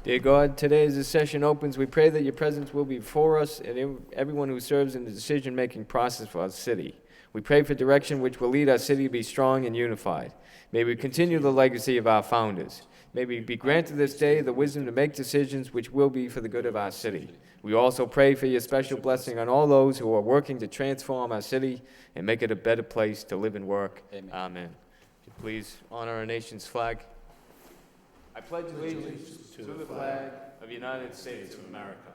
Dear God, today as this session opens, we pray that your presence will be before us and everyone who serves in the decision-making process for our city. We pray for direction which will lead our city to be strong and unified. May we continue the legacy of our founders. May we be granted this day the wisdom to make decisions which will be for the good of our city. We also pray for your special blessing on all those who are working to transform our city and make it a better place to live and work. Amen. Amen. Please honor our nation's flag. I pledge allegiance to the flag of the United States of America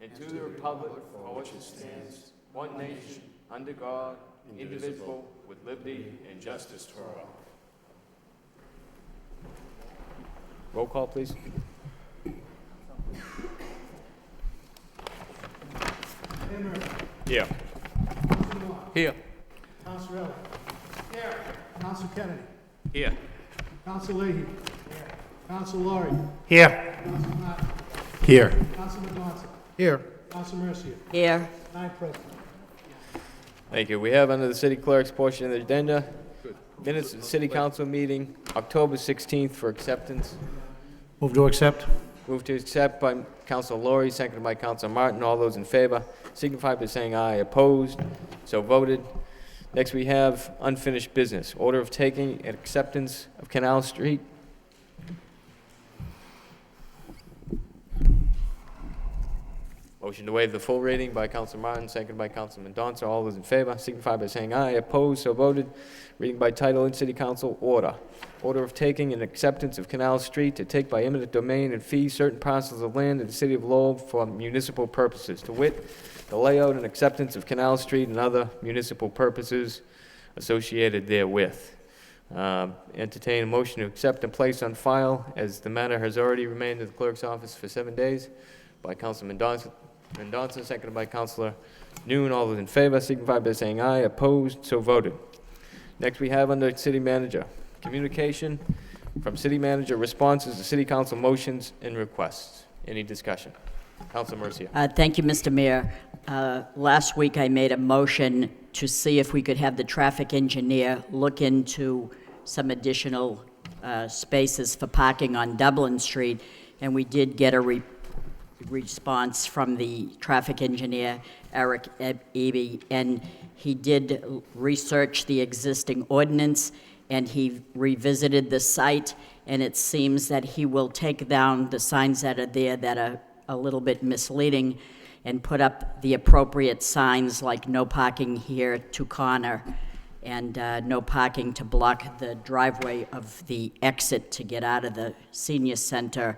and to the republic for which it stands, one nation, under God, indivisible, with liberty and justice for all. Roll call, please. Here. Here. Council Riley. Here. Council Kennedy. Here. Council Leahy. Here. Council Laurie. Here. Council Martin. Here. Council Madonza. Here. Council Mercia. Here. 9 present. Thank you. We have under the city clerk's portion of the agenda, minutes of the city council meeting, October 16th for acceptance. Move to accept. Move to accept by Council Laurie, seconded by Council Martin. All those in favor signify by saying aye. Opposed? So voted. Next, we have unfinished business. Order of taking and acceptance of Canal Street. Motion to waive the full reading by Council Martin, seconded by Councilman Donser. All those in favor signify by saying aye. Opposed? So voted. Reading by title in City Council order. Order of taking and acceptance of Canal Street to take by eminent domain and fee certain parcels of land in the city of Lowell for municipal purposes, to wit, the layout and acceptance of Canal Street and other municipal purposes associated therewith. Entertain a motion to accept and place on file, as the matter has already remained in the clerk's office for 7 days, by Councilman Mendonça, seconded by Councilor Noon. All those in favor signify by saying aye. Opposed? So voted. Next, we have under City Manager, communication from City Manager, responses to City Council motions and requests. Any discussion? Councilor Mercia. Thank you, Mr. Mayor. Last week I made a motion to see if we could have the traffic engineer look into some additional spaces for parking on Dublin Street, and we did get a response from the traffic engineer, Eric Eby, and he did research the existing ordinance, and he revisited the site, and it seems that he will take down the signs that are there that are a little bit misleading and put up the appropriate signs like no parking here to corner and no parking to block the driveway of the exit to get out of the senior center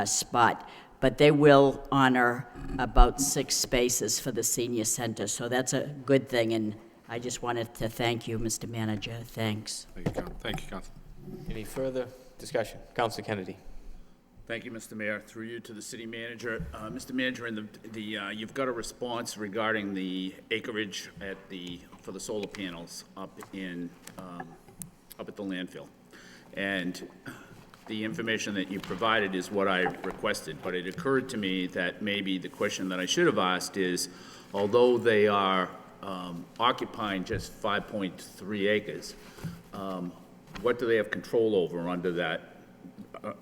spot. But they will honor about 6 spaces for the senior center, so that's a good thing, and I just wanted to thank you, Mr. Manager. Thanks. Thank you, Council. Any further discussion? Councilor Kennedy. Thank you, Mr. Mayor. Through you to the city manager. Mr. Manager, in you've got a response regarding the acreage for the solar panels up at the landfill. And the information that you provided is what I requested, but it occurred to me that maybe the question that I should have asked is, although they are occupying just 5.3 acres, what do they have control over under that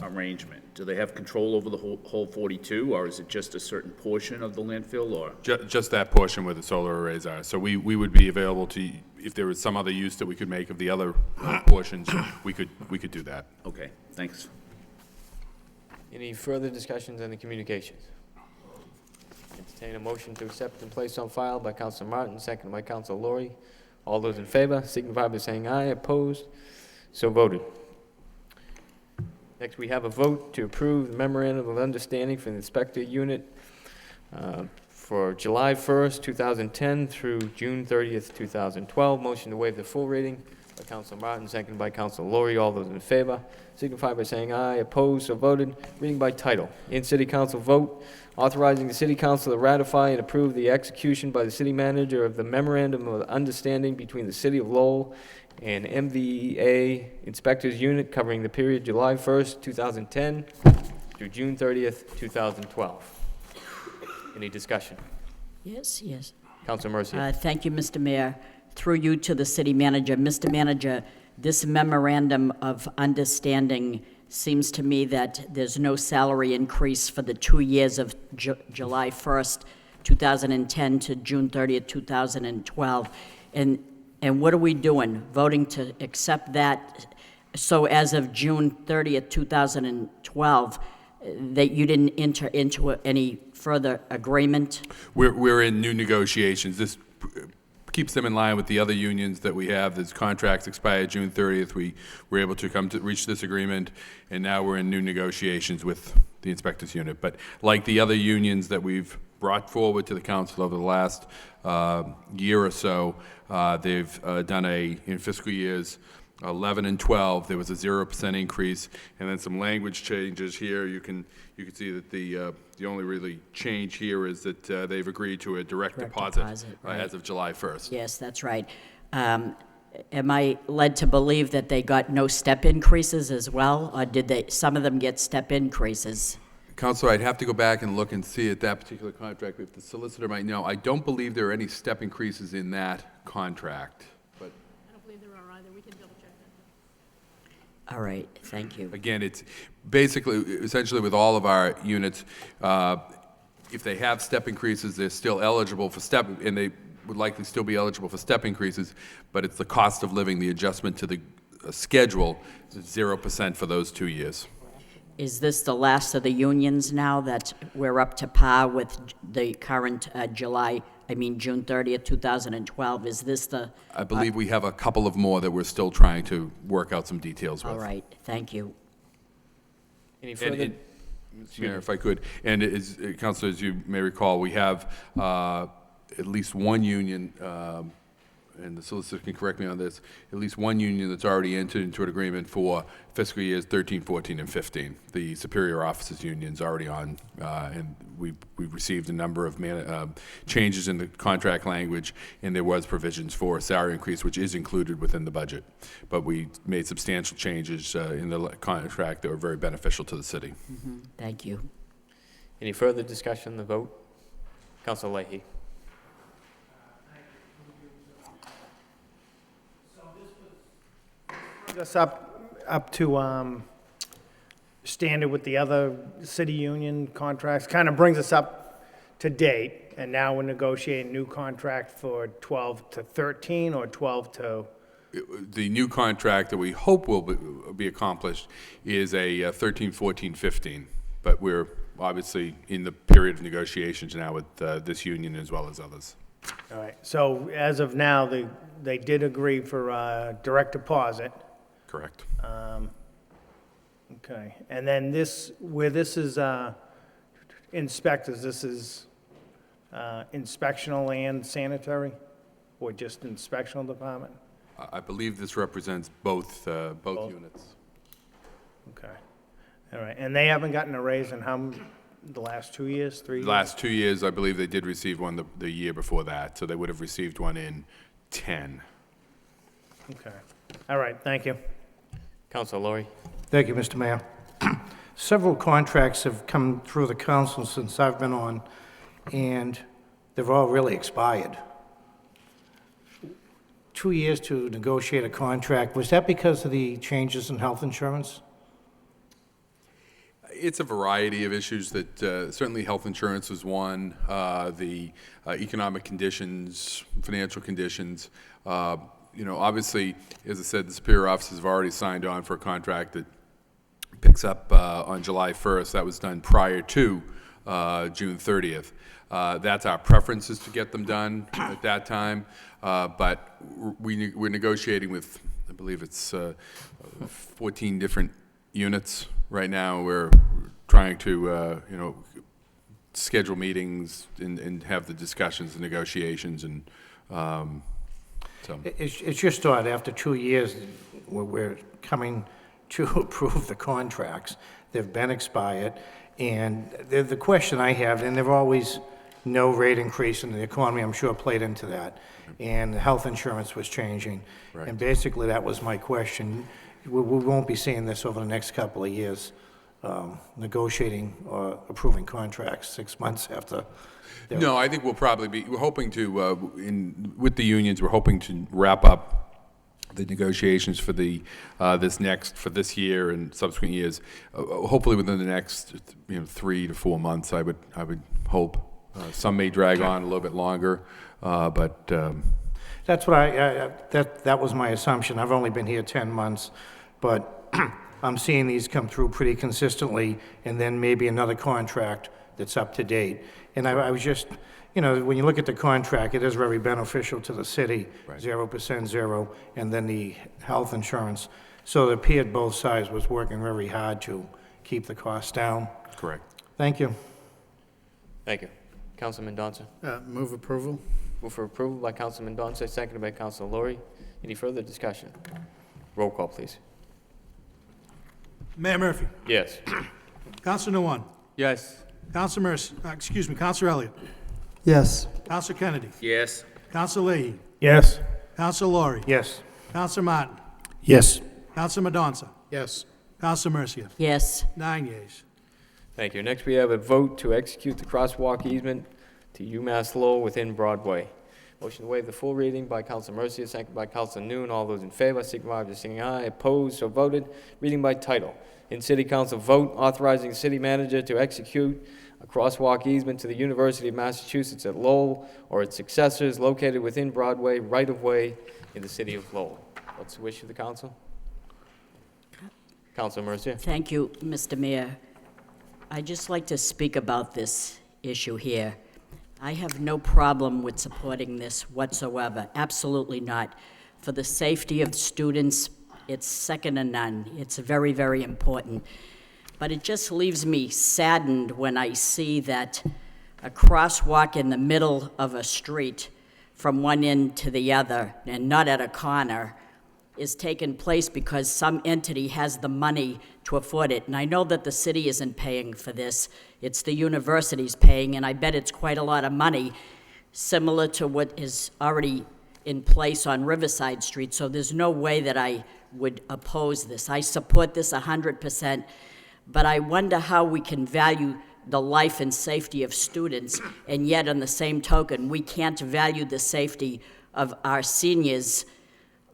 arrangement? Do they have control over the whole 42, or is it just a certain portion of the landfill, or? Just that portion where the solar arrays are. So we would be available to, if there was some other use that we could make of the other portions, we could do that. Okay, thanks. Any further discussions on the communications? Entertain a motion to accept and place on file by Councilor Martin, seconded by Councilor Laurie. All those in favor signify by saying aye. Opposed? So voted. Next, we have a vote to approve the memorandum of understanding for the inspector unit for July 1st, 2010 through June 30th, 2012. Motion to waive the full reading by Councilor Martin, seconded by Councilor Laurie. All those in favor signify by saying aye. Opposed? So voted. Reading by title. In City Council vote, authorizing the City Council to ratify and approve the execution by the City Manager of the memorandum of understanding between the City of Lowell and MVEA Inspectors Unit covering the period July 1st, 2010 through June 30th, 2012. Any discussion? Yes. Councilor Mercia. Thank you, Mr. Mayor. Through you to the city manager. Mr. Manager, this memorandum of understanding seems to me that there's no salary increase for the 2 years of July 1st, 2010 to June 30th, 2012. And what are we doing? Voting to accept that? So as of June 30th, 2012, that you didn't enter into any further agreement? We're in new negotiations. This keeps them in line with the other unions that we have. These contracts expire June 30th. We were able to reach this agreement, and now we're in new negotiations with the inspectors unit. But like the other unions that we've brought forward to the council over the last year or so, they've done in fiscal years 11 and 12, there was a 0% increase, and then some language changes here. You can see that the only really change here is that they've agreed to a direct deposit right. as of July 1st. Yes, that's right. Am I led to believe that they got no step increases as well, or did some of them get step increases? Counselor, I'd have to go back and look and see at that particular contract if the solicitor might know. I don't believe there are any step increases in that contract, but I don't believe there are either. We can double check that. All right, thank you. again, it's basically, essentially with all of our units, if they have step increases, they're still eligible for step, and they would likely still be eligible for step increases, but it's the cost of living, the adjustment to the schedule, is 0% for those 2 years. Is this the last of the unions now that we're up to par with the current June 30th, 2012? Is this the? I believe we have a couple of more that we're still trying to work out some details with. All right, thank you. Any further? Mr. Mayor, if I could, and Councilor, as you may recall, we have at least one union, and the solicitor can correct me on this, at least one union that's already entered into an agreement for fiscal years 13, 14, and 15. The Superior Officers Union's already on, and we've received a number of changes in the contract language, and there was provisions for a salary increase, which is included within the budget. But we made substantial changes in the contract that were very beneficial to the city. Mm-hmm. Thank you. Any further discussion on the vote? Councilor Leahy. Us up to standard with the other city union contracts, kind of brings us up to date, and now we're negotiating new contract for 12 to 13 or 12 to, The new contract that we hope will be accomplished is a 13, 14, 15, but we're obviously in the period of negotiations now with this union as well as others. all right. So as of now, they did agree for direct deposit. Correct. Okay, and then this is inspectors, this is inspectional and sanitary, or just inspectional department? I believe this represents both units. Okay, all right, and they haven't gotten a raise in the last 2 years, 3 years? The last 2 years, I believe they did receive one the year before that, so they would have received one in 10. Okay, all right, thank you. Councilor Laurie. Thank you, Mr. Mayor. Several contracts have come through the council since I've been on, and they've all really expired. 2 years to negotiate a contract, was that because of the changes in health insurance? It's a variety of issues that certainly health insurance was one, the economic conditions, financial conditions. Obviously, as I said, the Superior Officers have already signed on for a contract that picks up on July 1st. That was done prior to June 30th. That's our preference, is to get them done at that time, but we're negotiating with, I believe it's 14 different units right now. We're trying to, schedule meetings and have the discussions and negotiations, and so. It's just thought after 2 years, we're coming to approve the contracts. They've been expired, and the question I have, and there are always no rate increase in the economy, I'm sure played into that, and the health insurance was changing. Right. And basically, that was my question. We won't be seeing this over the next couple of years, negotiating or approving contracts 6 months after. No, I think we're hoping to, with the unions, we're hoping to wrap up the negotiations for for this year and subsequent years, hopefully within the next 3 to 4 months. I would hope. Some may drag on a little bit longer, but That's what that was my assumption. I've only been here 10 months, but I'm seeing these come through pretty consistently, and then maybe another contract that's up to date. And I was just, when you look at the contract, it is very beneficial to the city, 0% zero, and then the health insurance. So it appeared both sides was working very hard to keep the costs down. correct. Thank you. Thank you. Councilman Donza. Move approval? Move for approval by Councilman Donza, seconded by Councilor Lori. Any further discussion? Roll call, please. Mayor Murphy. Yes. Counselor Nguyen. Yes. Counselor Elliott. Yes. Counselor Kennedy. Yes. Counselor Leahy. Yes. Counselor Lori. Yes. Counselor Martin. Yes. Counselor Madonza. Yes. Counselor Mercia. Yes. 9 yeas. Thank you. Next, we have a vote to execute the crosswalk easement to UMass Lowell within Broadway. Motion to waive the full reading by Councilor Mercia, seconded by Councilor Noon. All those in favor signify by saying aye. Opposed, so voted. Reading by title. In City Council vote authorizing the city manager to execute a crosswalk easement to the University of Massachusetts at Lowell or its successors located within Broadway right-of-way in the city of Lowell. What's the wish of the council? Councilor Mercia. Thank you, Mr. Mayor. I'd just like to speak about this issue here. I have no problem with supporting this whatsoever, absolutely not. For the safety of students, it's second to none. It's very, very important. But it just leaves me saddened when I see that a crosswalk in the middle of a street from one end to the other, and not at a corner, is taking place because some entity has the money to afford it. And I know that the city isn't paying for this. It's the university's paying, and I bet it's quite a lot of money, similar to what is already in place on Riverside Street. So there's no way that I would oppose this. I support this 100%, but I wonder how we can value the life and safety of students, and yet on the same token, we can't value the safety of our seniors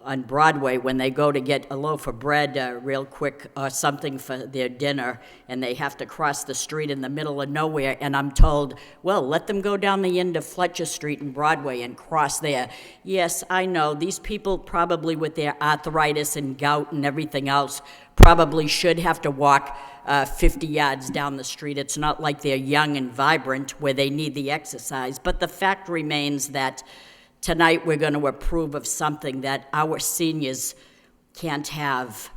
on Broadway when they go to get a loaf of bread real quick or something for their dinner, and they have to cross the street in the middle of nowhere, and I'm told, well, let them go down the end of Fletcher Street and Broadway and cross there. Yes, I know, these people probably with their arthritis and gout and everything else probably should have to walk 50 yards down the street. It's not like they're young and vibrant where they need the exercise, but the fact remains that tonight we're going to approve of something that our seniors can't have.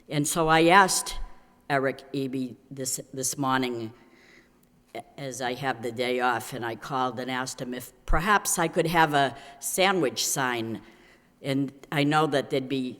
And so I asked Eric Eby this morning, as I have the day off, and I called and asked him if perhaps I could have a sandwich sign. And I know that they'd be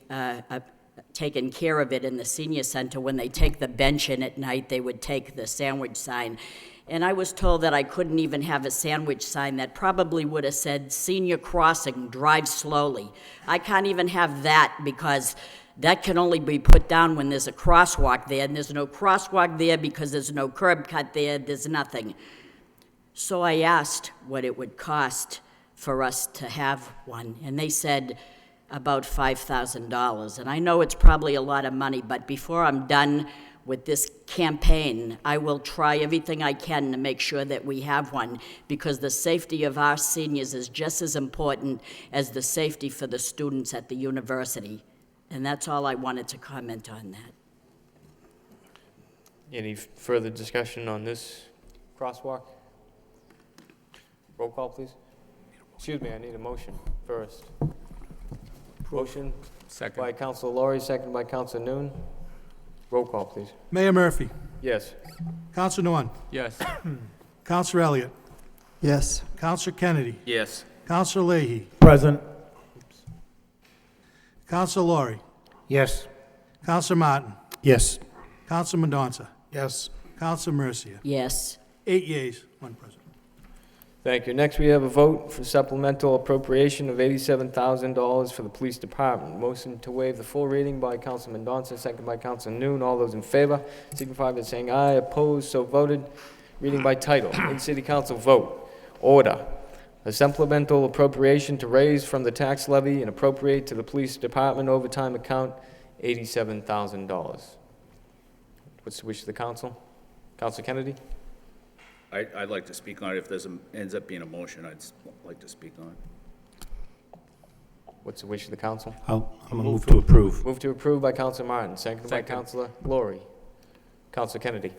taking care of it in the senior center. When they take the bench in at night, they would take the sandwich sign. And I was told that I couldn't even have a sandwich sign that probably would have said, "Senior Crossing, drive slowly." I can't even have that because that can only be put down when there's a crosswalk there, and there's no crosswalk there because there's no curb cut there, there's nothing. So I asked what it would cost for us to have one, and they said about $5,000. And I know it's probably a lot of money, but before I'm done with this campaign, I will try everything I can to make sure that we have one, because the safety of our seniors is just as important as the safety for the students at the university. And that's all I wanted to comment on that. Any further discussion on this crosswalk? Roll call, please. Excuse me, I need a motion first. Motion by Councilor Lori, seconded by Councilor Noon. Roll call, please. Mayor Murphy. Yes. Counselor Nguyen. Yes. Counselor Elliott. Yes. Counselor Kennedy. Yes. Counselor Leahy. Present. Counselor Lori. Yes. Counselor Martin. Yes. Counselor Madonza. Yes. Counselor Mercia. Yes. 8 yeas, 1 present. Thank you. Next, we have a vote for supplemental appropriation of $87,000 for the police department. Motion to waive the full reading by Councilman Donson, second by Councilor Noon. All those in favor signify by saying aye. Opposed, so voted. Reading by title. In City Council vote. Order A supplemental appropriation to raise from the tax levy and appropriate to the police department overtime account, $87,000. What's the wish of the council? Council Kennedy? I'd like to speak on it. If there's ends up being a motion, I'd like to speak on it. What's the wish of the council? I'm going to move to approve. Move to approve by Councilor Martin, seconded by Councilor Glory. Councilor Kennedy?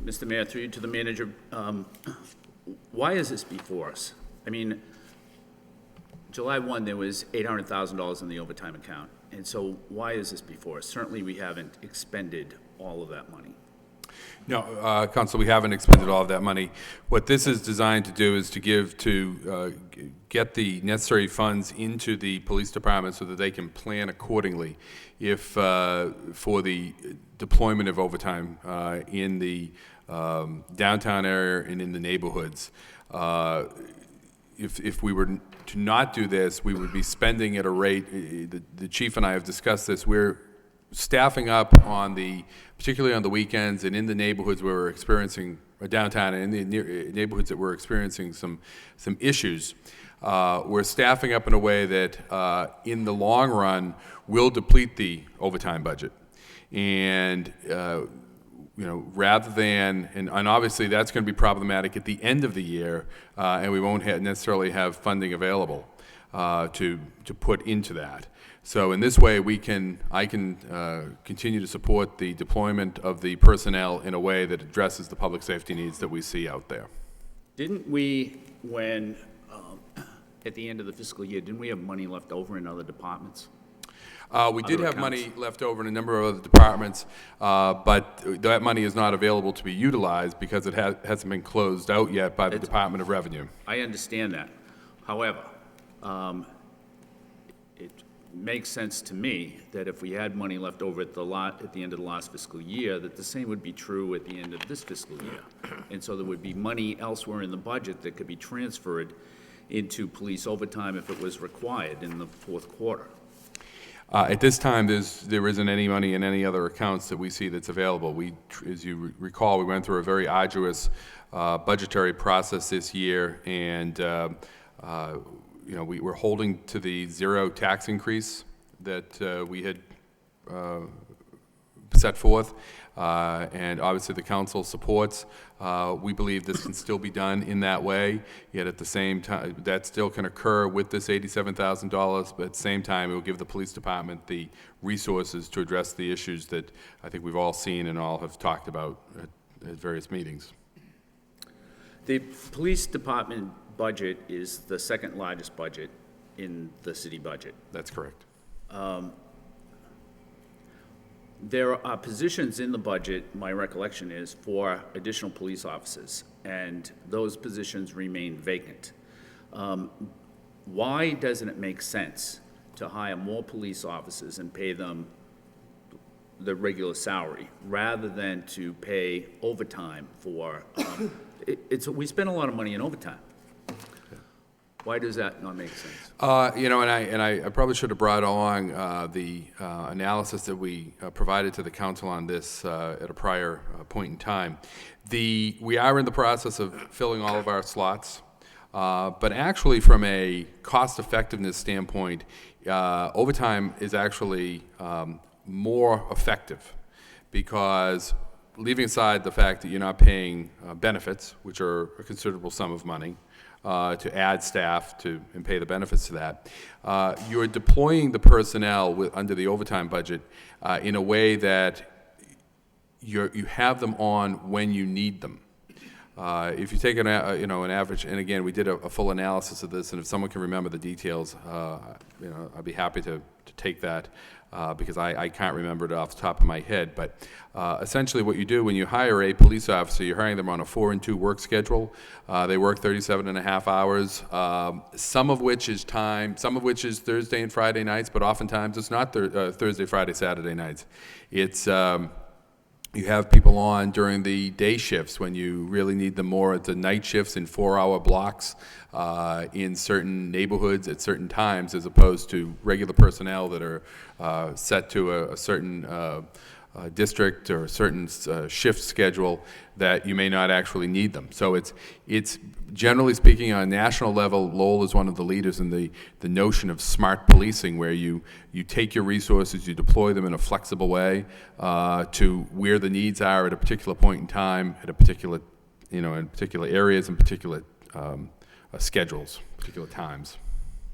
Mr. Mayor, through you to the manager, why is this before us? I mean, July 1, there was $800,000 in the overtime account, and so why is this before us? Certainly, we haven't expended all of that money. No, Council, we haven't expended all of that money. What this is designed to do is to get the necessary funds into the police department so that they can plan accordingly if for the deployment of overtime in the downtown area and in the neighborhoods. If we were to not do this, we would be spending at a rate, the chief and I have discussed this, we're staffing up particularly on the weekends and in the neighborhoods where we're experiencing, downtown and in the neighborhoods that we're experiencing some issues. We're staffing up in a way that in the long run will deplete the overtime budget. And rather than, and obviously that's going to be problematic at the end of the year, and we won't necessarily have funding available to put into that. So in this way, I can continue to support the deployment of the personnel in a way that addresses the public safety needs that we see out there. Didn't we, at the end of the fiscal year, didn't we have money left over in other departments? We did have money left over in a number of other departments, but that money is not available to be utilized because it hasn't been closed out yet by the Department of Revenue. I understand that. However, it makes sense to me that if we had money left over at the end of the last fiscal year, that the same would be true at the end of this fiscal year. And so there would be money elsewhere in the budget that could be transferred into police overtime if it was required in the fourth quarter. At this time, there isn't any money in any other accounts that we see that's available. As you recall, we went through a very arduous budgetary process this year, and we were holding to the zero tax increase that we had set forth, and obviously the council supports. We believe this can still be done in that way, yet at the same time, that still can occur with this $87,000, but at the same time, it will give the police department the resources to address the issues that I think we've all seen and all have talked about at various meetings. The police department budget is the second largest budget in the city budget. That's correct. There are positions in the budget, my recollection is, for additional police officers, and those positions remain vacant. Why doesn't it make sense to hire more police officers and pay them the regular salary, rather than to pay overtime for, we spend a lot of money in overtime. Why does that not make sense? And I probably should have brought along the analysis that we provided to the council on this at a prior point in time. We are in the process of filling all of our slots, but actually from a cost effectiveness standpoint, overtime is actually more effective, because leaving aside the fact that you're not paying benefits, which are a considerable sum of money, to add staff and pay the benefits to that, you're deploying the personnel under the overtime budget in a way that you have them on when you need them. If you take an average, and again, we did a full analysis of this, and if someone can remember the details, I'd be happy to take that. Because I can't remember it off the top of my head, but essentially what you do when you hire a police officer, you're hiring them on a 4-2 work schedule. They work 37.5 hours, some of which is Thursday and Friday nights, but oftentimes it's not Thursday, Friday, Saturday nights. It's you have people on during the day shifts when you really need them more at the night shifts in 4-hour blocks in certain neighborhoods at certain times, as opposed to regular personnel that are set to a certain district or a certain shift schedule, that you may not actually need them. So it's generally speaking, on a national level, Lowell is one of the leaders in the notion of smart policing, where you take your resources, you deploy them in a flexible way to where the needs are at a particular point in time, at a particular, in particular areas and particular schedules, particular times.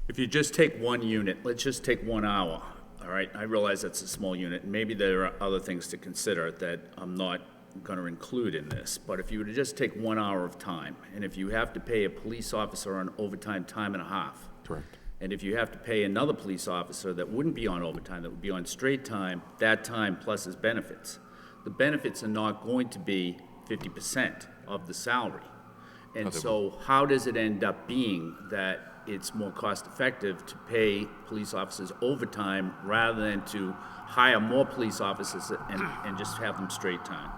If you just take one unit, let's just take 1 hour, all right? I realize that's a small unit, and maybe there are other things to consider that I'm not going to include in this, but if you were to just take 1 hour of time, and if you have to pay a police officer on overtime time and a half. Correct. And if you have to pay another police officer that wouldn't be on overtime, that would be on straight time, that time plus his benefits, the benefits are not going to be 50% of the salary. And so how does it end up being that it's more cost-effective to pay police officers overtime rather than to hire more police officers and just have them straight time?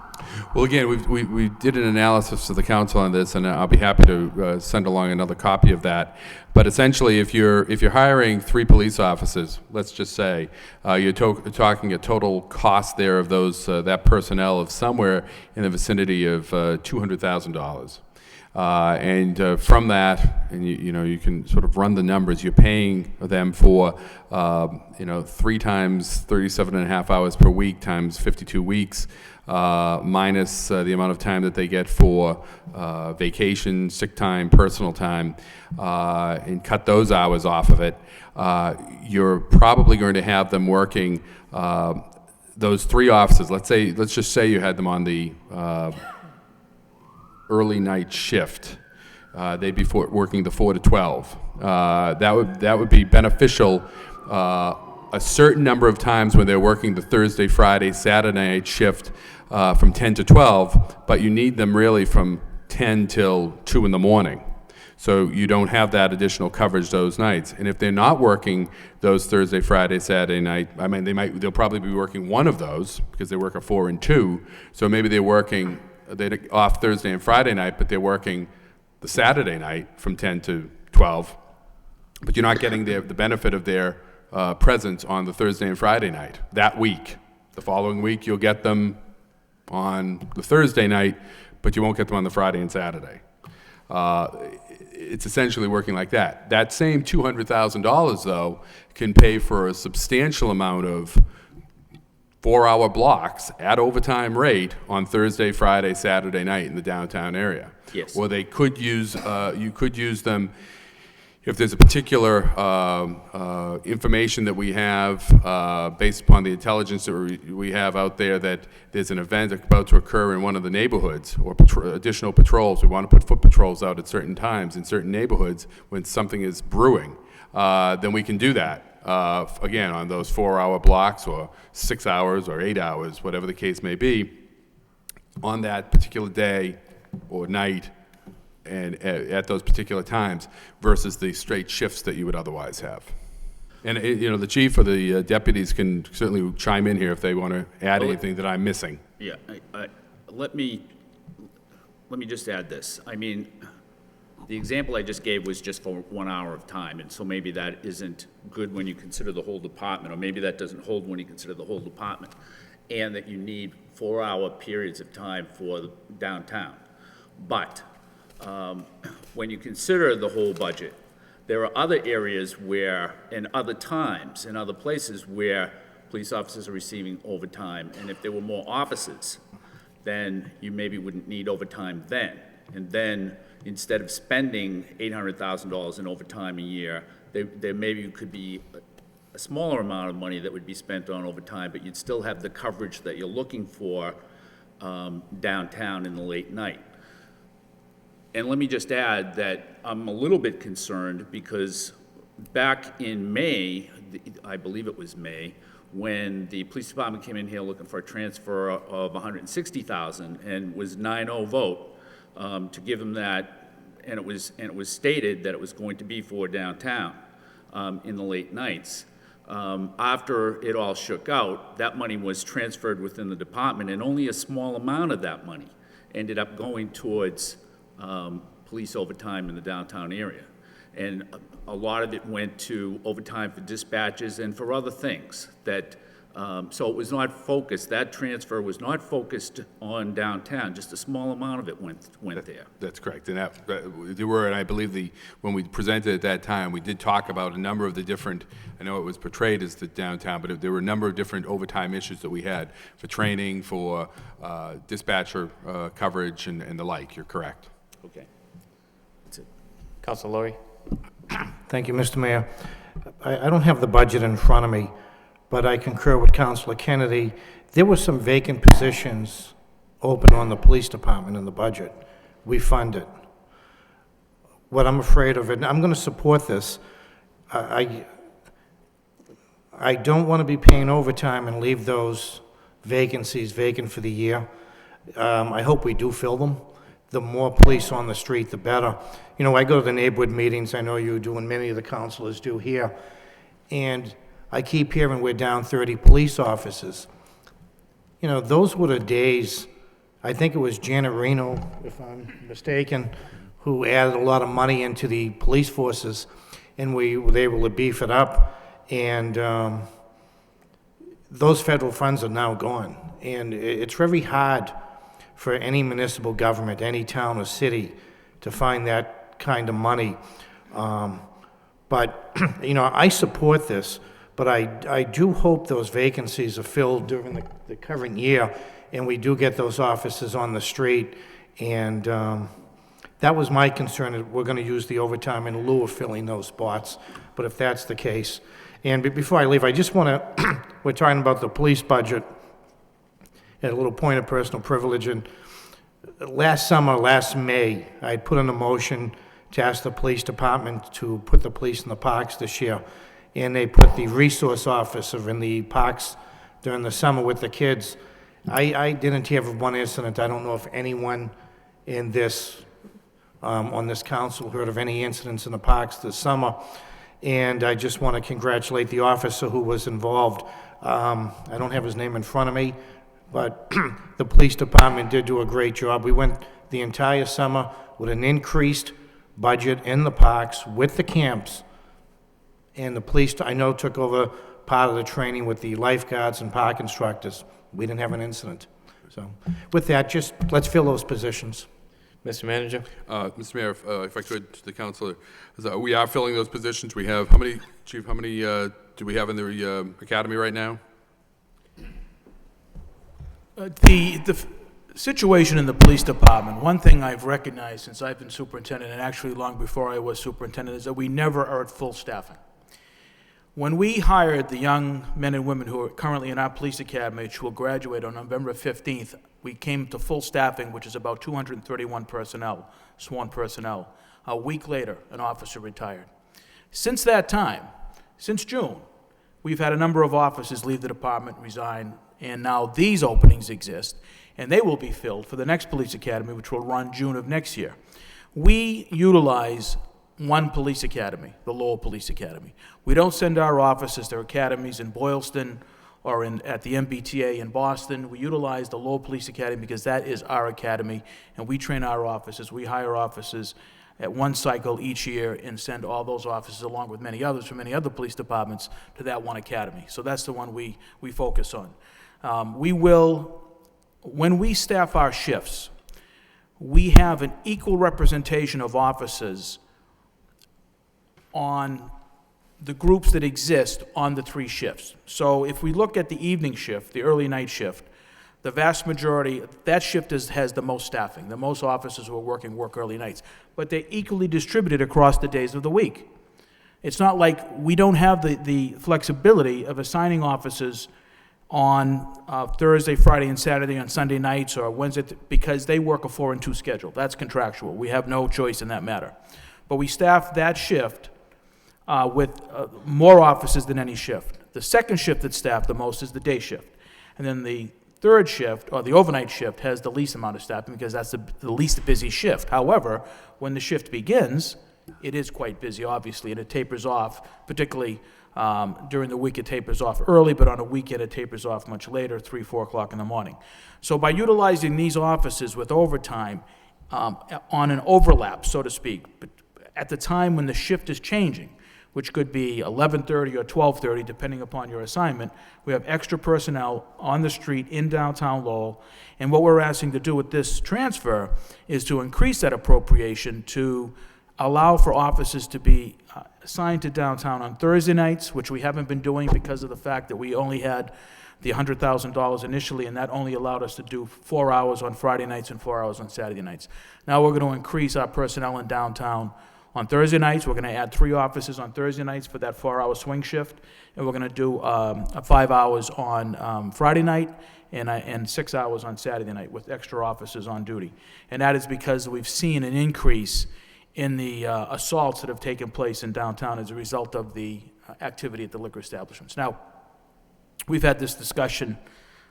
Well, again, we did an analysis to the council on this, and I'll be happy to send along another copy of that. But essentially, if you're hiring 3 police officers, let's just say, you're talking a total cost there of those that personnel of somewhere in the vicinity of $200,000. And from that, and you can sort of run the numbers. You're paying them for 3 times 37.5 hours per week times 52 weeks, minus the amount of time that they get for vacation, sick time, personal time, and cut those hours off of it. You're probably going to have them working those 3 officers. Let's just say you had them on the early night shift. They'd be working the 4 to 12. That would be beneficial a certain number of times when they're working the Thursday, Friday, Saturday night shift from 10 to 12, but you need them really from 10 till 2 in the morning. So you don't have that additional coverage those nights. And if they're not working those Thursday, Friday, Saturday night, I mean, they'll probably be working one of those because they work a 4 and 2. So maybe they're off Thursday and Friday night, but they're working the Saturday night from 10 to 12. But you're not getting the benefit of their presence on the Thursday and Friday night that week. The following week, you'll get them on the Thursday night, but you won't get them on the Friday and Saturday. It's essentially working like that. That same $200,000, though, can pay for a substantial amount of 4-hour blocks at overtime rate on Thursday, Friday, Saturday night in the downtown area. Yes. Or they could use, you could use them if there's a particular information that we have based upon the intelligence that we have out there that there's an event about to occur in one of the neighborhoods or additional patrols. We want to put foot patrols out at certain times in certain neighborhoods when something is brewing. Then we can do that. Again, on those 4-hour blocks or 6 hours or 8 hours, whatever the case may be, on that particular day or night and at those particular times versus the straight shifts that you would otherwise have. And, the chief or the deputies can certainly chime in here if they want to add anything that I'm missing. Yeah, let me just add this. I mean, the example I just gave was just for 1 hour of time, and so maybe that isn't good when you consider the whole department, or maybe that doesn't hold when you consider the whole department, and that you need 4-hour periods of time for the downtown. But when you consider the whole budget, there are other areas where, and other times, and other places where police officers are receiving overtime, and if there were more officers, then you maybe wouldn't need overtime then. And then, instead of spending $800,000 in overtime a year, there maybe could be a smaller amount of money that would be spent on overtime, but you'd still have the coverage that you're looking for downtown in the late night. And let me just add that I'm a little bit concerned because back in May, I believe it was May, when the police department came in here looking for a transfer of $160,000 and was 9-0 vote to give them that, and it was stated that it was going to be for downtown in the late nights. After it all shook out, that money was transferred within the department, and only a small amount of that money ended up going towards police overtime in the downtown area. And a lot of it went to overtime for dispatches and for other things that So it was not focused, that transfer was not focused on downtown, just a small amount of it went there. That's correct, and there were, and I believe when we presented at that time, we did talk about a number of the different, I know it was portrayed as the downtown, but there were a number of different overtime issues that we had for training, for dispatcher coverage, and the like, you're correct. Okay. That's it. Council Lowry. Thank you, Mr. Mayor. I don't have the budget in front of me, but I concur with Councilor Kennedy. There were some vacant positions open on the police department in the budget. We fund it. What I'm afraid of, and I'm going to support this, I don't want to be paying overtime and leave those vacancies vacant for the year. I hope we do fill them. The more police on the street, the better. You know, I go to the neighborhood meetings, I know you do, and many of the councilors do here, and I keep hearing we're down 30 police officers. You know, those were the days, I think it was Janet Reno, if I'm mistaken, who added a lot of money into the police forces, and we were able to beef it up, and those federal funds are now gone. And it's very hard for any municipal government, any town or city, to find that kind of money. But, you know, I support this, but I do hope those vacancies are filled during the current year, and we do get those officers on the street. And that was my concern, that we're going to use the overtime in lieu of filling those spots. But if that's the case, and before I leave, I just want to, we're talking about the police budget, and a little point of personal privilege. And last summer, last May, I put in a motion to ask the police department to put the police in the parks this year. And they put the resource officer in the parks during the summer with the kids. I didn't hear of one incident. I don't know if anyone in this, on this council heard of any incidents in the parks this summer. And I just want to congratulate the officer who was involved. I don't have his name in front of me, but the police department did do a great job. We went the entire summer with an increased budget in the parks with the camps. And the police, I know, took over part of the training with the lifeguards and park instructors. We didn't have an incident. So with that, just let's fill those positions. Mr. Manager. Mr. Mayor, if I could, to the councilor, we are filling those positions. We have, how many, Chief, how many do we have in the academy right now? The situation in the police department, one thing I've recognized since I've been superintendent, and actually long before I was superintendent, is that we never are at full staffing. When we hired the young men and women who are currently in our police academy, which will graduate on November 15th, we came to full staffing, which is about 231 personnel, sworn personnel. A week later, an officer retired. Since that time, since June, we've had a number of officers leave the department, resign, and now these openings exist, and they will be filled for the next police academy, which will run June of next year. We utilize one police academy, the Lowell Police Academy. We don't send our officers to academies in Boylston or at the MBTA in Boston. We utilize the Lowell Police Academy because that is our academy, and we train our officers. We hire officers at one cycle each year and send all those officers, along with many others from many other police departments, to that one academy. So that's the one we focus on. When we staff our shifts, we have an equal representation of officers on the groups that exist on the 3 shifts. So if we look at the evening shift, the early night shift, the vast majority, that shift has the most staffing. The most officers who are working work early nights. But they're equally distributed across the days of the week. It's not like we don't have the flexibility of assigning officers on Thursday, Friday, and Saturday on Sunday nights or Wednesday, because they work a 4 and 2 schedule. That's contractual. We have no choice in that matter. But we staff that shift with more officers than any shift. The second shift that's staffed the most is the day shift. And then the third shift, or the overnight shift, has the least amount of staffing because that's the least busy shift. However, when the shift begins, it is quite busy, obviously, and it tapers off, particularly during the week it tapers off early, but on a weekend it tapers off much later, 3, 4 o'clock in the morning. So by utilizing these offices with overtime on an overlap, so to speak, but at the time when the shift is changing, which could be 11:30 or 12:30, depending upon your assignment. We have extra personnel on the street in downtown Lowell, and what we're asking to do with this transfer is to increase that appropriation to allow for officers to be assigned to downtown on Thursday nights, which we haven't been doing because of the fact that we only had the $100,000 initially, and that only allowed us to do 4 hours on Friday nights and 4 hours on Saturday nights. Now we're going to increase our personnel in downtown on Thursday nights. We're going to add 3 officers on Thursday nights for that 4-hour swing shift, and we're going to do 5 hours on Friday night and 6 hours on Saturday night with extra officers on duty. And that is because we've seen an increase in the assaults that have taken place in downtown as a result of the activity at the liquor establishments. Now, we've had this discussion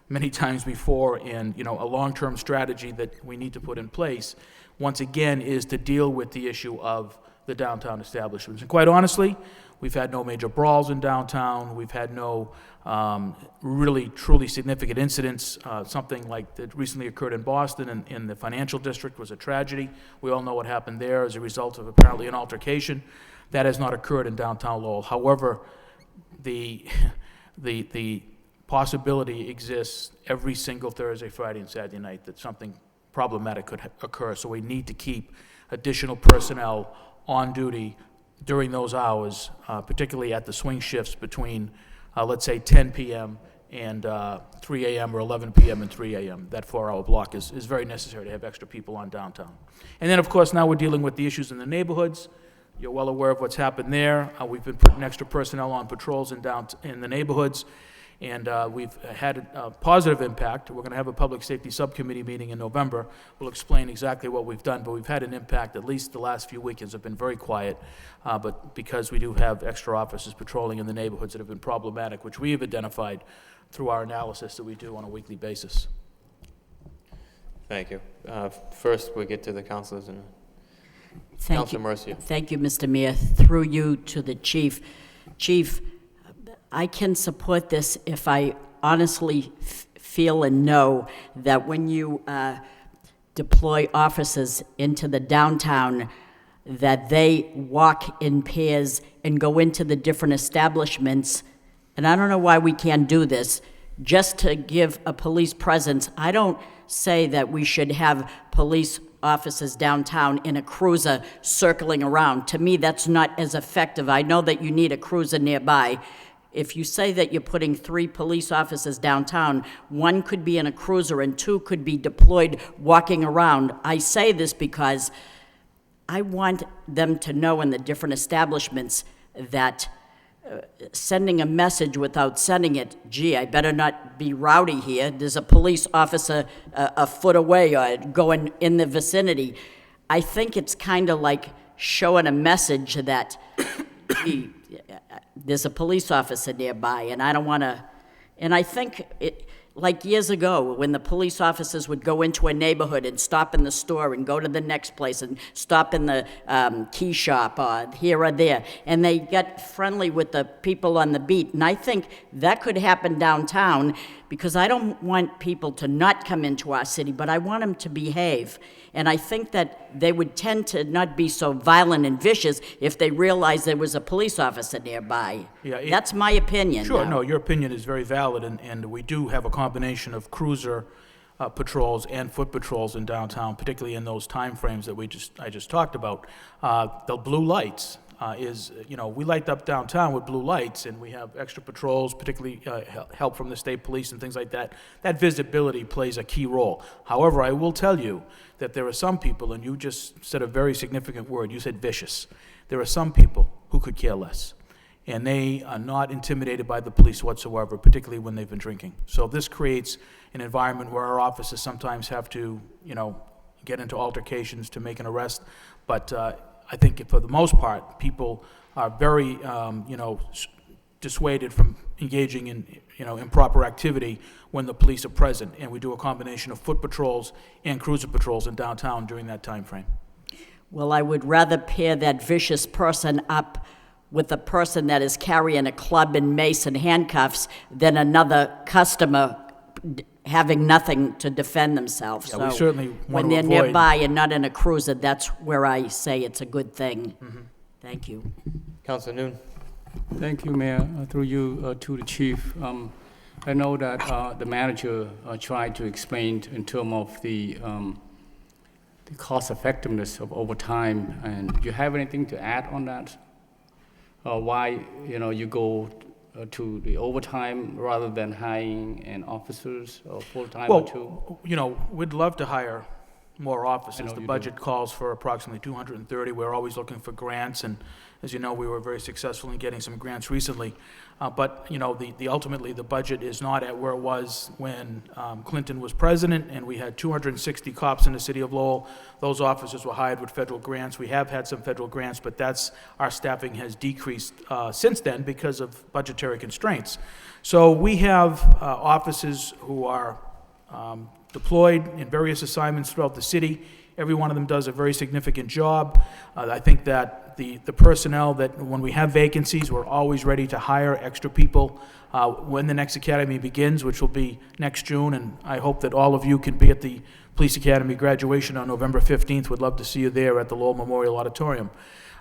many times before, and a long-term strategy that we need to put in place, once again, is to deal with the issue of the downtown establishments. And quite honestly, we've had no major brawls in downtown. We've had no really, truly significant incidents. Something like that recently occurred in Boston in the financial district was a tragedy. We all know what happened there as a result of apparently an altercation. That has not occurred in downtown Lowell. However, the possibility exists every single Thursday, Friday, and Saturday night that something problematic could occur. So we need to keep additional personnel on duty during those hours, particularly at the swing shifts between, let's say, 10 p.m. and 3 a.m. or 11 p.m. and 3 a.m. That 4-hour block is very necessary to have extra people on downtown. And then, of course, now we're dealing with the issues in the neighborhoods. You're well aware of what's happened there. We've been putting extra personnel on patrols in the neighborhoods, and we've had a positive impact. We're going to have a public safety subcommittee meeting in November. We'll explain exactly what we've done, but we've had an impact. At least the last few weekends have been very quiet, but because we do have extra officers patrolling in the neighborhoods that have been problematic, which we have identified through our analysis that we do on a weekly basis. Thank you. First, we'll get to the councilors and Thank Councilor you. Mercia. Thank you, Mr. Mayor. Through you to the chief. Chief, I can support this if I honestly feel and know that when you deploy officers into the downtown, that they walk in pairs and go into the different establishments. And I don't know why we can't do this, just to give a police presence. I don't say that we should have police officers downtown in a cruiser circling around. To me, that's not as effective. I know that you need a cruiser nearby. If you say that you're putting 3 police officers downtown, 1 could be in a cruiser and 2 could be deployed walking around. I say this because I want them to know in the different establishments that sending a message without sending it, gee, I better not be rowdy here. There's a police officer a foot away or going in the vicinity. I think it's kind of like showing a message that gee, there's a police officer nearby, and I don't want to. And I think like years ago, when the police officers would go into a neighborhood and stop in the store and go to the next place and stop in the key shop or here or there, and they get friendly with the people on the beat. And I think that could happen downtown, because I don't want people to not come into our city, but I want them to behave. And I think that they would tend to not be so violent and vicious if they realized there was a police officer nearby. Yeah, That's my opinion. Sure, now. no, your opinion is very valid, and we do have a combination of cruiser patrols and foot patrols in downtown, particularly in those time frames that I just talked about. The blue lights we light up downtown with blue lights, and we have extra patrols, particularly help from the state police and things like that. That visibility plays a key role. However, I will tell you that there are some people, and you just said a very significant word, you said vicious. There are some people who could care less, and they are not intimidated by the police whatsoever, particularly when they've been drinking. So this creates an environment where our officers sometimes have to, get into altercations to make an arrest. But I think for the most part, people are very, dissuaded from engaging in, improper activity when the police are present. And we do a combination of foot patrols and cruiser patrols in downtown during that time frame. Well, I would rather pair that vicious person up with a person that is carrying a club and mace and handcuffs than another customer having nothing to defend themselves. Yeah, we certainly want when to they're avoid- nearby and not in a cruiser, that's where I say it's a good thing. Thank you. Councilor Noon. Thank you, Mayor. Through you to the chief. I know that the manager tried to explain in terms of the cost effectiveness of overtime. And do you have anything to add on that? Why you go to the overtime rather than hiring an officers or full-time or two? Well, we'd love to hire more I officers. know The you budget calls for approximately 230. We're always looking for grants, and as you know, we were very successful in getting some grants recently. But ultimately, the budget is not at where it was when Clinton was president, and we had 260 cops in the city of Lowell. Those officers were hired with federal grants. We have had some federal grants, but our staffing has decreased since then because of budgetary constraints. So we have officers who are deployed in various assignments throughout the city. Every one of them does a very significant job. I think that the personnel that when we have vacancies, we're always ready to hire extra people when the next academy begins, which will be next June, and I hope that all of you can be at the Police Academy graduation on November 15th. We'd love to see you there at the Lowell Memorial Auditorium.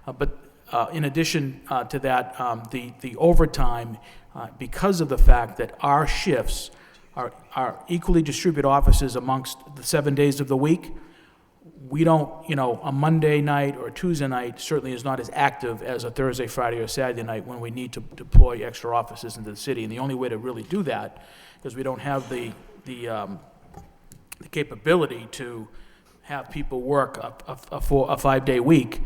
But in addition to that, the overtime, because of the fact that our shifts are equally distributed offices amongst the 7 days of the week, we don't, a Monday night or a Tuesday night certainly is not as active as a Thursday, Friday, or Saturday night when we need to deploy extra officers into the city. And the only way to really do that is we don't have the capability to have people work a 5-day week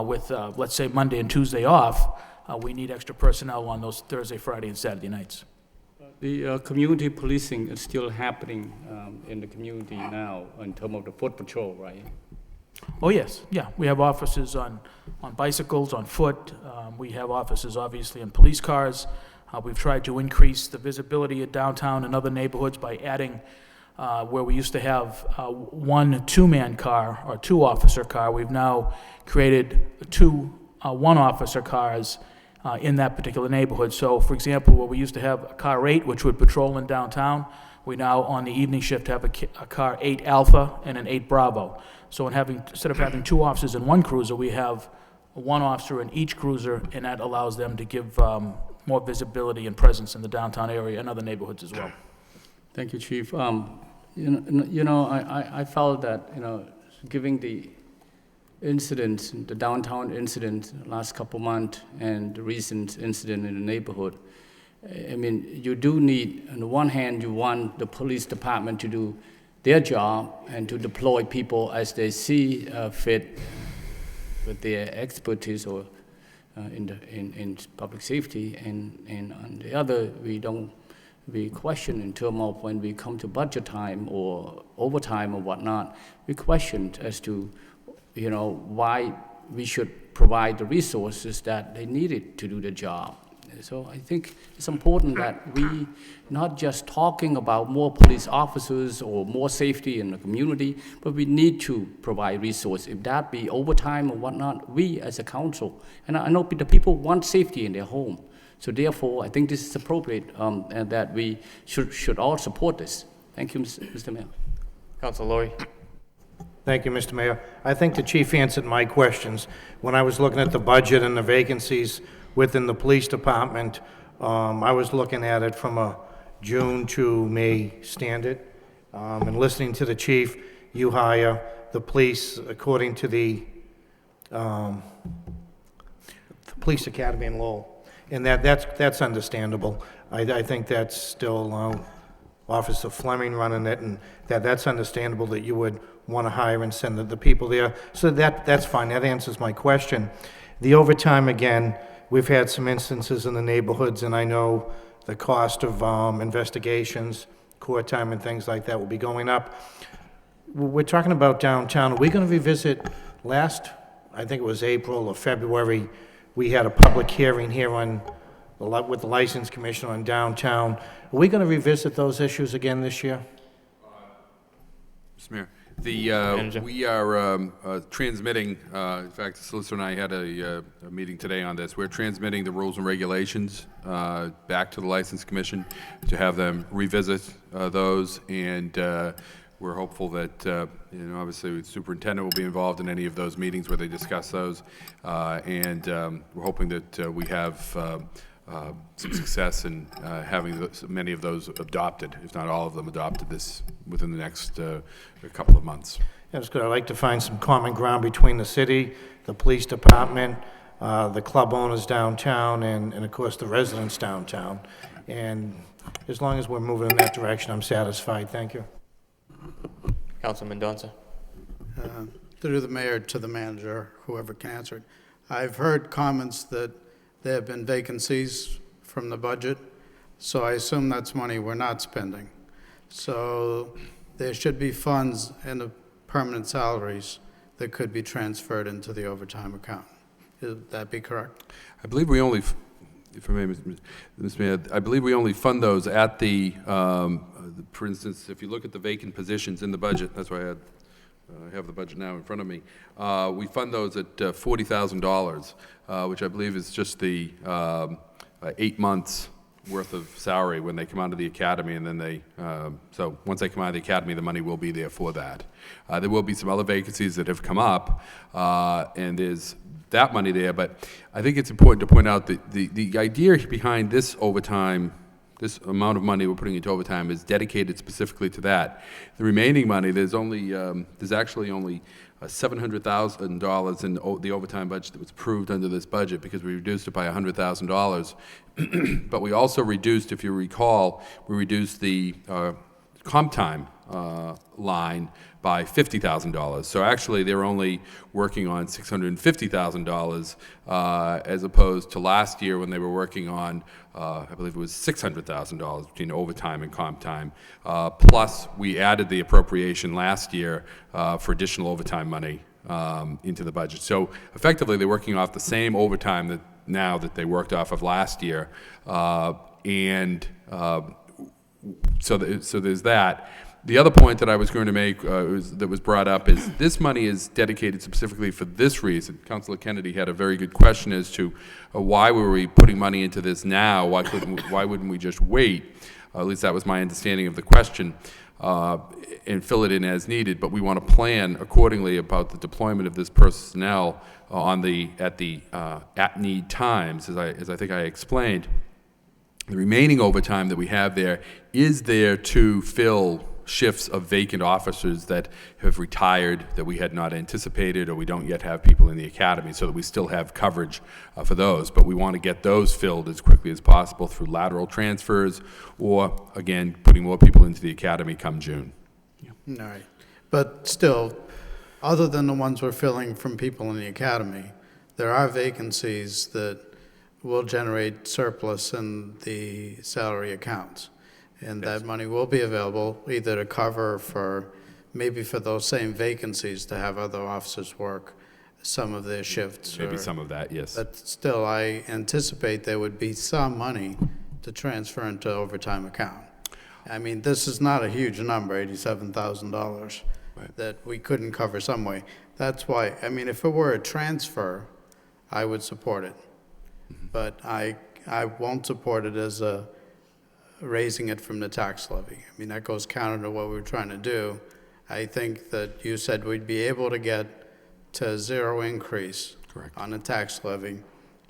with, let's say, Monday and Tuesday off. We need extra personnel on those Thursday, Friday, and Saturday nights. The community policing is still happening in the community now in terms of the foot patrol, right? Oh, yes, yeah. We have officers on bicycles, on foot. We have officers, obviously, in police cars. We've tried to increase the visibility of downtown and other neighborhoods by adding, where we used to have one two-man car or two-officer car, we've now created two one-officer cars in that particular neighborhood. So, for example, where we used to have a car 8, which would patrol in downtown, we now, on the evening shift, have a car 8 Alpha and an 8 Bravo. So instead of having two officers in one cruiser, we have one officer in each cruiser, and that allows them to give more visibility and presence in the downtown area and other neighborhoods as well. Thank you, Chief. I felt that, given the incidents, the downtown incident last couple months and the recent incident in the neighborhood, I mean, you do need, on the one hand, you want the police department to do their job and to deploy people as they see fit with their expertise or in public safety, and on the other, we question in terms of when we come to budget time or overtime or whatnot, we question as to why we should provide the resources that they needed to do the job. So I think it's important that we not just talking about more police officers or more safety in the community, but we need to provide resources. If that be overtime or whatnot, we as a council, and I know the people want safety in their home. So therefore, I think this is appropriate and that we should all support this. Thank you, Mr. Mayor. Councilor Lori. Thank you, Mr. Mayor. I think the chief answered my questions. When I was looking at the budget and the vacancies within the police department, I was looking at it from a June to May standard. And listening to the chief, you hire the police according to the police academy in Lowell. And that's understandable. I think that's still Officer Fleming running it, and that's understandable that you would want to hire and send the people there. So that's fine. That answers my question. The overtime, again, we've had some instances in the neighborhoods, and I know the cost of investigations, court time, and things like that will be going up. We're talking about downtown. Are we going to revisit I think it was April or February, we had a public hearing here with the License Commission on downtown. Are we going to revisit those issues again this year? Mr. Mayor, we are transmitting, in fact, the solicitor and I had a meeting today on this. We're transmitting the rules and regulations back to the License Commission to have them revisit those, and we're hopeful that, obviously the superintendent will be involved in any of those meetings where they discuss those. And we're hoping that we have some success in having many of those adopted, if not all of them adopted within the next couple of months. That's good. I'd like to find some common ground between the city, the police department, the club owners downtown, and of course, the residents downtown. And as long as we're moving in that direction, I'm satisfied. Thank you. Councilman Mendonça. Through the mayor to the manager, whoever can answer it. I've heard comments that there have been vacancies from the budget, so I assume that's money we're not spending. So there should be funds in the permanent salaries that could be transferred into the overtime account. Would that be correct? I believe we only, if I may, Mr. Mayor, I believe we only fund those at the, for instance, if you look at the vacant positions in the budget, that's why I have the budget now in front of me, we fund those at $40,000, which I believe is just the 8 months worth of salary when they come out of the academy, and then they, so once they come out of the academy, the money will be there for that. There will be some other vacancies that have come up, and there's that money there, but I think it's important to point out that the idea behind this overtime, this amount of money we're putting into overtime, is dedicated specifically to that. The remaining money, there's actually only $700,000 in the overtime budget that was approved under this budget because we reduced it by $100,000. But we also reduced, if you recall, we reduced the comp time line by $50,000. So actually, they're only working on $650,000 as opposed to last year when they were working on, I believe it was $600,000 between overtime and comp time. Plus, we added the appropriation last year for additional overtime money into the budget. So effectively, they're working off the same overtime now that they worked off of last year, so there's that. The other point that I was going to make that was brought up is this money is dedicated specifically for this reason. Councilor Kennedy had a very good question as to why were we putting money into this now? Why wouldn't we just wait? At least that was my understanding of the question, and fill it in as needed. But we want to plan accordingly about the deployment of this personnel at need times, as I think I explained. The remaining overtime that we have there is there to fill shifts of vacant officers that have retired that we had not anticipated, or we don't yet have people in the academy, so that we still have coverage for those. But we want to get those filled as quickly as possible through lateral transfers, or again, putting more people into the academy come June. All right. But still, other than the ones we're filling from people in the academy, there are vacancies that will generate surplus in the salary accounts. And that money will be available either to cover maybe for those same vacancies, to have other officers work some of their shifts. Maybe some of that, yes. But still, I anticipate there would be some money to transfer into overtime account. I mean, this is not a huge number, $87,000, that we couldn't cover some way. That's why, I mean, if it were a transfer, I would support it. But I won't support it as raising it from the tax levy. I mean, that goes counter to what we were trying to do. I think that you said we'd be able to get to zero increase on the tax levy.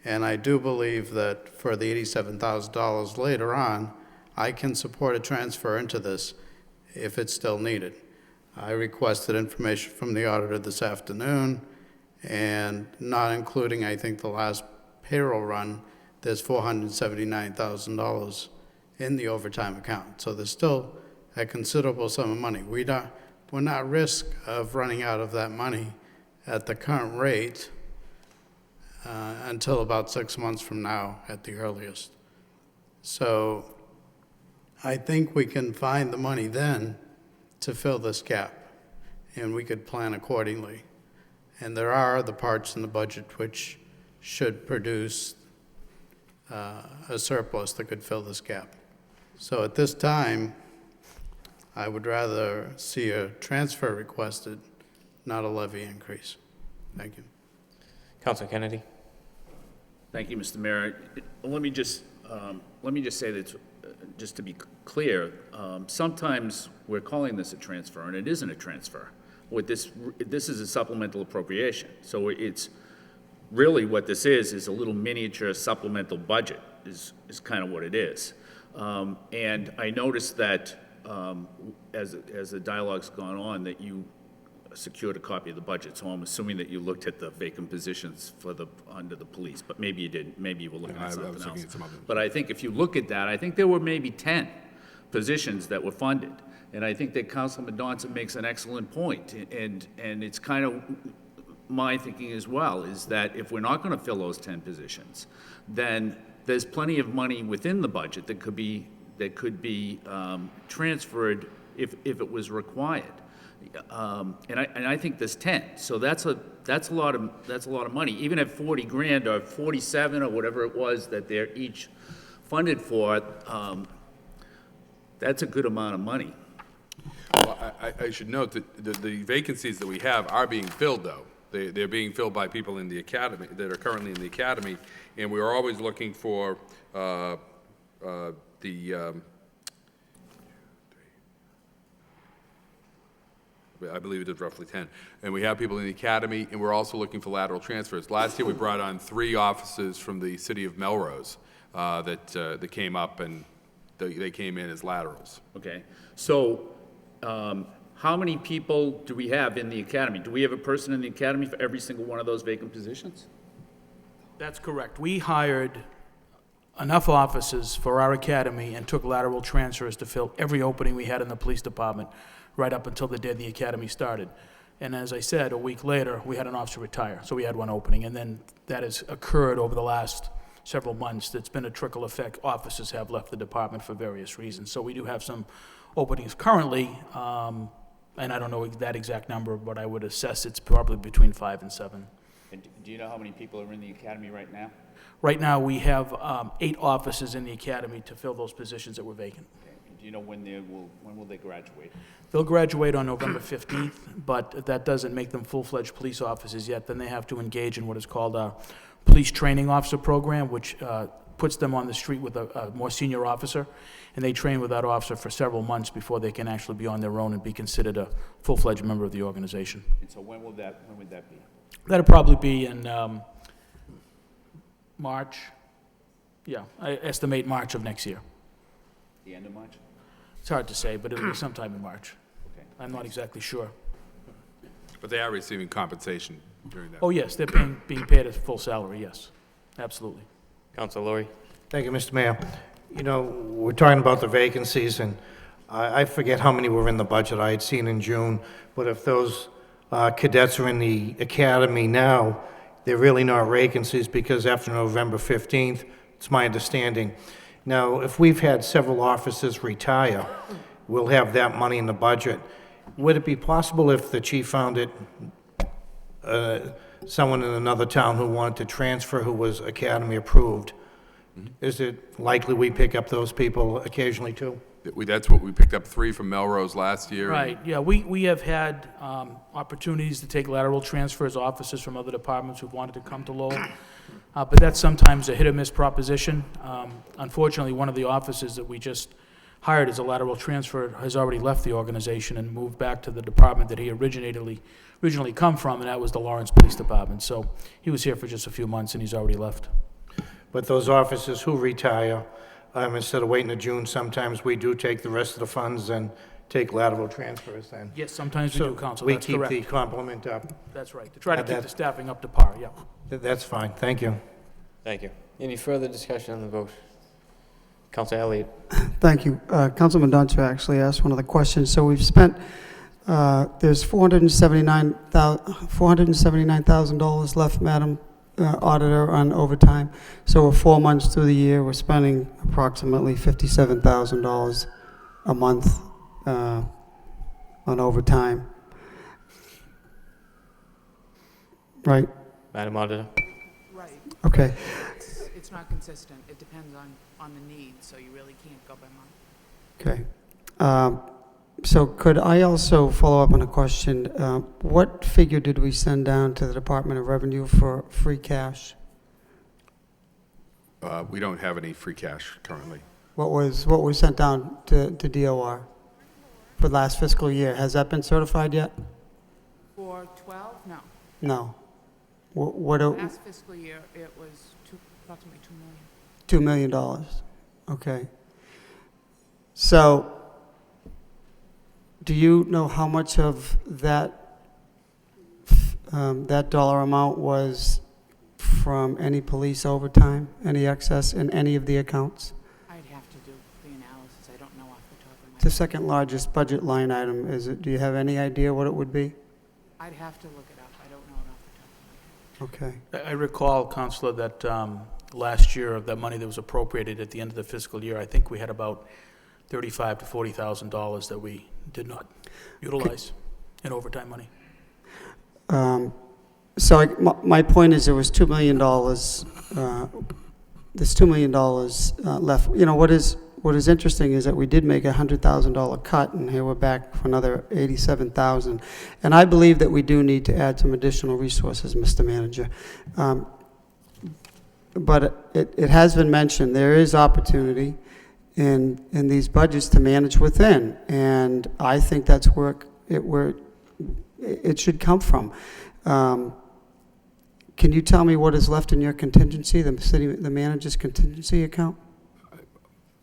And I do believe that for the $87,000 later on, I can support a transfer into this if it's still needed. I requested information from the auditor this afternoon, and not including, I think, the last payroll run, there's $479,000 in the overtime account. So there's still a considerable sum of money. We're not at risk of running out of that money at the current rate until about 6 months from now at the earliest. So I think we can find the money then to fill this gap, and we could plan accordingly. And there are other parts in the budget which should produce a surplus that could fill this gap. So at this time, I would rather see a transfer requested, not a levy increase. Thank you. Councilor Kennedy. Thank you, Mr. Mayor. Let me just say that just to be clear, sometimes we're calling this a transfer, and it isn't a transfer. This is a supplemental appropriation. So it's really what this is a little miniature supplemental budget is kind of what it is. And I noticed that as the dialogue's gone on, that you secured a copy of the budget, so I'm assuming that you looked at the vacant positions under the police, but maybe you didn't, maybe you were looking at something else. But I think if you look at that, I think there were maybe 10 positions that were funded, and I think that Councilman Johnson makes an excellent point, and it's kind of my thinking as well, is that if we're not going to fill those 10 positions, then there's plenty of money within the budget that could be transferred if it was required. And I think there's 10, so that's a lot of money. Even at 40 grand or 47 or whatever it was that they're each funded for, that's a good amount of money. Well, I should note that the vacancies that we have are being filled, though. They're being filled by people in the academy, that are currently in the academy, and we are always looking for I believe it is roughly 10. And we have people in the academy, and we're also looking for lateral transfers. Last year, we brought on 3 officers from the city of Melrose that came up, and they came in as laterals. Okay, so how many people do we have in the academy? Do we have a person in the academy for every single one of those vacant positions? That's correct. We hired enough officers for our academy and took lateral transfers to fill every opening we had in the police department right up until the day the academy started. And as I said, a week later, we had an officer retire, so we had 1 opening. And then that has occurred over the last several months. It's been a trickle effect. Officers have left the department for various reasons. So we do have some openings currently, and I don't know that exact number, but I would assess it's probably between 5 and 7. And do you know how many people are in the academy right now? Right now, we have 8 officers in the academy to fill those positions that were vacant. Okay. Do you know when will they graduate? They'll graduate on November 15th, but that doesn't make them full-fledged police officers yet. Then they have to engage in what is called a police training officer program, which puts them on the street with a more senior officer, and they train with that officer for several months before they can actually be on their own and be considered a full-fledged member of the organization. And so when would that be? That'll probably be in March. Yeah, I estimate March of next year. The end of March? It's hard to say, but it'll be sometime in March. Okay. I'm not exactly sure. But they are receiving compensation during that. Oh, yes, they're being paid a full salary, yes, absolutely. Councilor Lori. Thank you, Mr. Mayor. You know, we're talking about the vacancies, and I forget how many were in the budget I had seen in June, but if those cadets are in the academy now, they're really not vacancies because after November 15th, it's my understanding. Now, if we've had several officers retire, we'll have that money in the budget. Would it be possible if the chief found it, someone in another town who wanted to transfer who was academy approved? Is it likely we pick up those people occasionally too? That's what we picked up 3 from Melrose last year. Right, yeah, we have had opportunities to take lateral transfers, officers from other departments who've wanted to come to Lowell, but that's sometimes a hit-or-miss proposition. Unfortunately, one of the officers that we just hired as a lateral transfer has already left the organization and moved back to the department that he originally come from, and that was the Lawrence Police Department. So he was here for just a few months, and he's already left. But those officers who retire, instead of waiting to June, sometimes we do take the rest of the funds and take lateral transfers then. Yes, sometimes we do, Counsel, We that's keep correct. the complement up. That's right, to try to keep that- the staffing up to par, yeah. That's fine, thank you. Thank you. Any further discussion on the vote? Councilor Elliott. Thank you. Councilman Dunter actually asked one of the questions. So we've spent, there's $479,000 left, Madam Auditor, on overtime. So we're 4 months through the year, we're spending approximately $57,000 a month on overtime. Right? Madam Auditor. Right. Okay. It's not consistent. It depends on the need, so you really can't go by month. Okay. So could I also follow up on a question? What figure did we send down to the Department of Revenue for free cash? We don't have any free cash currently. what was sent down to DOR for last fiscal year. Has that been certified yet? For 12, no. No. What, Last fiscal year, it was approximately 2 million. $2 million. Okay. So, do you know how much of that, that dollar amount was from any police overtime, any excess in any of the accounts? I'd have to do the analysis. I don't know off the top of my The head. second largest budget line item, is it, do you have any idea what it would be? I'd have to look it up. I don't know it off the top of my head. Okay. I recall, Counselor, that last year, of that money that was appropriated at the end of the fiscal year, I think we had about $35,000 to $40,000 that we did not utilize in overtime money. So my point is there was $2 million, there's $2 million left. You know, what is interesting is that we did make a $100,000 cut, and here we're back for another $87,000. And I believe that we do need to add some additional resources, Mr. Manager. But it has been mentioned, there is opportunity in these budgets to manage within, and I think that's where it should come from. Can you tell me what is left in your contingency, the manager's contingency account?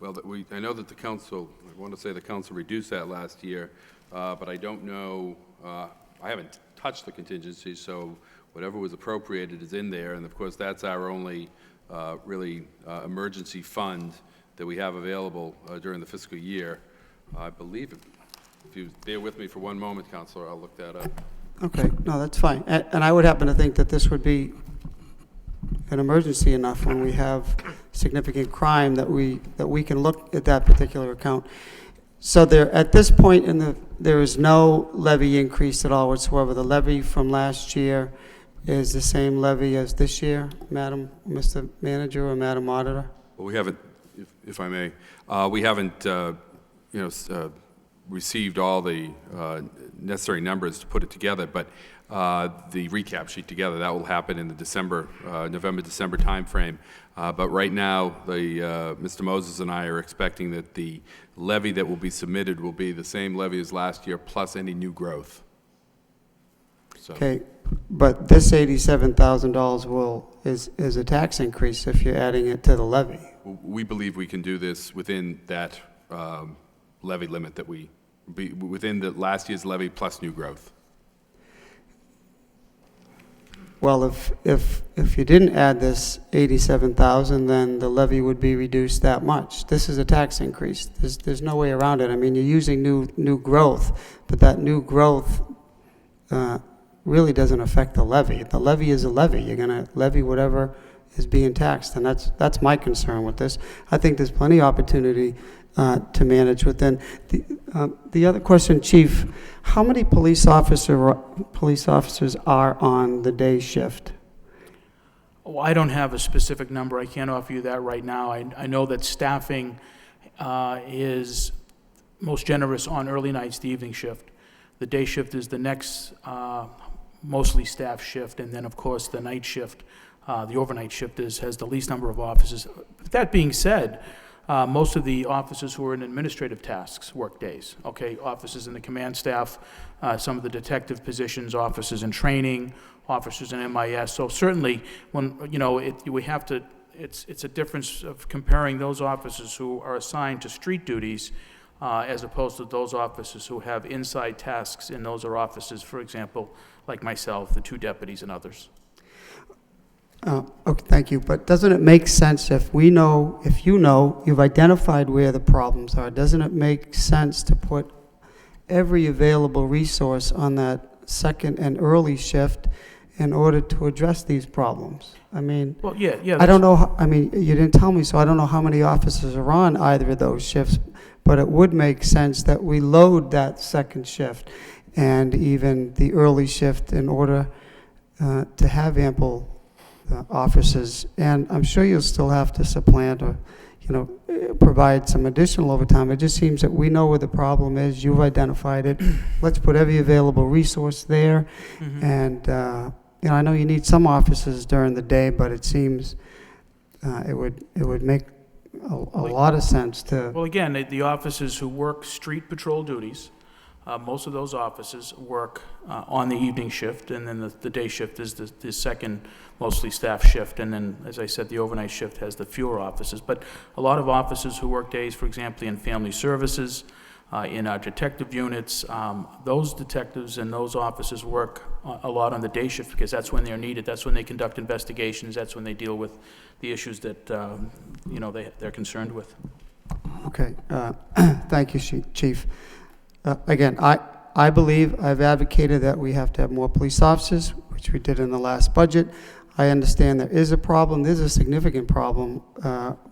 Well, I know that the council, I want to say the council reduced that last year, but I don't know, I haven't touched the contingency, so whatever was appropriated is in there, and of course, that's our only really emergency fund that we have available during the fiscal year. I believe, if you bear with me for one moment, Counselor, I'll look that up. Okay, no, that's fine. And I would happen to think that this would be an emergency enough when we have significant crime that we can look at that particular account. So there, at this point there is no levy increase at all whatsoever. The levy from last year is the same levy as this year, Mr. Manager or Madam Auditor? Well, we haven't, if I may, we haven't, received all the necessary numbers to put it together, but the recap sheet together, that will happen in the November-December timeframe. But right now, Mr. Moses and I are expecting that the levy that will be submitted will be the same levy as last year, plus any new growth. So. Okay, but this $87,000 is a tax increase if you're adding it to the levy. We believe we can do this within that levy limit that within the last year's levy plus new growth. Well, if you didn't add this $87,000, then the levy would be reduced that much. This is a tax increase. There's no way around it. I mean, you're using new growth, but that new growth really doesn't affect the levy. The levy is a levy. You're going to levy whatever is being taxed, and that's my concern with this. I think there's plenty of opportunity to manage within. The other question, Chief, how many police officers are on the day shift? Well, I don't have a specific number. I can't offer you that right now. I know that staffing is most generous on early nights, the evening shift. The day shift is the next mostly staff shift, and then, of course, the night shift, the overnight shift has the least number of officers. That being said, most of the officers who are in administrative tasks work days, okay? Officers in the command staff, some of the detective positions, officers in training, officers in MIS. So certainly, when, we have to, it's a difference of comparing those officers who are assigned to street duties as opposed to those officers who have inside tasks, and those are officers, for example, like myself, the 2 deputies and others. Okay, thank you. But doesn't it make sense if you've identified where the problems are, doesn't it make sense to put every available resource on that second and early shift in order to address these problems? I mean, Well, yeah. I don't know, you didn't tell me, so I don't know how many officers are on either of those shifts, but it would make sense that we load that second shift and even the early shift in order to have ample officers. And I'm sure you'll still have to supplant or, provide some additional overtime. It just seems that we know where the problem is. You've identified it. Let's put every available resource there. Mhm. And, I know you need some officers during the day, but it seems it would make a lot of sense to, Well, again, the officers who work street patrol duties, most of those officers work on the evening shift, and then the day shift is the second mostly staff shift, and then, as I said, the overnight shift has the fewer officers. But a lot of officers who work days, for example, in family services, in our detective units, those detectives and those officers work a lot on the day shift because that's when they're needed, that's when they conduct investigations, that's when they deal with the issues that, they're concerned with. okay. Thank you, Chief. Again, I believe, I've advocated that we have to have more police officers, which we did in the last budget. I understand there is a problem, there's a significant problem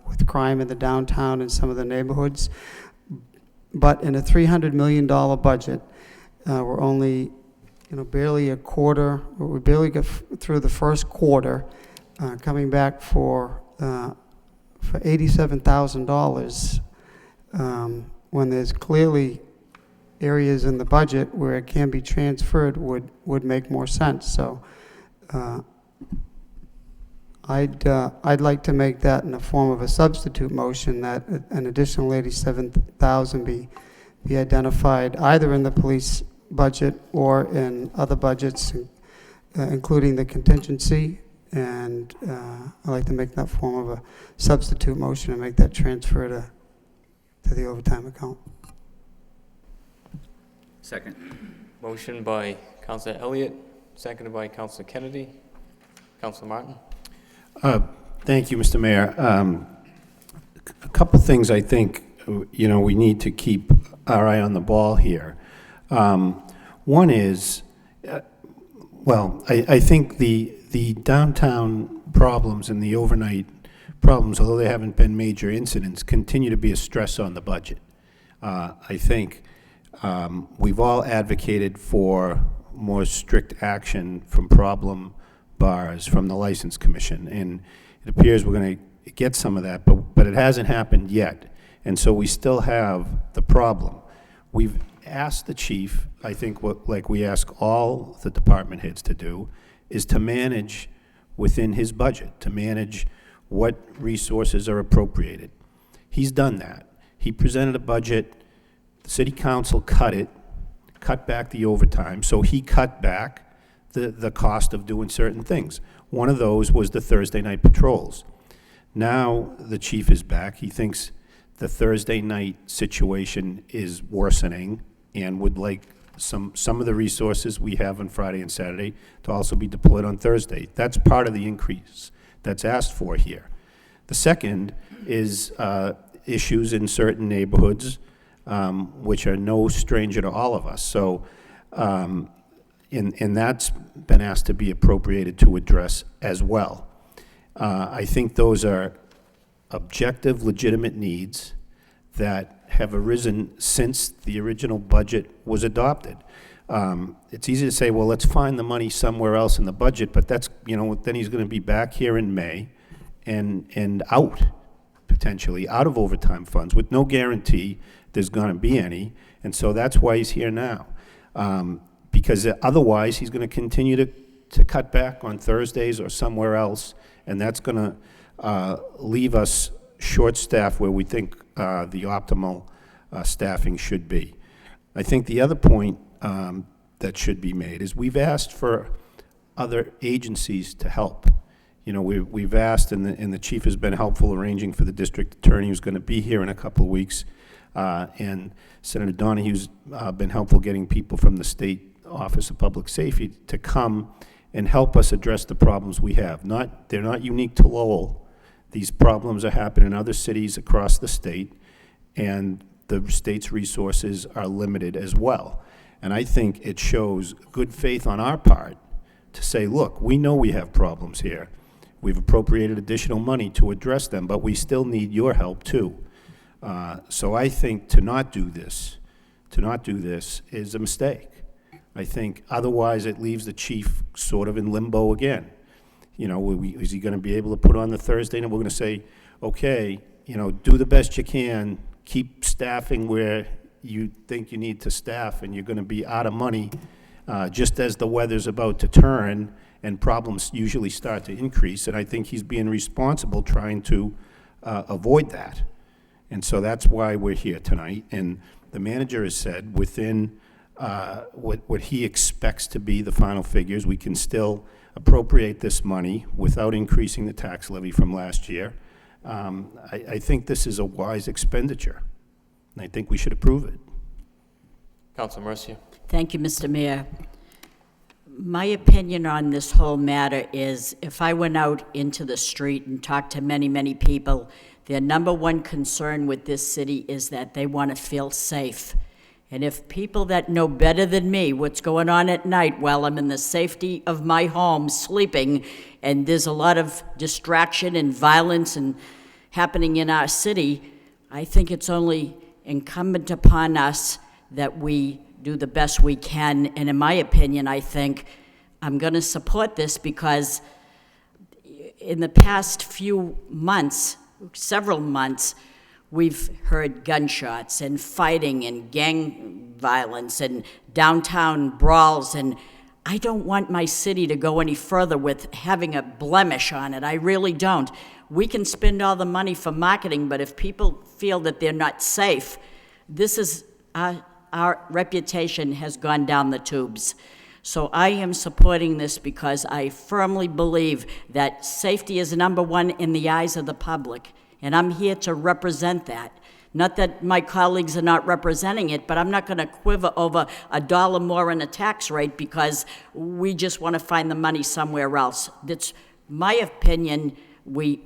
with crime in the downtown and some of the neighborhoods. But in a $300 million budget, we're only, barely a quarter, we barely get through the first quarter, coming back for $87,000, when there's clearly areas in the budget where it can be transferred would make more sense. So I'd like to make that in the form of a substitute motion, that an additional $87,000 be identified either in the police budget or in other budgets, including the contingency. And I'd like to make that form of a substitute motion and make that transfer to the overtime account. Second. Motion by Councilor Elliott, seconded by Councilor Kennedy. Councilor Martin. Thank you, Mr. Mayor. A couple things I think, we need to keep our eye on the ball here. One is, I think the downtown problems and the overnight problems, although they haven't been major incidents, continue to be a stress on the budget. I think we've all advocated for more strict action from problem bars from the License Commission, and it appears we're going to get some of that, but it hasn't happened yet, and so we still have the problem. We've asked the chief, I think like we ask all the department heads to do, is to manage within his budget, to manage what resources are appropriated. He's done that. He presented a budget, the city council cut back the overtime, so he cut back the cost of doing certain things. One of those was the Thursday night patrols. Now the chief is back. He thinks the Thursday night situation is worsening and would like some of the resources we have on Friday and Saturday to also be deployed on Thursday. That's part of the increase that's asked for here. The second is issues in certain neighborhoods, which are no stranger to all of us. So, and that's been asked to be appropriated to address as well. I think those are objective, legitimate needs that have arisen since the original budget was adopted. It's easy to say, well, let's find the money somewhere else in the budget, but that's, then he's going to be back here in May and out, potentially, out of overtime funds with no guarantee there's going to be any, and so that's why he's here now. Because otherwise, he's going to continue to cut back on Thursdays or somewhere else, and that's going to leave us short-staffed where we think the optimal staffing should be. I think the other point that should be made is we've asked for other agencies to help. We've asked, and the chief has been helpful arranging for the district attorney who's going to be here in a couple of weeks, and Senator Donahue's been helpful getting people from the State Office of Public Safety to come and help us address the problems we have. They're not unique to Lowell. These problems are happening in other cities across the state, and the state's resources are limited as well. And I think it shows good faith on our part to say, look, we know we have problems here. We've appropriated additional money to address them, but we still need your help too. So I think to not do this is a mistake. I think otherwise it leaves the chief sort of in limbo again. Is he going to be able to put on the Thursday? And we're going to say, okay, do the best you can, keep staffing where you think you need to staff, and you're going to be out of money just as the weather's about to turn and problems usually start to increase. And I think he's being responsible trying to avoid that. And so that's why we're here tonight. And the manager has said within what he expects to be the final figures, we can still appropriate this money without increasing the tax levy from last year. I think this is a wise expenditure, and I think we should approve it. Councilor Mercia. Thank you, Mr. Mayor. My opinion on this whole matter is if I went out into the street and talked to many, many people, their number one concern with this city is that they want to feel safe. And if people that know better than me what's going on at night while I'm in the safety of my home sleeping, and there's a lot of distraction and violence and happening in our city, I think it's only incumbent upon us that we do the best we can. And in my opinion, I think I'm going to support this because in the past few months, several months, we've heard gunshots and fighting and gang violence and downtown brawls, and I don't want my city to go any further with having a blemish on it. I really don't. We can spend all the money for marketing, but if people feel that they're not safe, this is our reputation has gone down the tubes. So I am supporting this because I firmly believe that safety is number one in the eyes of the public, and I'm here to represent that. Not that my colleagues are not representing it, but I'm not going to quiver over $1 more in a tax rate because we just want to find the money somewhere else. That's my opinion. We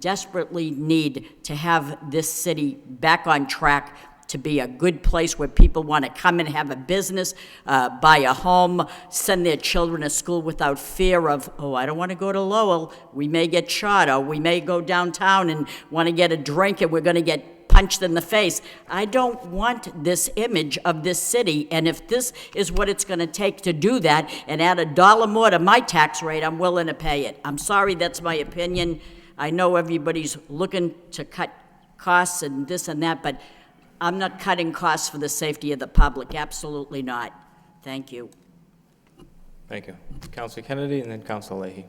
desperately need to have this city back on track to be a good place where people want to come and have a business, buy a home, send their children to school without fear of, oh, I don't want to go to Lowell. We may get shot, or we may go downtown and want to get a drink and we're going to get punched in the face. I don't want this image of this city, and if this is what it's going to take to do that and add $1 more to my tax rate, I'm willing to pay it. I'm sorry, that's my opinion. I know everybody's looking to cut costs and this and that, but I'm not cutting costs for the safety of the public, absolutely not. Thank you. Thank you. Councilor Kennedy and then Councilor Leahy.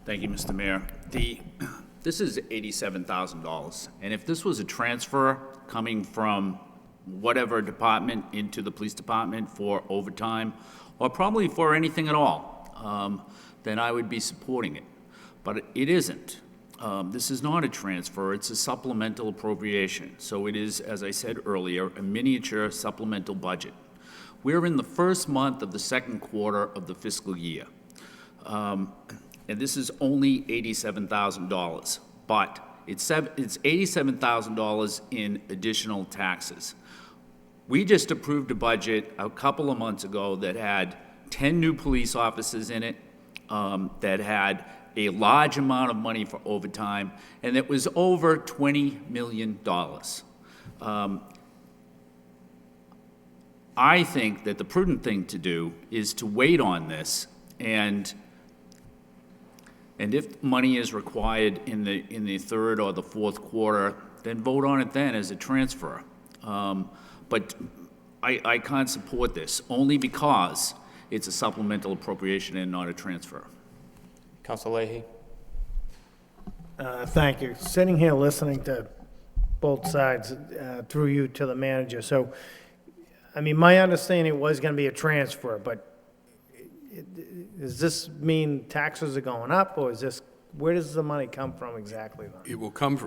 Thank you, Mr. Mayor. This is $87,000, and if this was a transfer coming from whatever department into the police department for overtime, or probably for anything at all, then I would be supporting it. But it isn't. This is not a transfer, it's a supplemental appropriation. So it is, as I said earlier, a miniature supplemental budget. We're in the first month of the second quarter of the fiscal year. And this is only $87,000, but it's $87,000 in additional taxes. We just approved a budget a couple of months ago that had 10 new police officers in it, that had a large amount of money for overtime, and it was over $20 million. I think that the prudent thing to do is to wait on this, and if money is required in the third or the fourth quarter, then vote on it then as a transfer. But I can't support this, only because it's a supplemental appropriation and not a transfer. Councilor Leahy. Thank you. Sitting here listening to both sides, through you to the manager. So, I mean, my understanding was going to be a transfer, but does this mean taxes are going up, or is this, where does the money come from exactly then? It will come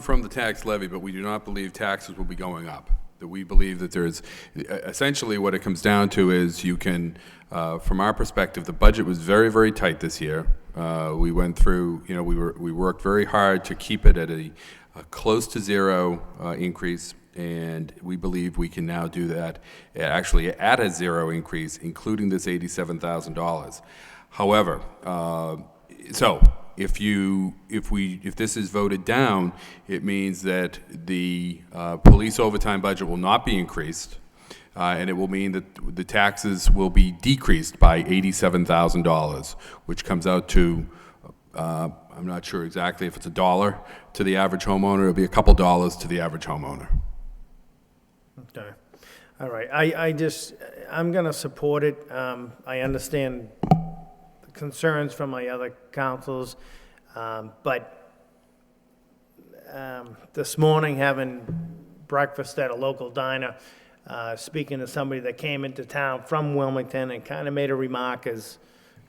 from the tax levy, but we do not believe taxes will be going up. That we believe that there's, essentially what it comes down to is you can, from our perspective, the budget was very, very tight this year. We went through, we worked very hard to keep it at a close to zero increase, and we believe we can now do that actually at a zero increase, including this $87,000. However, so if this is voted down, it means that the police overtime budget will not be increased, and it will mean that the taxes will be decreased by $87,000, which comes out to, I'm not sure exactly if it's $1 to the average homeowner. It'll be a couple dollars to the average homeowner. Okay. All right. I'm going to support it. I understand the concerns from my other councils, but this morning having breakfast at a local diner, speaking to somebody that came into town from Wilmington and kind of made a remark, as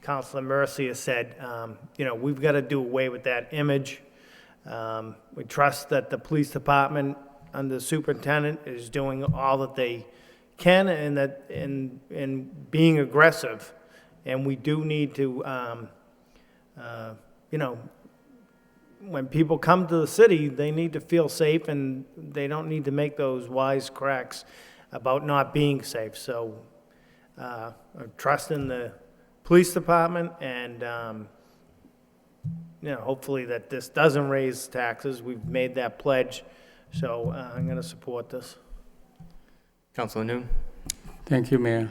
Councilor Mercia said, we've got to do away with that image. We trust that the police department under the superintendent is doing all that they can and that in being aggressive. And we do need to, when people come to the city, they need to feel safe and they don't need to make those wise cracks about not being safe. So I trust in the police department and, hopefully that this doesn't raise taxes. We've made that pledge. So I'm going to support this. Councilor Noon? Thank you, Mayor.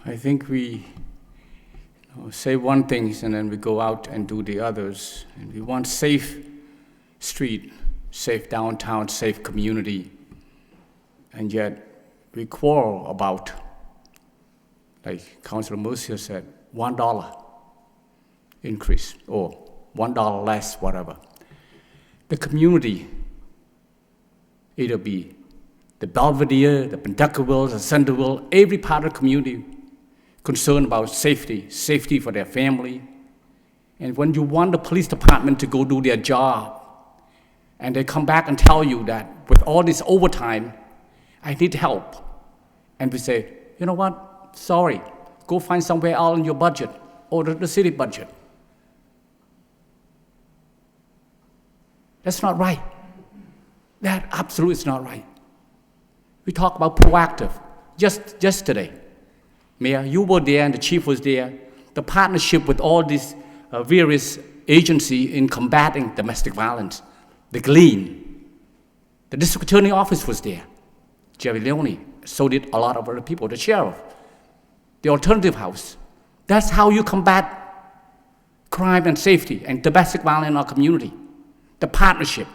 I think we say one thing and then we go out and do the others. And we want safe street, safe downtown, safe community. And yet we quarrel about, like Councilor Mercia said, $1 increase or $1 less, whatever. The community, it'll be the Belvedere, the Pentuckville, the Centerville, every part of the community concerned about safety for their family. And when you want the police department to go do their job, and they come back and tell you that with all this overtime, I need help. And we say, you know what, sorry, go find somewhere else in your budget or the city budget. That's not right. That absolutely is not right. We talk about proactive. Just yesterday, Mayor, you were there and the chief was there. The partnership with all these various agencies in combating domestic violence, the Glean, the district attorney office was there, Jerry Leone, so did a lot of other people, the sheriff, the alternative house. That's how you combat crime and safety and domestic violence in our community, the partnership.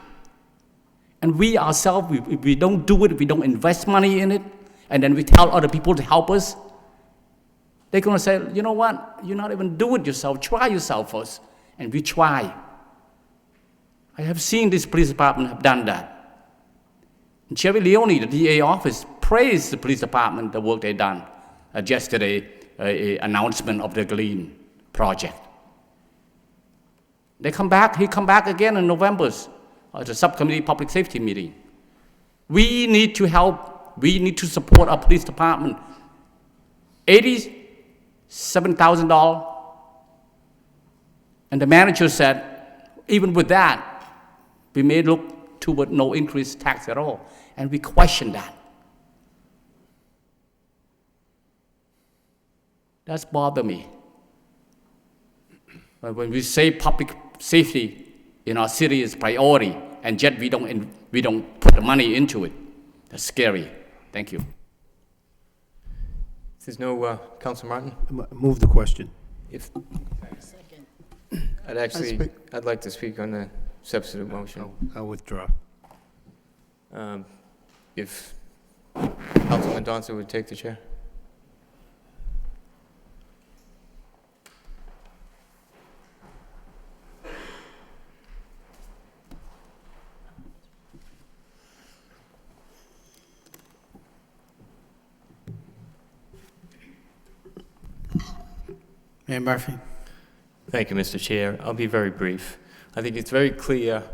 And we ourselves, we don't do it, we don't invest money in it, and then we tell other people to help us, they're going to say, you know what, you're not even do it yourself, try yourself first. And we try. I have seen this police department have done that. And Jerry Leone, the DA office, praised the police department, the work they've done. Yesterday, an announcement of the Glean project. He come back again in November at the subcommittee public safety meeting. We need to help, we need to support our police department. $87,000. And the manager said, even with that, we may look toward no increased tax at all. And we question that. That's bothered me. When we say public safety in our city is priority, and yet we don't put the money into it, that's scary. Thank you. If there's no, Councilor Martin? Move the question. I'd like to speak on the substitute motion. I'll withdraw. If Councilman Donson would take the chair. Mayor Murphy. Thank you, Mr. Chair. I'll be very brief. I think it's very clear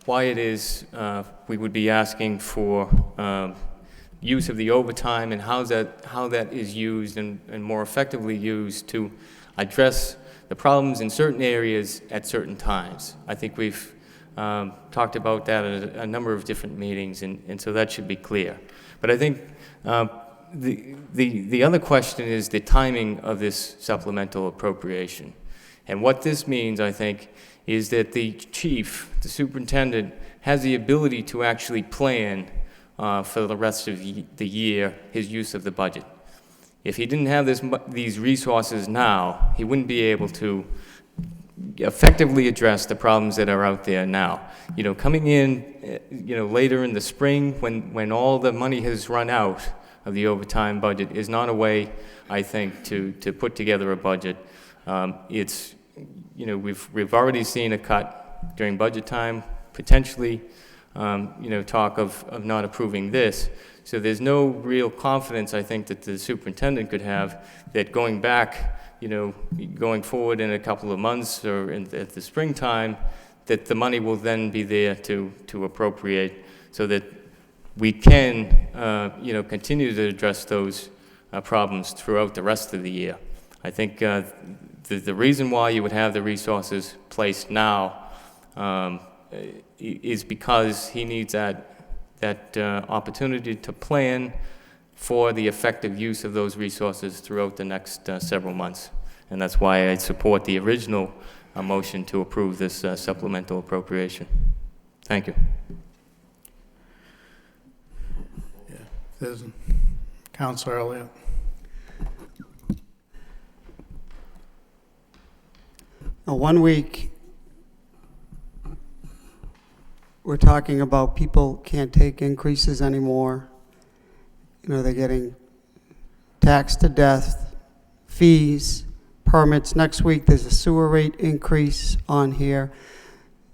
why it is we would be asking for use of the overtime and how that is used and more effectively used to address the problems in certain areas at certain times. I think we've talked about that at a number of different meetings, and so that should be clear. But I think the other question is the timing of this supplemental appropriation. And what this means, I think, is that the chief, the superintendent, has the ability to actually plan for the rest of the year his use of the budget. If he didn't have these resources now, he wouldn't be able to effectively address the problems that are out there now. You know, coming in, later in the spring when all the money has run out of the overtime budget is not a way, I think, to put together a budget. We've already seen a cut during budget time. potentially, talk of not approving this. So there's no real confidence, I think, that the superintendent could have that going back, going forward in a couple of months or at the springtime, that the money will then be there to appropriate so that we can, continue to address those problems throughout the rest of the year. I think the reason why you would have the resources placed now is because he needs that opportunity to plan for the effective use of those resources throughout the next several months. And that's why I support the original motion to approve this supplemental appropriation. Thank you. There's Councilor Elliott. Now, 1 week, we're talking about people can't take increases anymore. They're getting taxed to death, fees, permits. Next week, there's a sewer rate increase on here.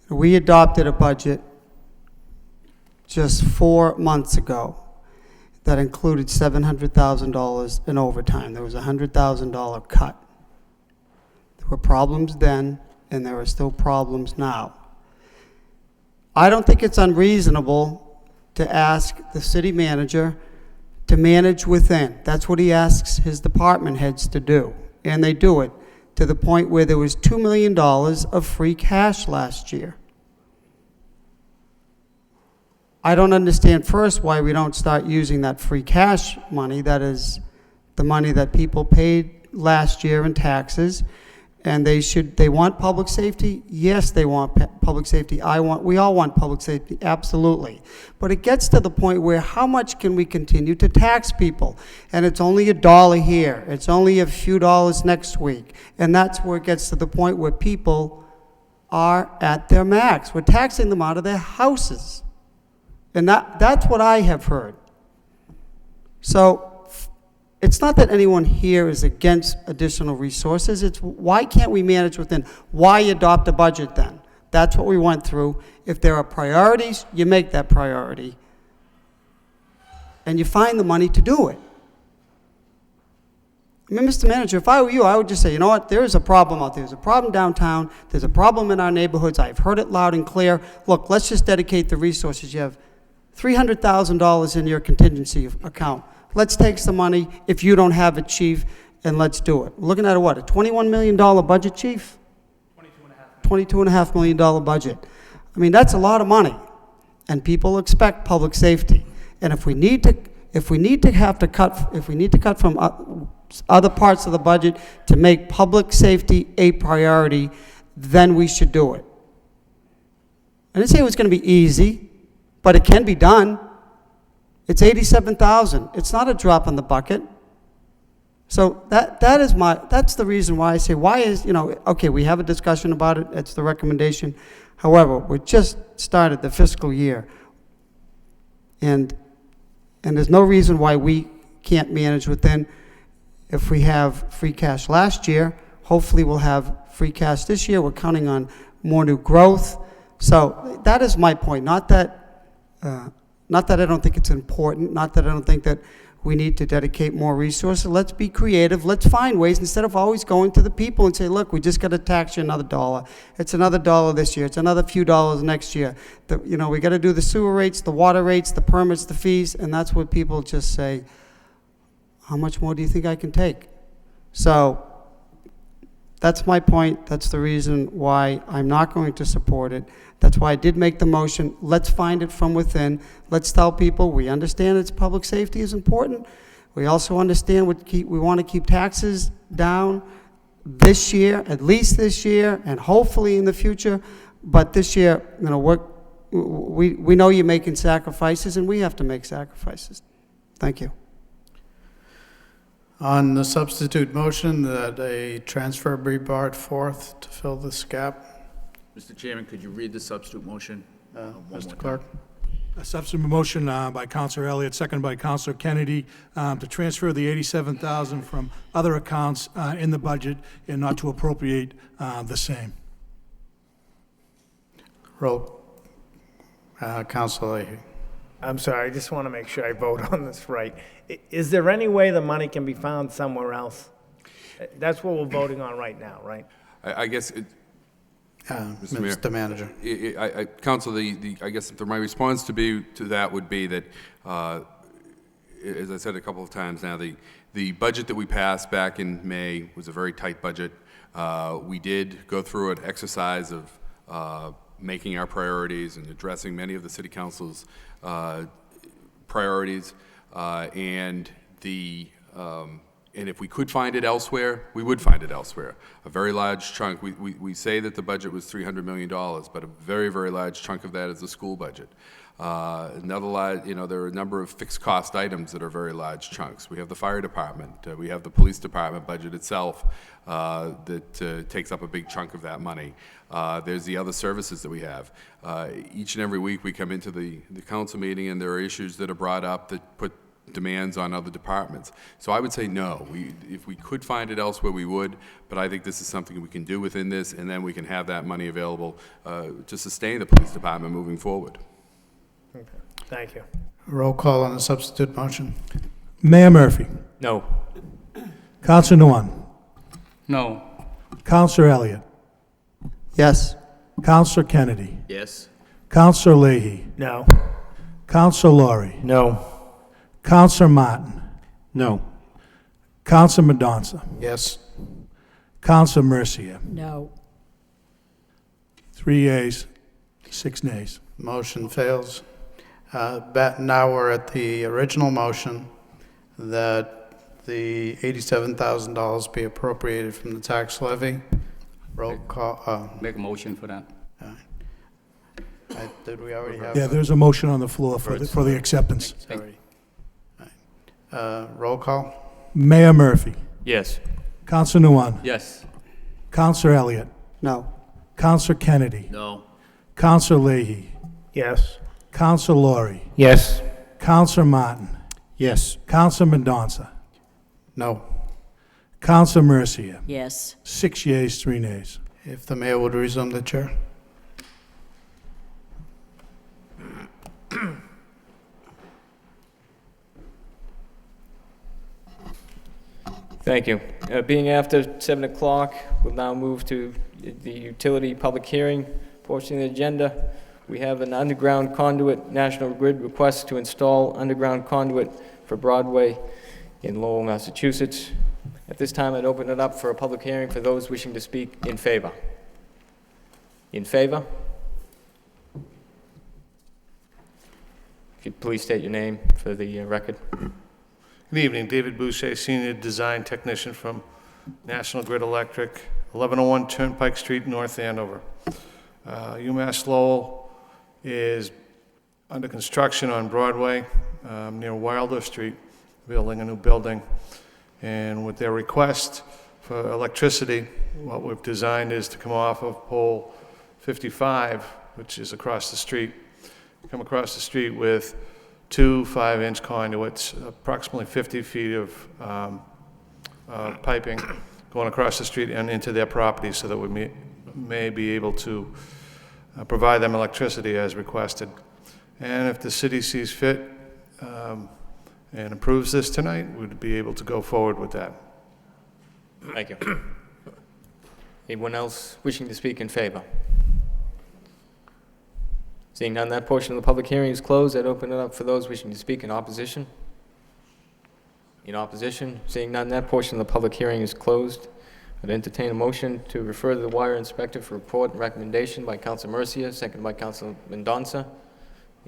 We adopted a budget just 4 months ago that included $700,000 in overtime. There was a $100,000 cut. There were problems then, and there are still problems now. I don't think it's unreasonable to ask the city manager to manage within. That's what he asks his department heads to do, and they do it to the point where there was $2 million of free cash last year. I don't understand first why we don't start using that free cash money, that is the money that people paid last year in taxes, and they want public safety. Yes, they want public safety. We all want public safety, absolutely. But it gets to the point where how much can we continue to tax people? And it's only $1 here. It's only a few dollars next week. And that's where it gets to the point where people are at their max. We're taxing them out of their houses. And that's what I have heard. So it's not that anyone here is against additional resources. It's why can't we manage within? Why adopt a budget then? That's what we went through. If there are priorities, you make that priority. And you find the money to do it. I mean, Mr. Manager, if I were you, I would just say, you know what, there is a problem out there. There's a problem downtown. There's a problem in our neighborhoods. I've heard it loud and clear. Look, let's just dedicate the resources. You have $300,000 in your contingency account. Let's take some money if you don't have it, Chief, and let's do it. We're looking at a $21 million budget, Chief? $22.5 million budget. I mean, that's a lot of money, and people expect public safety. And if we need to cut from other parts of the budget to make public safety a priority, then we should do it. I didn't say it was going to be easy, but it can be done. It's $87,000. It's not a drop in the bucket. So that's the reason why I say, okay, we have a discussion about it. It's the recommendation. However, we just started the fiscal year. And there's no reason why we can't manage within. If we have free cash last year, hopefully we'll have free cash this year. We're counting on more new growth. So that is my point. Not that I don't think it's important, not that I don't think that we need to dedicate more resources. Let's be creative. Let's find ways instead of always going to the people and say, look, we just got to tax you another $1. It's another $1 this year. It's another few dollars next year. We got to do the sewer rates, the water rates, the permits, the fees, and that's what people just say, how much more do you think I can take? So that's my point. That's the reason why I'm not going to support it. That's why I did make the motion. Let's find it from within. Let's tell people we understand it's public safety is important. We also understand we want to keep taxes down this year, at least this year, and hopefully in the future. But this year, we know you're making sacrifices, and we have to make sacrifices. Thank you. On the substitute motion that a transfer be brought forth to fill this gap. Mr. Chairman, could you read the substitute motion? Mr. Clerk. A substitute motion by Councilor Elliott, seconded by Councilor Kennedy, to transfer the $87,000 from other accounts in the budget and not to appropriate the same. Roll. Counselor Leahy. I'm sorry, I just want to make sure I vote on this right. Is there any way the money can be found somewhere else? That's what we're voting on right now, right? I guess, Mr. Mayor. Mr. Manager. Counsel, I guess my response to that would be that, as I said a couple of times now, the budget that we passed back in May was a very tight budget. We did go through an exercise of making our priorities and addressing many of the city council's priorities, and if we could find it elsewhere, we would find it elsewhere. A very large chunk, we say that the budget was $300 million, but a very, very large chunk of that is the school budget. There are a number of fixed cost items that are very large chunks. We have the fire department, we have the police department budget itself that takes up a big chunk of that money. There's the other services that we have. Each and every week we come into the council meeting and there are issues that are brought up that put demands on other departments. So I would say no. If we could find it elsewhere, we would, but I think this is something we can do within this, and then we can have that money available to sustain the police department moving forward. Okay. Thank you. Roll call on the substitute motion. Mayor Murphy. No. Counselor Nguyen. No. Counselor Elliott. Yes. Counselor Kennedy. Yes. Counselor Leahy. No. Counselor Laurie. No. Counselor Martin. No. Counselor Mendonça. Yes. Counselor Mercier. No. 3 yeas, 6 nays. Motion fails. Now we're at the original motion that the $87,000 be appropriated from the tax levy. Roll call. Make a motion for that. Did we already have? Yeah, there's a motion on the floor for the acceptance. Sorry. Roll call. Mayor Murphy. Yes. Counselor Nguyen. Yes. Counselor Elliott. No. Counselor Kennedy. No. Counselor Leahy. Yes. Counselor Laurie. Yes. Counselor Martin. Yes. Counselor Mendonça. No. Counselor Mercier. Yes. 6 yeas, 3 nays. If the mayor would resume the chair. Thank you. Being after 7 o'clock, we'll now move to the utility public hearing portion of the agenda. We have an underground conduit, National Grid request to install underground conduit for Broadway in Lowell, Massachusetts. At this time, I'd open it up for a public hearing for those wishing to speak in favor. In favor? If you'd please state your name for the record. Good evening, David Boucher, Senior Design Technician from National Grid Electric, 1101 Turnpike Street, North Andover. UMass Lowell is under construction on Broadway near Wilder Street, building a new building. And with their request for electricity, what we've designed is to come off of pole 55, which is across the street, come across the street with 2 5-inch conduits, approximately 50 feet of piping going across the street and into their property so that we may be able to provide them electricity as requested. And if the city sees fit and approves this tonight, we'd be able to go forward with that. Thank you. Anyone else wishing to speak in favor? Seeing none, that portion of the public hearing is closed. I'd open it up for those wishing to speak in opposition. In opposition, seeing none, that portion of the public hearing is closed. I'd entertain a motion to refer to the wire inspector for report and recommendation by Councilor Mercier, second by Councilor Mendonça.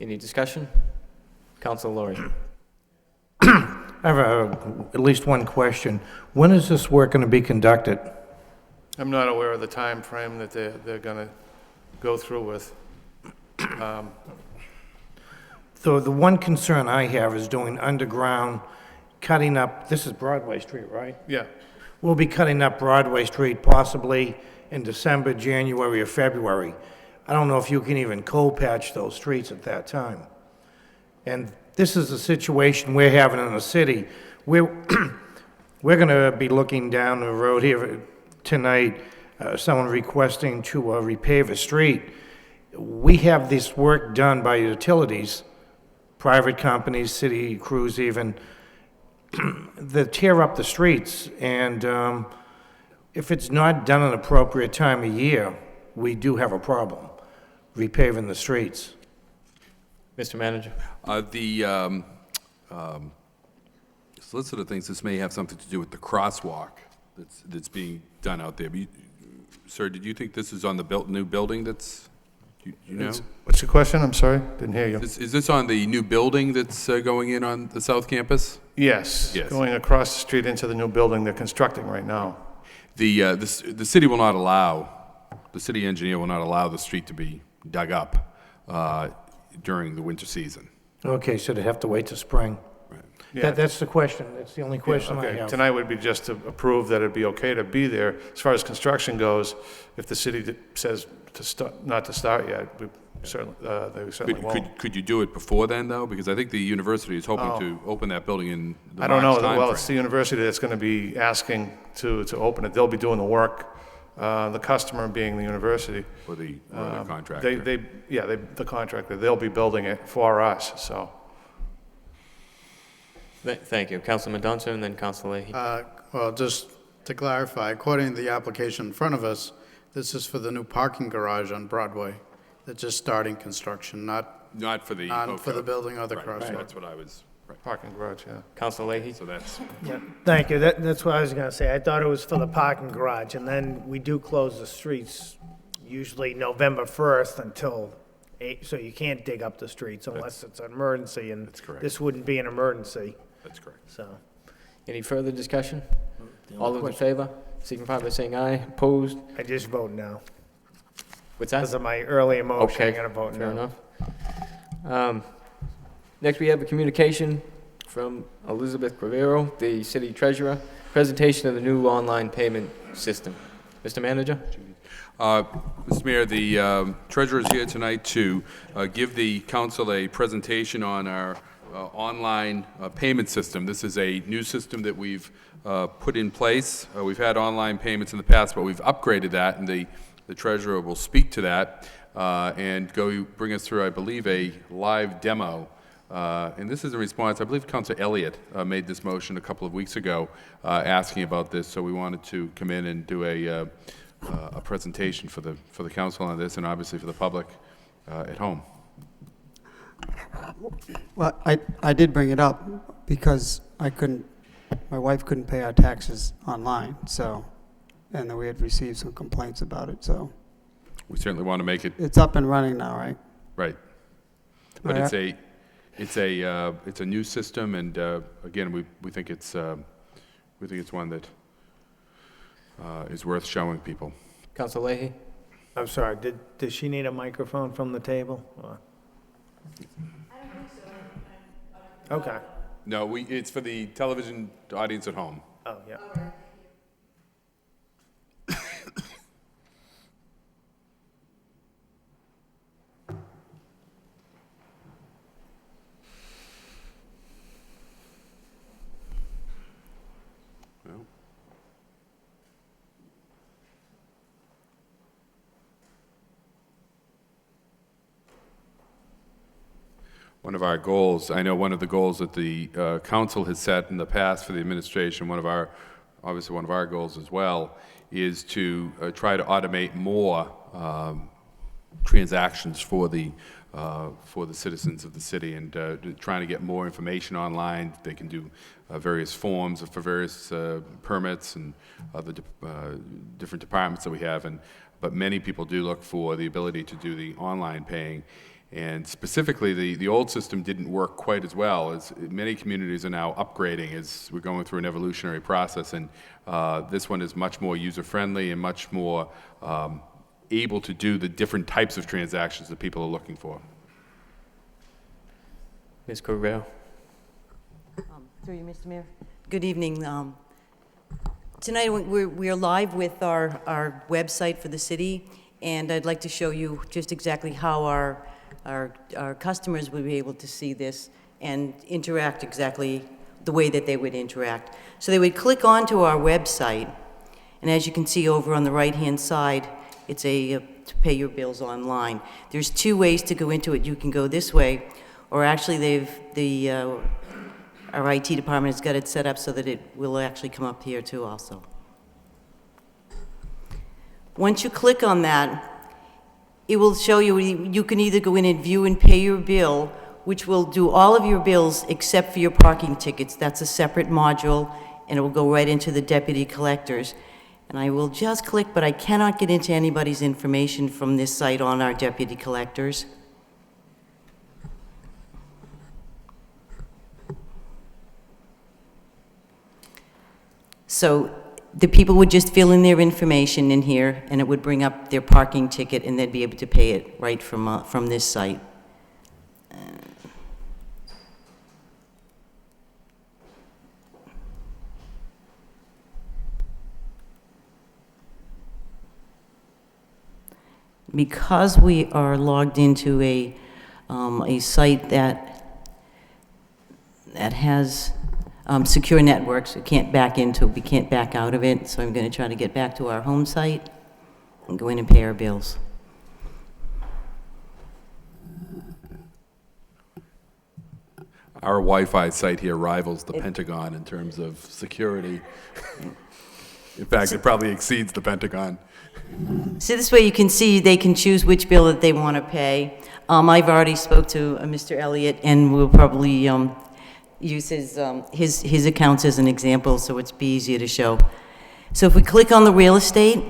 Any discussion? Councilor Laurie. I have at least one question. When is this work going to be conducted? I'm not aware of the time frame that they're going to go through with. So the one concern I have is doing underground, cutting up, this is Broadway Street, right? Yeah. We'll be cutting up Broadway Street possibly in December, January, or February. I don't know if you can even cold patch those streets at that time. And this is a situation we're having in the city. We're going to be looking down the road here tonight, someone requesting to repave a street. we have this work done by utilities, private companies, city crews even, that tear up the streets, and if it's not done at an appropriate time of year, we do have a problem repaving the streets. Mr. Manager? The solicitor thinks this may have something to do with the crosswalk that's being done out there. Sir, did you think this is on the new building that's, you know? What's your question? I'm sorry, didn't hear you. Is this on the new building that's going in on the south campus? Yes, Yes. going across the street into the new building they're constructing right now. The city will not allow, the city engineer will not allow the street to be dug up during the winter season. Okay, so they have to wait till spring? Yeah. That's the question, that's the only question I Okay, have. tonight would be just to approve that it'd be okay to be there. As far as construction goes, if the city says not to start yet, we certainly, they certainly won't. Could you do it before then, though? Because I think the university is hoping to open that building in the I don't know, March well, it's the timeframe. university that's gonna be asking to open it. They'll be doing the work, the customer being the university. Or the contractor. The contractor, they'll be building it for us, so. Thank you. Councilman Dunson and then Council Leahy. Well, just to clarify, according to the application in front of us, this is for the new parking garage on Broadway. They're just starting construction, not for the building or the Right, crosswalk. That's what I was, right. Parking garage, yeah. Council Leahy? So that's, Yeah, thank you. That's what I was gonna say. I thought it was for the parking garage, and then we do close the streets usually November 1st until 8, so you can't dig up the streets unless it's an emergency, and That's correct. this wouldn't be an emergency, that's correct. so. Any further discussion? All those in favor, signify by saying aye. Opposed? I just vote no. What's that? Because of my early emotion, I'm Okay, gonna vote fair no. enough. Next, we have a communication from Elizabeth Cravero, the city treasurer, presentation of the new online payment system. Mr. Manager? Mr. Mayor, the treasurer is here tonight to give the council a presentation on our online payment system. This is a new system that we've put in place. We've had online payments in the past, but we've upgraded that, and the treasurer will speak to that and bring us through, I believe, a live demo. And this is in response, I believe Councilor Elliott made this motion a couple of weeks ago asking about this, so we wanted to come in and do a presentation for the council on this, and obviously for the public at home. Well, I did bring it up because my wife couldn't pay our taxes online, so, and then we had received some complaints about it, so. We certainly want to make it It's up and running now, right? right. But Right. it's a new system, and again, we think it's one that is worth showing people. Council Leahy? I'm sorry, does she need a microphone from the table? or- Okay, No, it's for the television audience at home. oh, yeah. Well. One of our goals, I know one of the goals that the council has set in the past for the administration, obviously one of our goals as well, is to try to automate more transactions for the citizens of the city, and trying to get more information online. They can do various forms for various permits and other different departments that we have, but many people do look for the ability to do the online paying. And specifically, the old system didn't work quite as well. As many communities are now upgrading as we're going through an evolutionary process, and this one is much more user-friendly and much more able to do the different types of transactions that people are looking for. Ms. Cravero? Through you, Mr. Mayor. Good evening. Tonight, we are live with our website for the city, and I'd like to show you just exactly how our customers would be able to see this and interact exactly the way that they would interact. So they would click onto our website, and as you can see over on the right-hand side, it's a to pay your bills online. There's two ways to go into it. You can go this way, or actually our IT department has got it set up so that it will actually come up here too also. Once you click on that, it will show you, you can either go in and view and pay your bill, which will do all of your bills except for your parking tickets. That's a separate module, and it will go right into the deputy collectors. And I will just click, but I cannot get into anybody's information from this site on our deputy collectors. So the people would just fill in their information in here, and it would bring up their parking ticket, and they'd be able to pay it right from this site. Because we are logged into a site that has secure networks, we can't back out of it, so I'm going to try to get back to our home site and go in and pay our bills. Our Wi-Fi site here rivals the Pentagon in terms of security. In fact, it probably exceeds the Pentagon. So this way you can see they can choose which bill that they want to pay. I've already spoke to Mr. Elliott, and we'll probably use his accounts as an example, so it's be easier to show. So if we click on the real estate,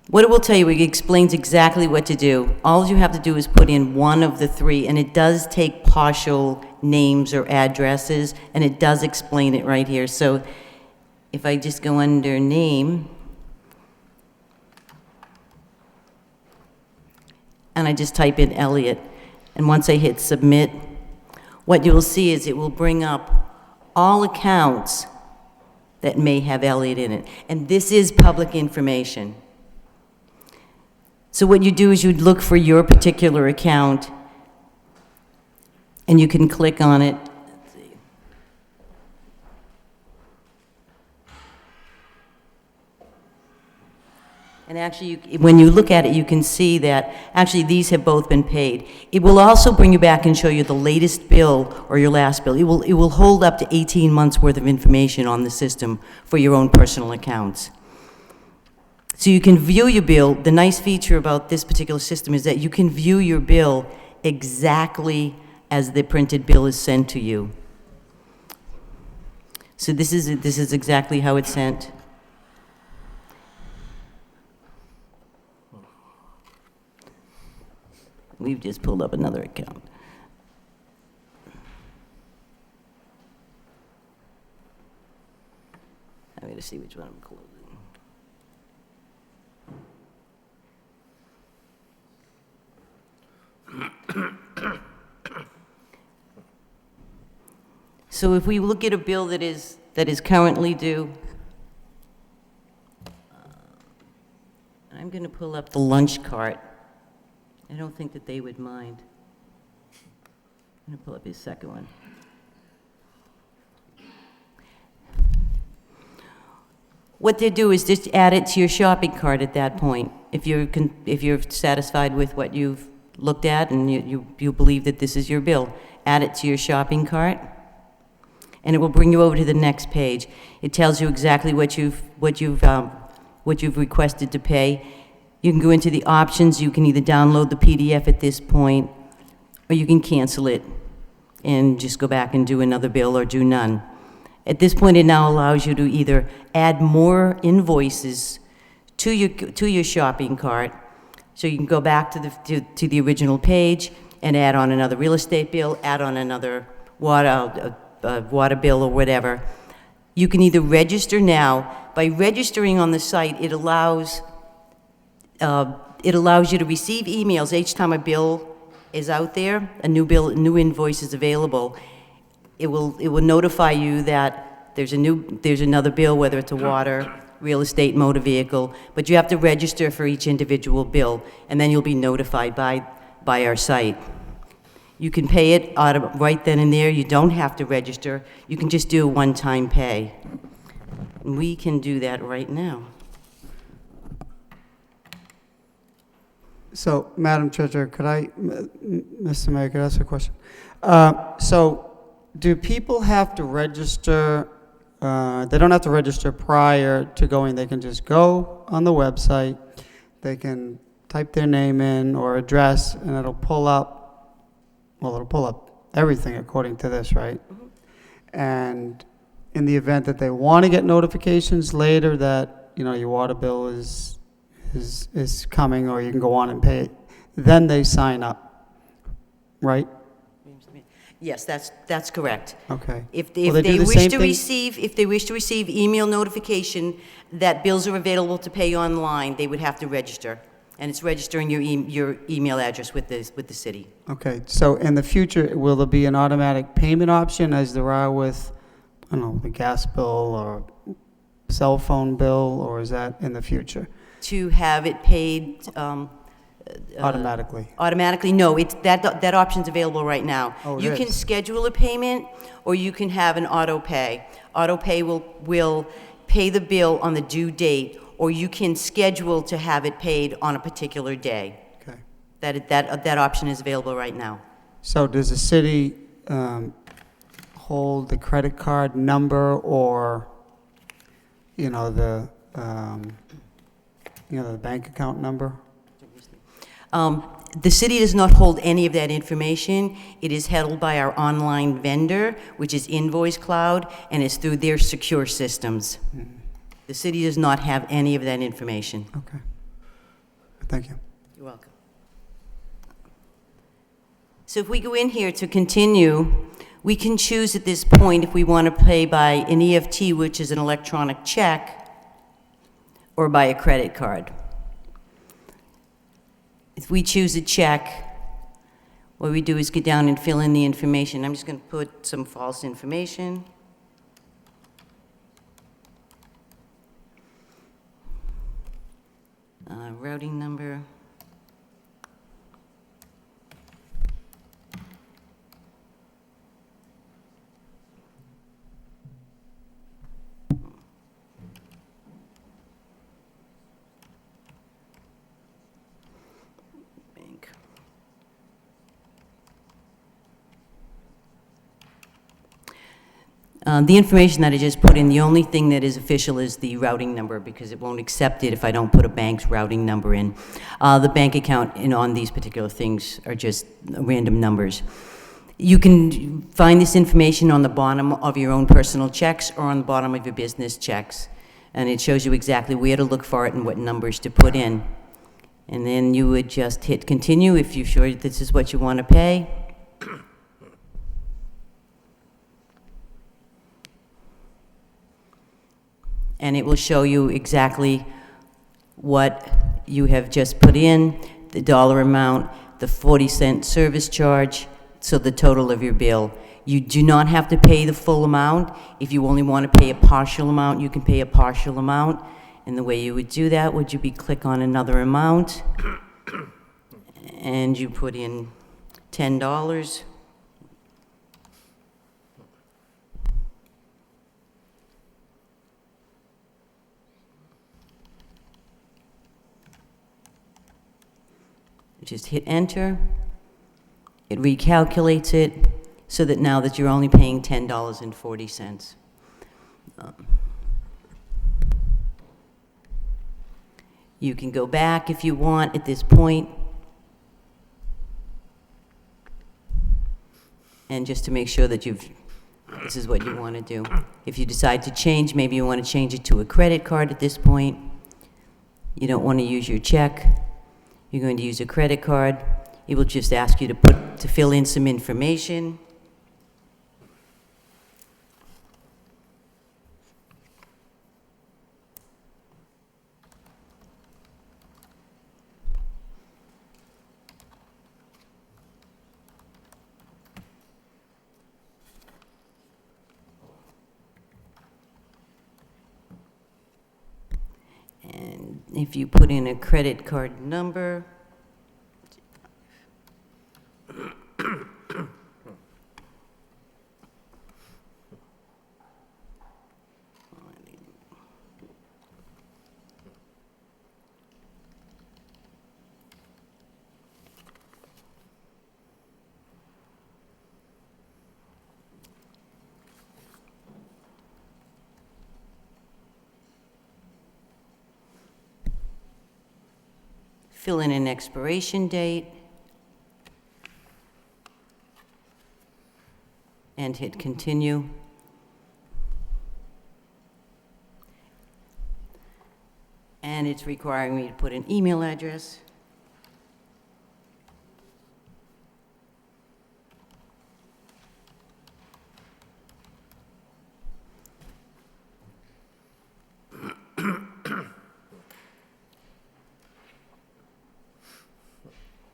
what it will tell you, it explains exactly what to do. All you have to do is put in one of the three, and it does take partial names or addresses, and it does explain it right here. So if I just go under name, and I just type in Elliott, and once I hit submit, what you will see is it will bring up all accounts that may have Elliott in it. And this is public information. So what you do is you'd look for your particular account, and you can click on it. And actually, when you look at it, you can see that actually these have both been paid. It will also bring you back and show you the latest bill or your last bill. It will hold up to 18 months worth of information on the system for your own personal accounts. So you can view your bill. The nice feature about this particular system is that you can view your bill exactly as the printed bill is sent to you. So this is exactly how it's sent. We've just pulled up another account. I'm going to see which one I'm closing. So if we look at a bill that is currently due, I'm going to pull up the lunch cart. I don't think that they would mind. I'm going to pull up his second one. What they do is just add it to your shopping cart at that point. If you're satisfied with what you've looked at and you believe that this is your bill, add it to your shopping cart, and it will bring you over to the next page. It tells you exactly what you've requested to pay. You can go into the options. You can either download the PDF at this point, or you can cancel it and just go back and do another bill or do none. At this point, it now allows you to either add more invoices to your shopping cart, so you can go back to the original page and add on another real estate bill, add on another water bill or whatever. You can either register now. By registering on the site, it allows you to receive emails each time a bill is out there, a new invoice is available. It will notify you that there's another bill, whether it's a water, real estate, motor vehicle, but you have to register for each individual bill, and then you'll be notified by our site. You can pay it right then and there. You don't have to register. You can just do a one-time pay. And we can do that right now. So, Madam Treasurer, could Mr. Mayor, could I ask a question? So, do people have to register? They don't have to register prior to going. They can just go on the website. They can type their name in or address, and it'll pull up. Well, it'll pull up everything according to this, right? And in the event that they want to get notifications later that your water bill is coming, or you can go on and pay it, then they sign up, right? Yes, that's correct. Okay. If Will they do they the wish same to thing? receive email notification that bills are available to pay online, they would have to register. And it's registering your email address with the city. Okay, so in the future, will there be an automatic payment option as there are with, I don't know, the gas bill or cell phone bill, or is that in the future? To have it paid Automatically? automatically, no, that option's available right now. Oh, it You can is? schedule a payment, or you can have an auto pay. Auto pay will pay the bill on the due date, or you can schedule to have it paid on a particular day. Okay. That option is available right now. So does the city hold the credit card number or, the bank account number? The city does not hold any of that information. It is held by our online vendor, which is Invoice Cloud, and it's through their secure systems. The city does not have any of that information. Okay. Thank you. You're welcome. So if we go in here to continue, we can choose at this point if we want to pay by an EFT, which is an electronic check, or by a credit card. If we choose a check, what we do is get down and fill in the information. I'm just going to put some false information. Routing number. Bank. The information that I just put in, the only thing that is official is the routing number, because it won't accept it if I don't put a bank's routing number in. The bank account on these particular things are just random numbers. You can find this information on the bottom of your own personal checks or on the bottom of your business checks. And it shows you exactly where to look for it and what numbers to put in. And then you would just hit continue if you're sure this is what you want to pay. And it will show you exactly what you have just put in, the dollar amount, the 40-cent service charge, so the total of your bill. You do not have to pay the full amount. If you only want to pay a partial amount, you can pay a partial amount. And the way you would do that would be click on another amount, and you put in $10. Just hit enter. It recalculates it so that now that you're only paying $10.40. You can go back if you want at this point. And just to make sure that this is what you want to do. If you decide to change, maybe you want to change it to a credit card at this point. You don't want to use your check. You're going to use a credit card. It will just ask you to fill in some information. And if you put in a credit card number, fill in an expiration date, and hit continue. And it's requiring me to put an email address.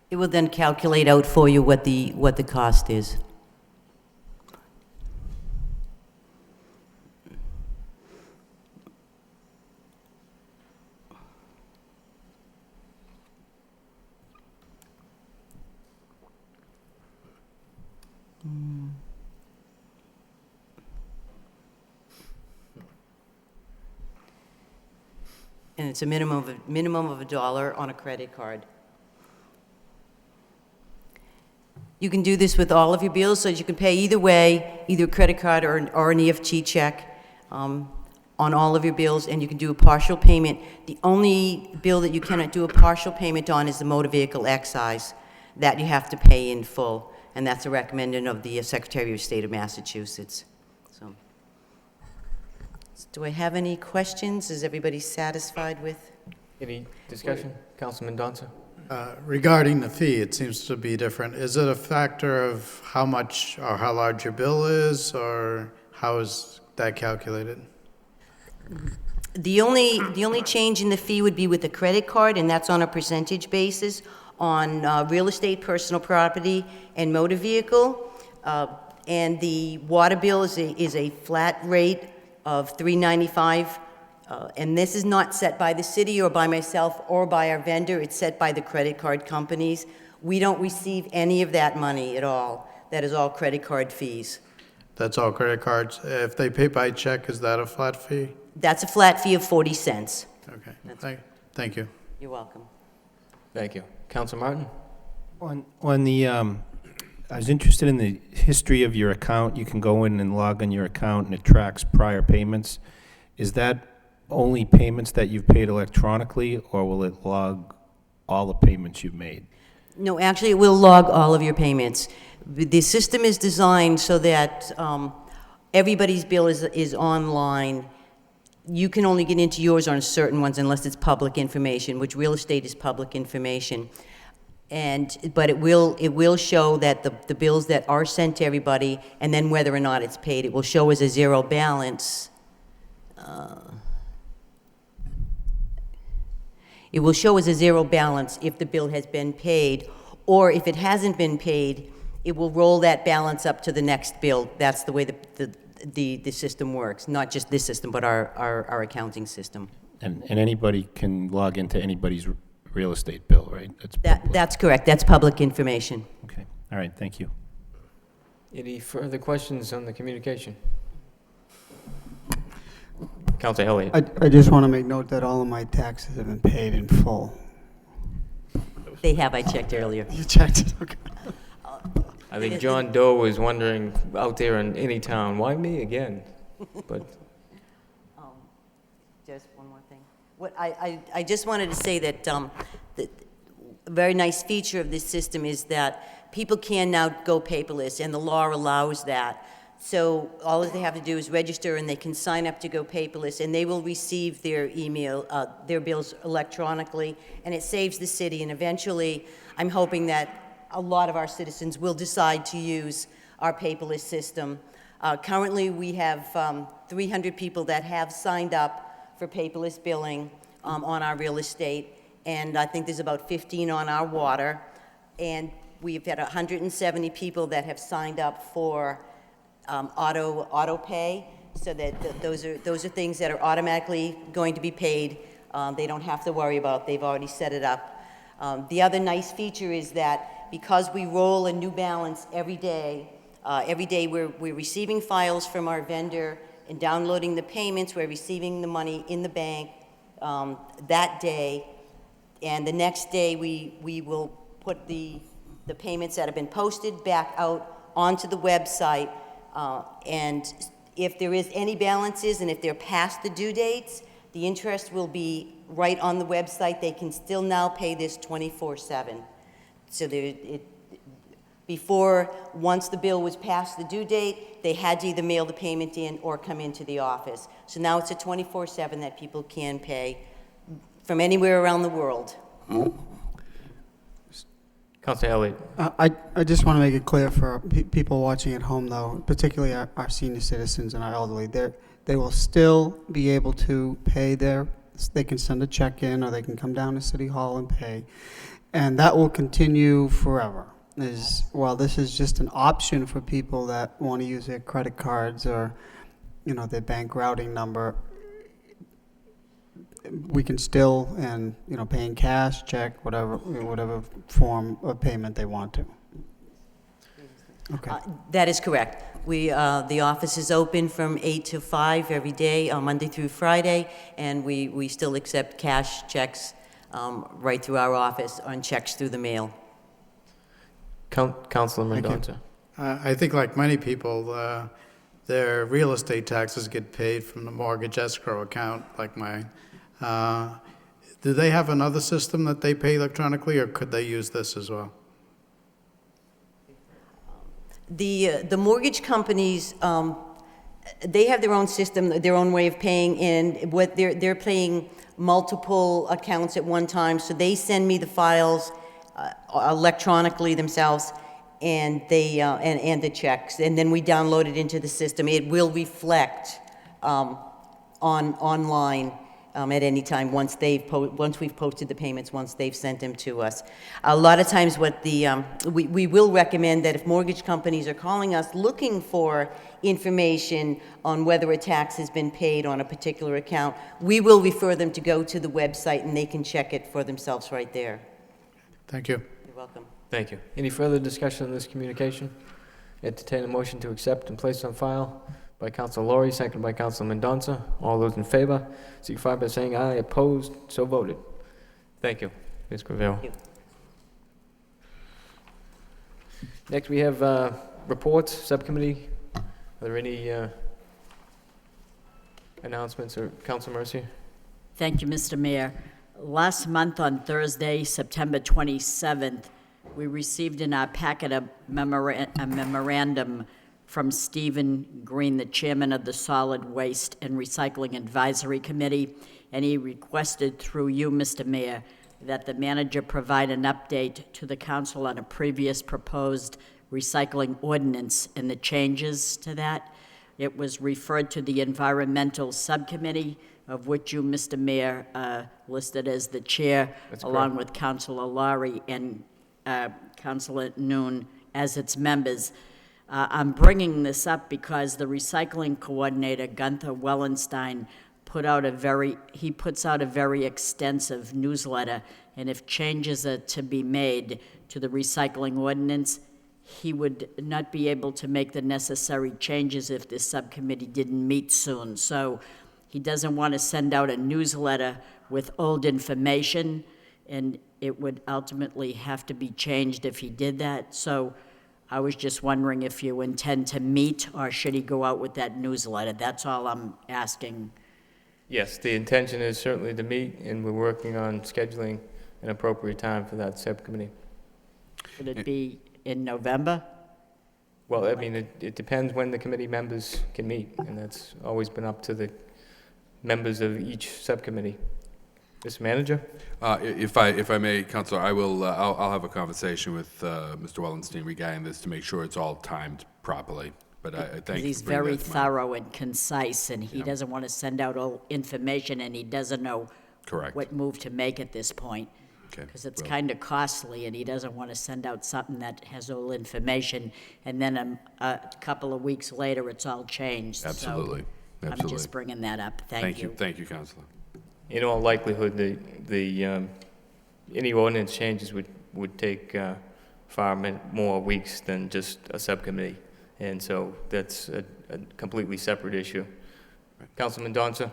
It will then calculate out for you what the cost is. And it's a minimum of $1 on a credit card. You can do this with all of your bills, so you can pay either way, either a credit card or an EFT check on all of your bills, and you can do a partial payment. The only bill that you cannot do a partial payment on is the motor vehicle excise. That you have to pay in full, and that's a recommendation of the Secretary of State of Massachusetts. So, do I have any questions? Is everybody satisfied with? Any discussion? Councilman Donzo? Regarding the fee, it seems to be different. Is it a factor of how much or how large your bill is, or how is that calculated? The only change in the fee would be with a credit card, and that's on a percentage basis on real estate, personal property, and motor vehicle. And the water bill is a flat rate of $3.95. And this is not set by the city or by myself or by our vendor. It's set by the credit card companies. We don't receive any of that money at all. That is all credit card fees. That's all credit cards. If they pay by check, is that a flat fee? That's a flat fee of 40 cents. Okay, thank you. You're welcome. Thank you. Council Martin? On the, I was interested in the history of your account. You can go in and log on your account and it tracks prior payments. Is that only payments that you've paid electronically, or will it log all the payments you've made? No, actually, it will log all of your payments. The system is designed so that everybody's bill is online. You can only get into yours on certain ones unless it's public information, which real estate is public information. But it will show that the bills that are sent to everybody, and then whether or not it's paid, it will show as a zero balance. It will show as a zero balance if the bill has been paid, or if it hasn't been paid, it will roll that balance up to the next bill. That's the way the system works, not just this system, but our accounting system. And anybody can log into anybody's real estate bill, right? That's correct. That's public information. Okay. All right. Thank you. Any further questions on the communication? Councilor Elliott? I just want to make note that all of my taxes have been paid in full. They have. I checked earlier. You checked it? Okay. I think John Doe was wondering out there in any town, why me again? But just one more thing. What I just wanted to say that a very nice feature of this system is that people can now go paperless, and the law allows that. So all they have to do is register, and they can sign up to go paperless, and they will receive their email, their bills electronically, and it saves the city. And eventually, I'm hoping that a lot of our citizens will decide to use our paperless system. Currently, we have 300 people that have signed up for paperless billing on our real estate, and I think there's about 15 on our water, and we've had 170 people that have signed up for auto pay, so that those are things that are automatically going to be paid. They don't have to worry about. They've already set it up. The other nice feature is that because we roll a new balance every day we're receiving files from our vendor and downloading the payments. We're receiving the money in the bank that day, and the next day we will put the payments that have been posted back out onto the website. And if there is any balances, and if they're past the due dates, the interest will be right on the website, they can still now pay this 24/7. So before, once the bill was past the due date, they had to either mail the payment in or come into the office. So now it's a 24/7 that people can pay from anywhere around the world. Councilor Elliott. I just want to make it clear for people watching at home, though, particularly our senior citizens and our elderly, they will still be able to pay they can send a check in, or they can come down to City Hall and pay. And that will continue forever. While this is just an option for people that want to use their credit cards or, their bank routing number, we can still, pay in cash, check, whatever form of payment they want to. Okay. That is correct. The office is open from 8 to 5 every day, Monday through Friday, and we still accept cash checks right through our office on checks through the mail. Councilor Mendoza. I think like many people, their real estate taxes get paid from the mortgage escrow account, like mine. Do they have another system that they pay electronically, or could they use this as well? The mortgage companies, they have their own system, their own way of paying, and what they're paying multiple accounts at one time. So they send me the files electronically themselves, and they and the checks, and then we download it into the system. It will reflect online at any time once we've posted the payments, once they've sent them to us. A lot of times what we will recommend that if mortgage companies are calling us looking for information on whether a tax has been paid on a particular account, we will refer them to go to the website and they can check it for themselves right there. Thank you. You're welcome. Thank you. Any further discussion on this communication? Entertain a motion to accept and place on file by Councilor Laurie, seconded by Councilor Mendoza. All those in favor, signify by saying aye. Opposed, so voted. Thank you, Ms. Gravero. Thank you. Next, we have reports, subcommittee. Are there any announcements, or Councilor Mercier? Thank you, Mr. Mayor. Last month on Thursday, September 27th, we received in our packet a memorandum from Stephen Green, the chairman of the Solid Waste and Recycling Advisory Committee, and he requested through you, Mr. Mayor, that the manager provide an update to the council on a previous proposed recycling ordinance and the changes to that. It was referred to the Environmental Subcommittee, of which you, Mr. Mayor, listed as the chair, along with Councilor Laurie and Councilor Noon as its members. I'm bringing this up because the recycling coordinator, Gunther Wellenstein, puts out a very extensive newsletter, and if changes are to be made to the recycling ordinance, he would not be able to make the necessary changes if this subcommittee didn't meet soon. So he doesn't want to send out a newsletter with old information, and it would ultimately have to be changed if he did that. So I was just wondering if you intend to meet, or should he go out with that newsletter? That's all I'm asking. Yes, the intention is certainly to meet, and we're working on scheduling an appropriate time for that subcommittee. Should it be in November? Well, I mean, it depends when the committee members can meet, and that's always been up to the members of each subcommittee. Mr. Manager? If I may, Councilor, I'll have a conversation with Mr. Wellenstein regarding this to make sure it's all timed properly. But I thank you. He's very thorough and concise, and he doesn't want to send out all information, and he doesn't know what move to make at this point. Because it's kind of costly, and he doesn't want to send out something that has all information, and then a couple of weeks later, it's all changed. Absolutely. So I'm just bringing that up. Thank you. Thank you, Councilor. In all likelihood, any ordinance changes would take far more weeks than just a subcommittee, and so that's a completely separate issue. Councilman Donza?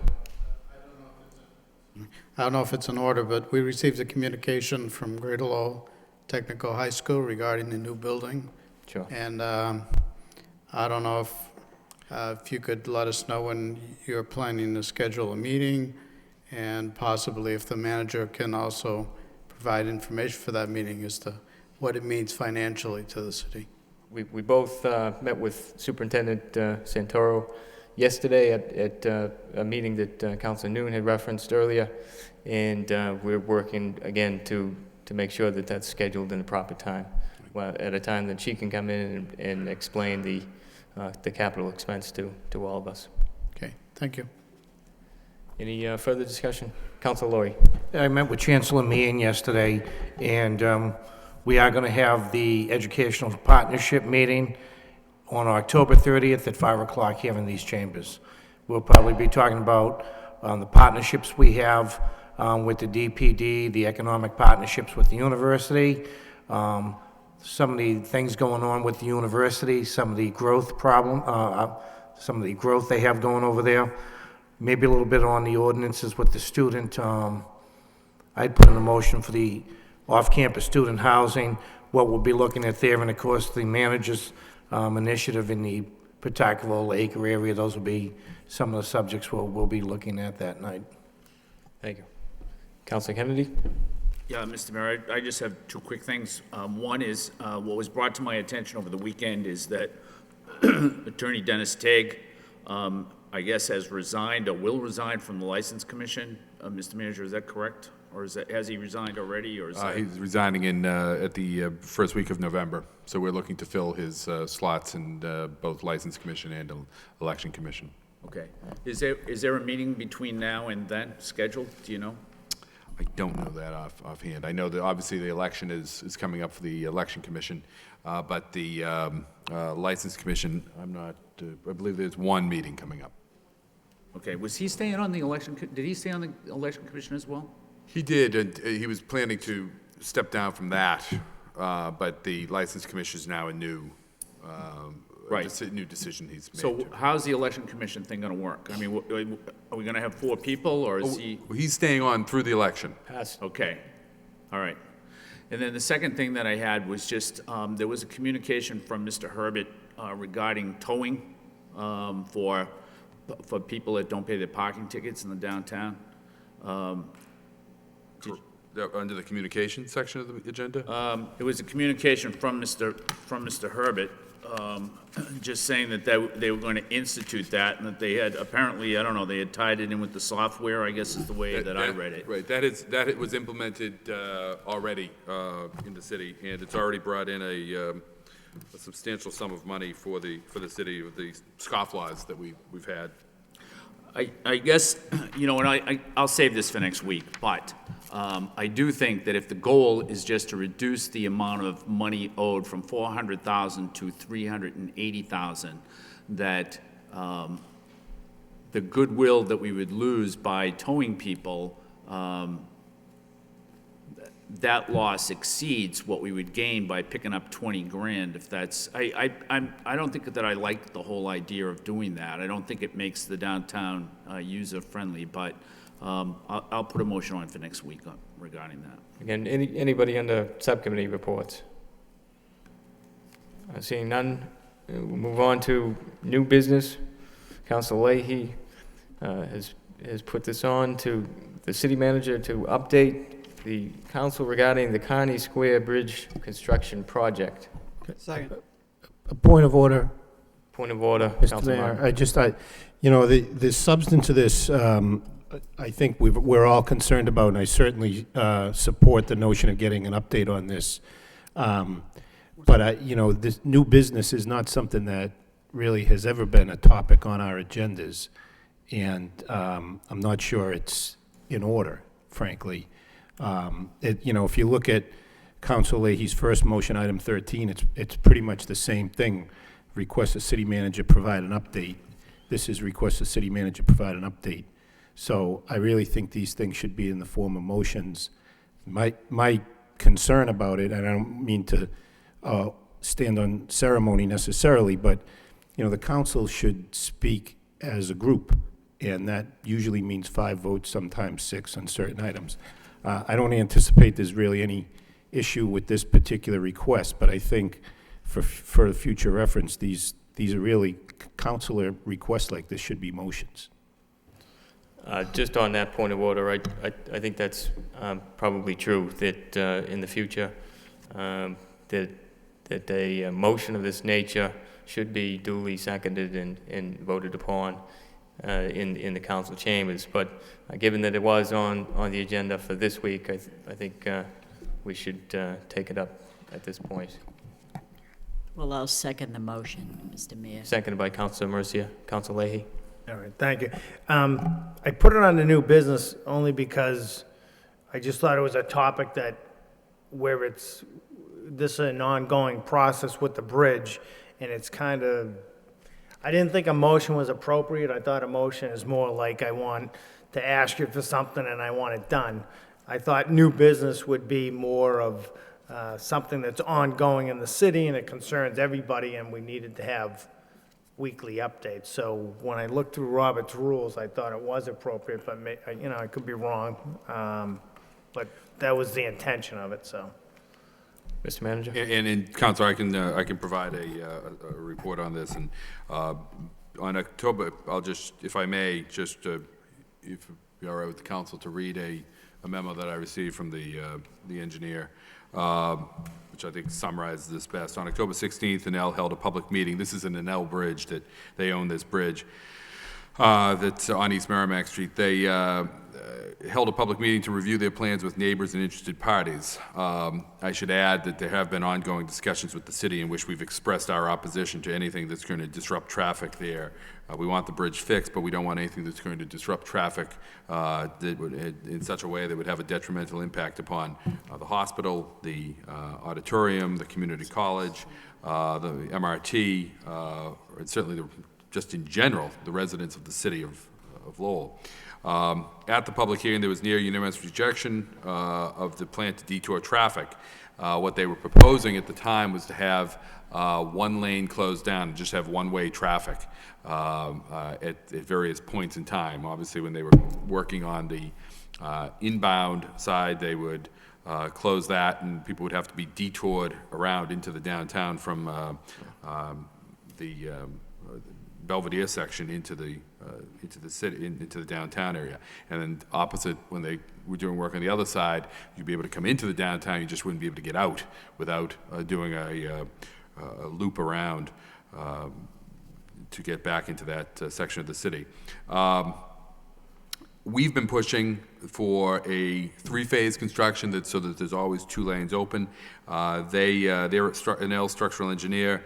I don't know if it's in order, but we received a communication from Greater Lowell Technical High School regarding the new building. Sure. And I don't know if you could let us know when you're planning to schedule a meeting, And possibly if the manager can also provide information for that meeting as to what it means financially to the city. We both met with Superintendent Santoro yesterday at a meeting that Councilor Noon had referenced earlier, and we're working again to make sure that that's scheduled in the proper time, well, at a time that she can come in and explain the capital expense to all of us. Okay, thank you. Any further discussion? Councilor Lori. I met with Chancellor Meehan yesterday, and we are going to have the Educational Partnership meeting on October 30th at 5 o'clock here in these chambers. We'll probably be talking about the partnerships we have with the DPD, the economic partnerships with the university, some of the things going on with the university, some of the growth some of the growth they have going over there. Maybe a little bit on the ordinances with the student. I'd put in a motion for the off-campus student housing, what we'll be looking at there, and of course, the manager's initiative in the Pawtuckville Acre area. Those will be some of the subjects we'll be looking at that night. Thank you. Councilor Kennedy? Yeah, Mr. Mayor, I just have two quick things. One is, what was brought to my attention over the weekend is that Attorney Dennis Tague, I guess, has resigned or will resign from the License Commission. Mr. Manager, is that correct? Or has he resigned already, or is that? He's resigning at the first week of November, so we're looking to fill his slots in both License Commission and Election Commission. Okay. Is there a meeting between now and then scheduled? Do you know? I don't know that offhand. I know that obviously the election is coming up for the Election Commission, but the License Commission, I believe there's one meeting coming up. Okay. Was he staying on the election? Did he stay on the Election Commission as well? He did, and he was planning to step down from that, but the License Commission is now a new, new decision he's made. So how's the Election Commission thing going to work? I mean, are we going to have 4 people, or is he? He's staying on through the election. Okay, all right. And then the second thing that I had was just, there was a communication from Mr. Herbert regarding towing for people that don't pay their parking tickets in the downtown. Under the communication section of the agenda? It was a communication from Mr. Herbert, just saying that they were going to institute that, and that they had apparently, I don't know, they had tied it in with the software, I guess is the way that I read it. Right, that was implemented already in the city, and it's already brought in a substantial sum of money for the city with the scofflaws that we've had. I guess, and I'll save this for next week, but I do think that if the goal is just to reduce the amount of money owed from $400,000 to $380,000, that the goodwill that we would lose by towing people, that loss exceeds what we would gain by picking up 20 grand. If that's, I don't think that I like the whole idea of doing that. I don't think it makes the downtown user friendly, but I'll put a motion on for next week regarding that. Again, anybody under subcommittee reports? Seeing none, we'll move on to new business. Councilor Leahy has put this on to the city manager to update the council regarding the Kearney Square Bridge construction project. Second. A point of order. Point of order, Mr. Councilor Mayor, the substance of this, I think we're all concerned about, and I certainly support the notion of getting an update on this. But this new business is not something that really has ever been a topic on our agendas, and I'm not sure it's in order, frankly. If you look at Council Leahy's first motion, item 13, it's pretty much the same thing. Request the city manager provide an update. This is request the city manager provide an update. So I really think these things should be in the form of motions. My concern about it, and I don't mean to stand on ceremony necessarily, but the council should speak as a group, and that usually means 5 votes, sometimes 6 on certain items. I don't anticipate there's really any issue with this particular request, but I think for future reference, these are really councilor requests like this should be motions. Just on that point of order, I think that's probably true, that in the future, that a motion of this nature should be duly seconded and voted upon in the council chambers. But given that it was on the agenda for this week, I think we should take it up at this point. Well, I'll second the motion, Mr. Mayor. Seconded by Councilor Mercia. Councilor Leahy. All right, thank you. I put it on the new business only because I just thought it was a topic that, where this is an ongoing process with the bridge, and it's kind of, I didn't think a motion was appropriate. I thought a motion is more like I want to ask you for something and I want it done. I thought new business would be more of something that's ongoing in the city and it concerns everybody, and we needed to have weekly updates. So when I looked through Robert's rules, I thought it was appropriate, but I could be wrong. But that was the intention of it, so. Mr. Manager? And Councilor, I can provide a report on this. And on October, I'll just, if I may, just if you're all right with the council, to read a memo that I received from the engineer, which I think summarizes this best. On October 16th, Enel held a public meeting. This is an Enel bridge, that they own this bridge that's on East Merrimack Street. They held a public meeting to review their plans with neighbors and interested parties. I should add that there have been ongoing discussions with the city in which we've expressed our opposition to anything that's going to disrupt traffic there. We want the bridge fixed, but we don't want anything that's going to disrupt traffic in such a way that would have a detrimental impact upon the hospital, the auditorium, the community college, the MRT, and certainly just in general, the residents of the city of Lowell. At the public hearing, there was near unanimous rejection of the plan to detour traffic. What they were proposing at the time was to have one lane closed down and just have one-way traffic at various points in time. Obviously, when they were working on the inbound side, they would close that, and people would have to be detoured around into the downtown from the Belvedere section into the city, into the downtown area. And then opposite, when they were doing work on the other side, you'd be able to come into the downtown, you just wouldn't be able to get out without doing a loop around to get back into that section of the city. We've been pushing for a three-phase construction so that there's always two lanes open. They're Enel structural engineer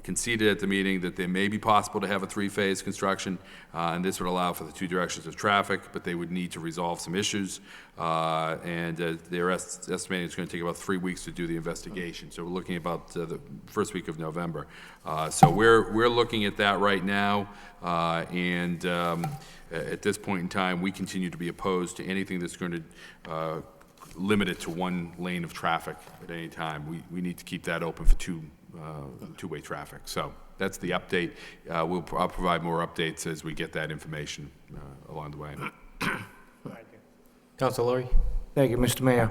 conceded at the meeting that it may be possible to have a three-phase construction, and this would allow for the two directions of traffic, but they would need to resolve some issues, and they're estimating it's going to take about 3 weeks to do the investigation. So we're looking about the first week of November. So we're looking at that right now, and at this point in time, we continue to be opposed to anything that's going to limit it to one lane of traffic at any time. We need to keep that open for two-way traffic. So that's the update. I'll provide more updates as we get that information along the way. Councilor Laurie. Thank you, Mr. Mayor.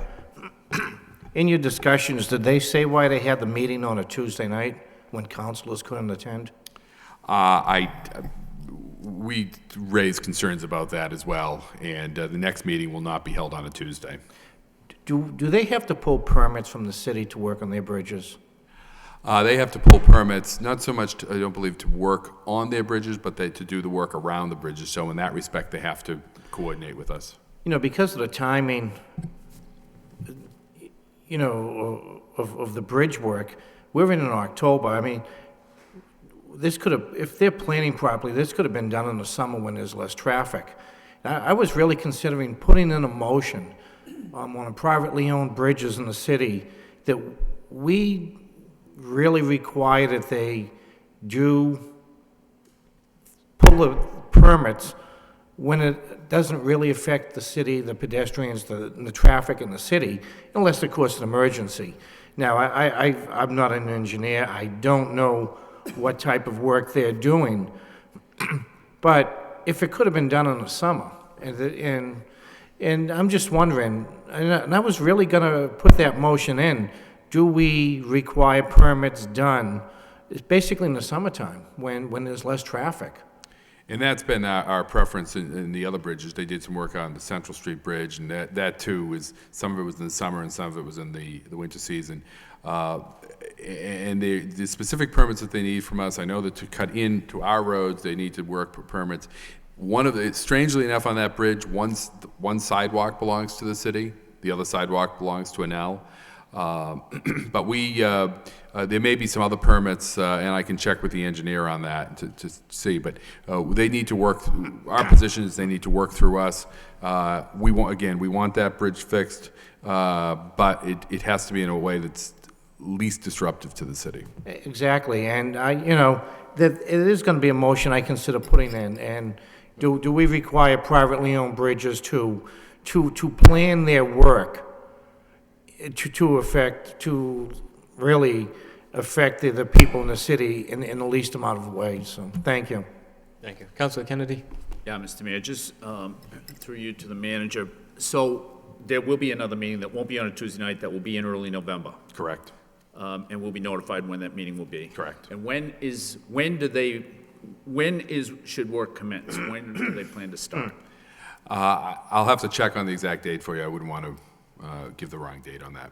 In your discussions, did they say why they had the meeting on a Tuesday night when councilors couldn't attend? We raised concerns about that as well, and the next meeting will not be held on a Tuesday. Do they have to pull permits from the city to work on their bridges? They have to pull permits, not so much, I don't believe, to work on their bridges, but to do the work around the bridges. So in that respect, they have to coordinate with us. You know, because of the timing, you know, of the bridge work, we're in October. I mean, this could have, if they're planning properly, this could have been done in the summer when there's less traffic. I was really considering putting in a motion on one of privately owned bridges in the city that we really require that they do pull the permits when it doesn't really affect the city, the pedestrians, the traffic in the city, unless, of course, an emergency. Now, I'm not an engineer. I don't know what type of work they're doing. But if it could have been done in the summer, and I'm just wondering, and I was really going to put that motion in, do we require permits done? It's basically in the summertime when there's less traffic. And that's been our preference in the other bridges. They did some work on the Central Street Bridge, and that too was, some of it was in the summer and some of it was in the winter season. And the specific permits that they need from us, I know that to cut into our roads, they need to work permits. Strangely enough, on that bridge, one sidewalk belongs to the city, the other sidewalk belongs to Enel. But there may be some other permits, and I can check with the engineer on that to see, but they need to work, our position is they need to work through us. We want that bridge fixed, but it has to be in a way that's least disruptive to the city. Exactly, and it is going to be a motion I consider putting in, and do we require privately owned bridges to plan their work to really affect the people in the city in the least amount of ways? So, thank you. Thank you. Councilor Kennedy? Yeah, Mr. Mayor, just through you to the manager. So there will be another meeting that won't be on a Tuesday night, that will be in early November. Correct. And we'll be notified when that meeting will be. Correct. And should work commence? When do they plan to start? I'll have to check on the exact date for you. I wouldn't want to give the wrong date on that.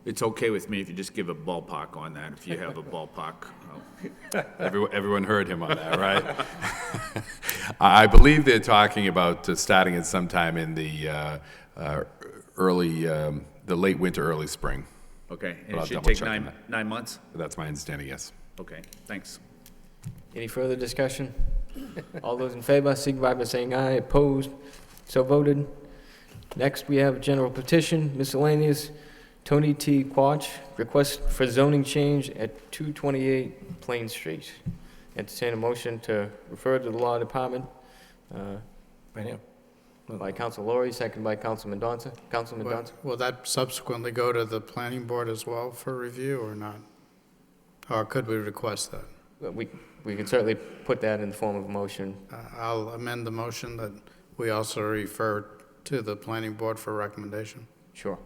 It's okay with me if you just give a ballpark on that, if you have a ballpark. Everyone heard him on that, right? I believe they're talking about starting it sometime in the late winter, early spring. Okay, But and I'll it should double take check on 9 that. months? That's my understanding, yes. Okay, thanks. Any further discussion? All those in favor, signify by saying aye. Opposed? So voted. Next, we have general petition, miscellaneous. Tony T. Quach, request for zoning change at 228 Plain Street. Entertain a motion to refer to the law department. Right here. By Council Lori, second by Councilman Mendoza. Councilman Mendoza? Will that subsequently go to the planning board as well for review or not? Or could we request that? We can certainly put that in the form of a motion. I'll amend the motion that we also refer to the planning board for recommendation. Sure.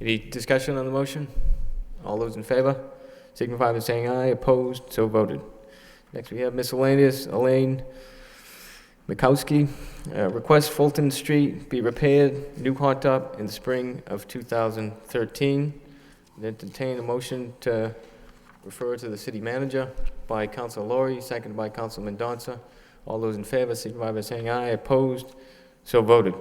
Any discussion on the motion? All those in favor, signify by saying aye. Opposed? So voted. Next, we have miscellaneous. Elaine Mikowski, request Fulton Street be repaired, new hot tub in the spring of 2013. Entertain a motion to refer to the city manager by Council Lori, seconded by Councilman Mendoza. All those in favor, signify by saying aye. Opposed? So voted.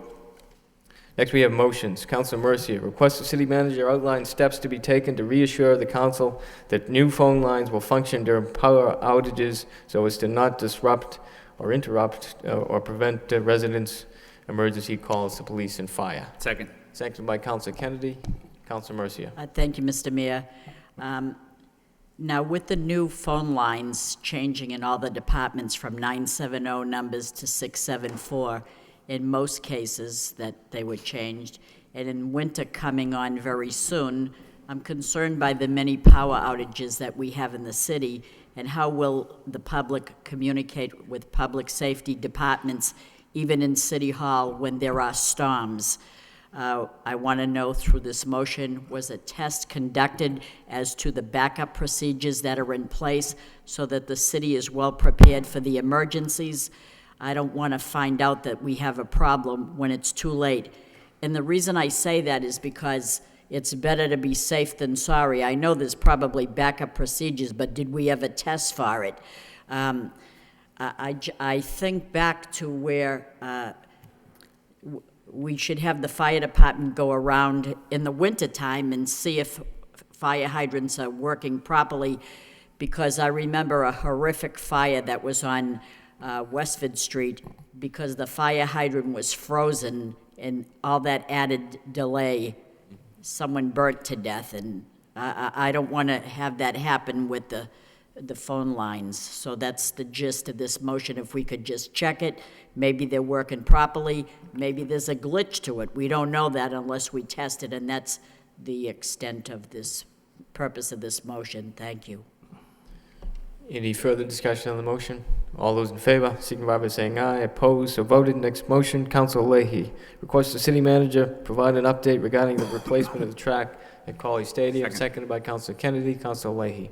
Next, we have motions. Councilor Mercia, request the city manager outline steps to be taken to reassure the council that new phone lines will function during power outages so as to not disrupt or interrupt or prevent residents' emergency calls to police and fire. Second. Seconded by Councilor Kennedy. Councilor Mercia. Thank you, Mr. Mayor. Now, with the new phone lines changing in all the departments from 970 numbers to 674, in most cases that they were changed, and in winter coming on very soon, I'm concerned by the many power outages that we have in the city, and how will the public communicate with public safety departments, even in City Hall, when there are storms? I want to know through this motion, was a test conducted as to the backup procedures that are in place so that the city is well prepared for the emergencies? I don't want to find out that we have a problem when it's too late. And the reason I say that is because it's better to be safe than sorry. I know there's probably backup procedures, but did we ever test for it? I think back to where we should have the fire department go around in the wintertime and see if fire hydrants are working properly, because I remember a horrific fire that was on Westford Street because the fire hydrant was frozen, and all that added delay, someone burnt to death, and I don't want to have that happen with the phone lines. So that's the gist of this motion. If we could just check it, maybe they're working properly, maybe there's a glitch to it. We don't know that unless we test it, and that's the extent of this purpose of this motion. Thank you. Any further discussion on the motion? All those in favor, signify by saying aye. Opposed, so voted. Next motion, Council Leahy. Request the city manager provide an update regarding the replacement of the track at Colley Stadium. Seconded by Councilor Kennedy. Council Leahy.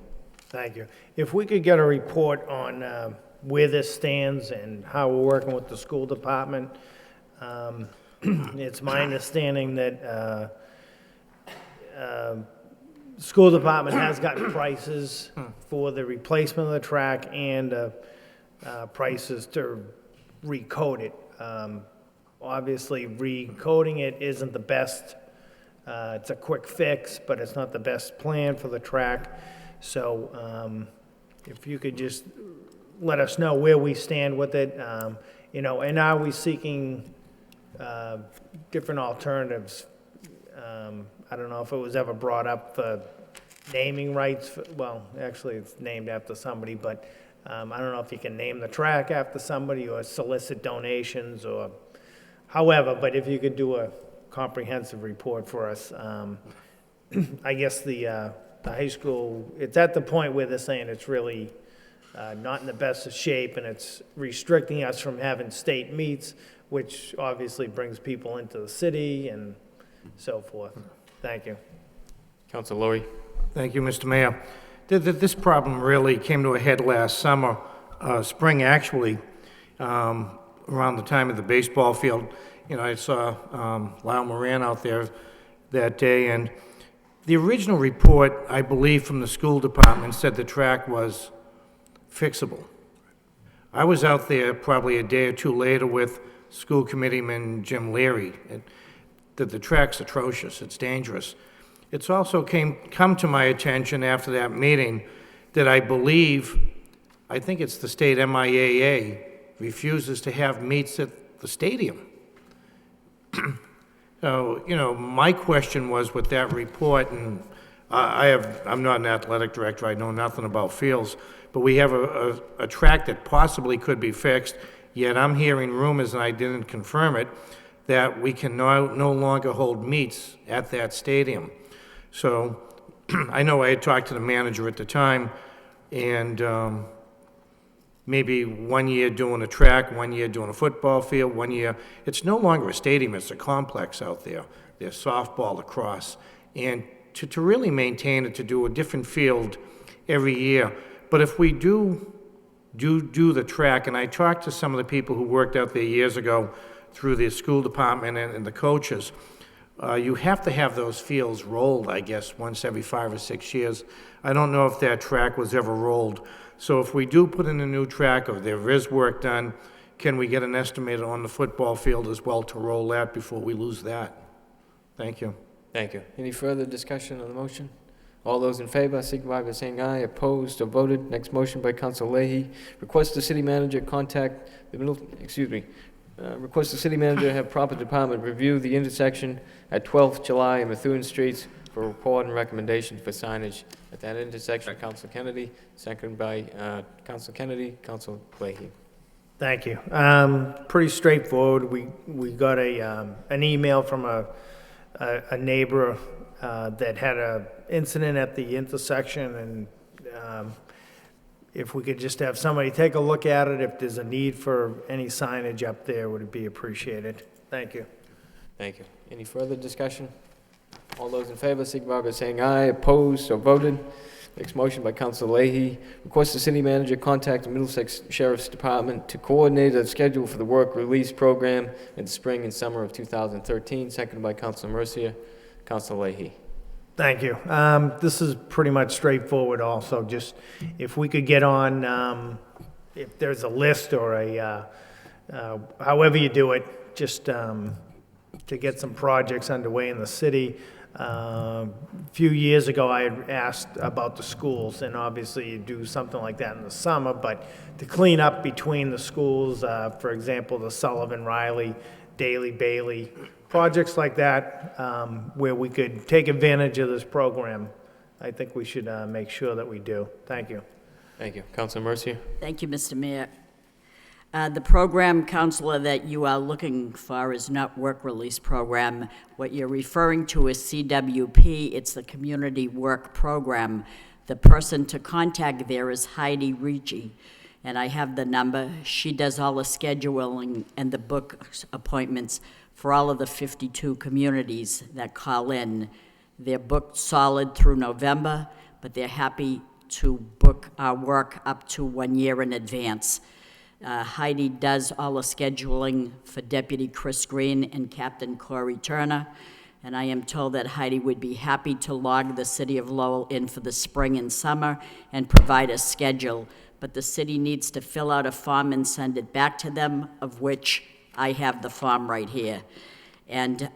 Thank you. If we could get a report on where this stands and how we're working with the school department. It's my understanding that school department has gotten prices for the replacement of the track and prices to recode it. Obviously, recoding it isn't the best. It's a quick fix, but it's not the best plan for the track. So if you could just let us know where we stand with it, and are we seeking different alternatives? I don't know if it was ever brought up for naming rights. Well, actually, it's named after somebody, but I don't know if you can name the track after somebody or solicit donations or however, but if you could do a comprehensive report for us. I guess the high school, it's at the point where they're saying it's really not in the best of shape, and it's restricting us from having state meets, which obviously brings people into the city and so forth. Thank you. Councilor Lowry. Thank you, Mr. Mayor. This problem really came to a head last summer, spring actually, around the time of the baseball field. I saw Lyle Moran out there that day, and the original report, I believe, from the school department said the track was fixable. I was out there probably a day or two later with school committeeman Jim Leary, that the track's atrocious, it's dangerous. It's also come to my attention after that meeting that I think it's the state MIAA, refuses to have meets at the stadium. So, my question was with that report, and I'm not an athletic director, I know nothing about fields, but we have a track that possibly could be fixed, yet I'm hearing rumors, and I didn't confirm it, that we can no longer hold meets at that stadium. So I know I had talked to the manager at the time, and maybe 1 year doing a track, 1 year doing a football field, 1 year. It's no longer a stadium, it's a complex out there. There's softball, lacrosse. And to really maintain it, to do a different field every year. But if we do the track, and I talked to some of the people who worked out there years ago through the school department and the coaches, you have to have those fields rolled, I guess, once every 5 or 6 years. I don't know if that track was ever rolled. So if we do put in a new track, or there is work done, can we get an estimate on the football field as well to roll that before we lose that? Thank you. Thank you. Any further discussion on the motion? All those in favor, signify by saying aye. Opposed or voted? Next motion by Councilor Leahy. Request the city manager contact request the city manager have proper department review the intersection at 12th July and Methuen Streets for a report and recommendation for signage at that intersection. Councilor Kennedy, second by Councilor Kennedy. Councilor Leahy. Thank you. Pretty straightforward. We got an email from a neighbor that had an incident at the intersection, and if we could just have somebody take a look at it, if there's a need for any signage up there, would it be appreciated. Thank you. Thank you. Any further discussion? All those in favor, signify by saying aye. Opposed or voted? Next motion by Councilor Leahy. Request the city manager contact the Middlesex Sheriff's Department to coordinate a schedule for the work release program in the spring and summer of 2013. Seconded by Councilor Mercier. Councilor Leahy. Thank you. This is pretty much straightforward also. Just if we could get on, if there's a list or however you do it, just to get some projects underway in the city. A few years ago, I had asked about the schools, and obviously you do something like that in the summer, but to clean up between the schools, for example, the Sullivan, Riley, Daly, Bailey, projects like that, where we could take advantage of this program, I think we should make sure that we do. Thank you. Thank you. Councilor Mercier. Thank you, Mr. Mayor. The program, Councilor, that you are looking for is not work release program. What you're referring to is CWP. It's the Community Work Program. The person to contact there is Heidi Ricci, and I have the number. She does all the scheduling and the book appointments for all of the 52 communities that call in. They're booked solid through November, but they're happy to book our work up to 1 year in advance. Heidi does all the scheduling for Deputy Chris Green and Captain Corey Turner, and I am told that Heidi would be happy to log the city of Lowell in for the spring and summer and provide a schedule, but the city needs to fill out a form and send it back to them, of which I have the form right here. And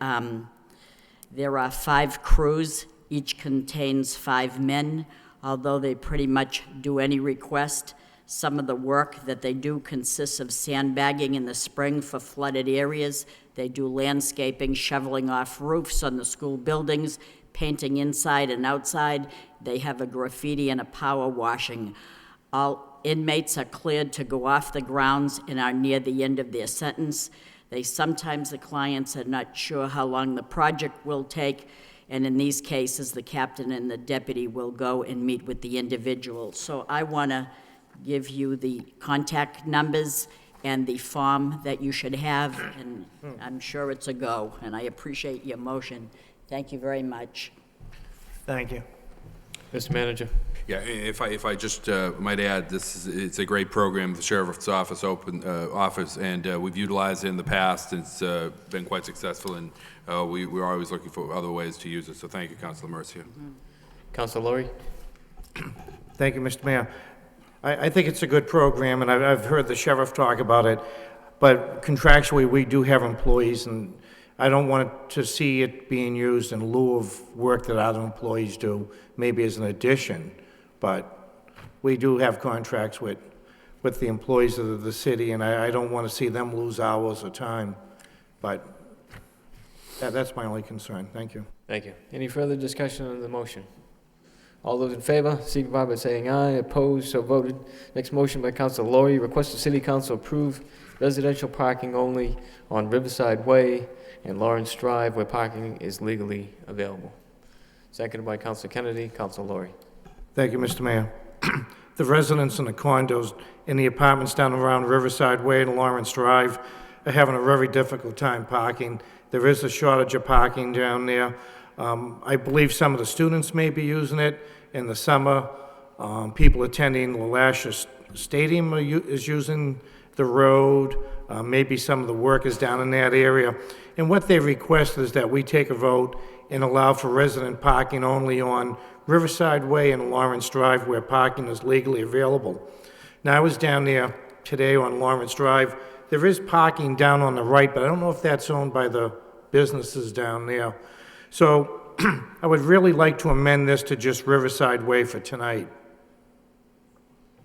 there are 5 crews, each contains 5 men, although they pretty much do any request. Some of the work that they do consists of sandbagging in the spring for flooded areas. They do landscaping, shoveling off roofs on the school buildings, painting inside and outside. They have a graffiti and a power washing. All inmates are cleared to go off the grounds and are near the end of their sentence. Sometimes the clients are not sure how long the project will take, and in these cases, the captain and the deputy will go and meet with the individual. So I want to give you the contact numbers and the form that you should have, and I'm sure it's a go, and I appreciate your motion. Thank you very much. Thank you. Mr. Manager? Yeah, if I just might add, it's a great program, the Sheriff's Office and we've utilized it in the past. It's been quite successful, and we're always looking for other ways to use it. So thank you, Councilor Mercia. Councilor Lowry? Thank you, Mr. Mayor. I think it's a good program, and I've heard the sheriff talk about it, but contractually, we do have employees, and I don't want to see it being used in lieu of work that other employees do, maybe as an addition, but we do have contracts with the employees of the city, and I don't want to see them lose hours or time, but that's my only concern. Thank you. Thank you. Any further discussion on the motion? All those in favor, signify by saying aye. Opposed, so voted. Next motion by Councilor Lowry, request the City Council approve residential parking only on Riverside Way and Lawrence Drive where parking is legally available. Seconded by Councilor Kennedy. Councilor Lowry. Thank you, Mr. Mayor. The residents in the condos in the apartments down around Riverside Way and Lawrence Drive are having a very difficult time parking. There is a shortage of parking down there. I believe some of the students may be using it in the summer. People attending LaLash's Stadium is using the road. Maybe some of the workers down in that area. And what they request is that we take a vote and allow for resident parking only on Riverside Way and Lawrence Drive where parking is legally available. Now, I was down there today on Lawrence Drive. There is parking down on the right, but I don't know if that's owned by the businesses down there. So I would really like to amend this to just Riverside Way for tonight,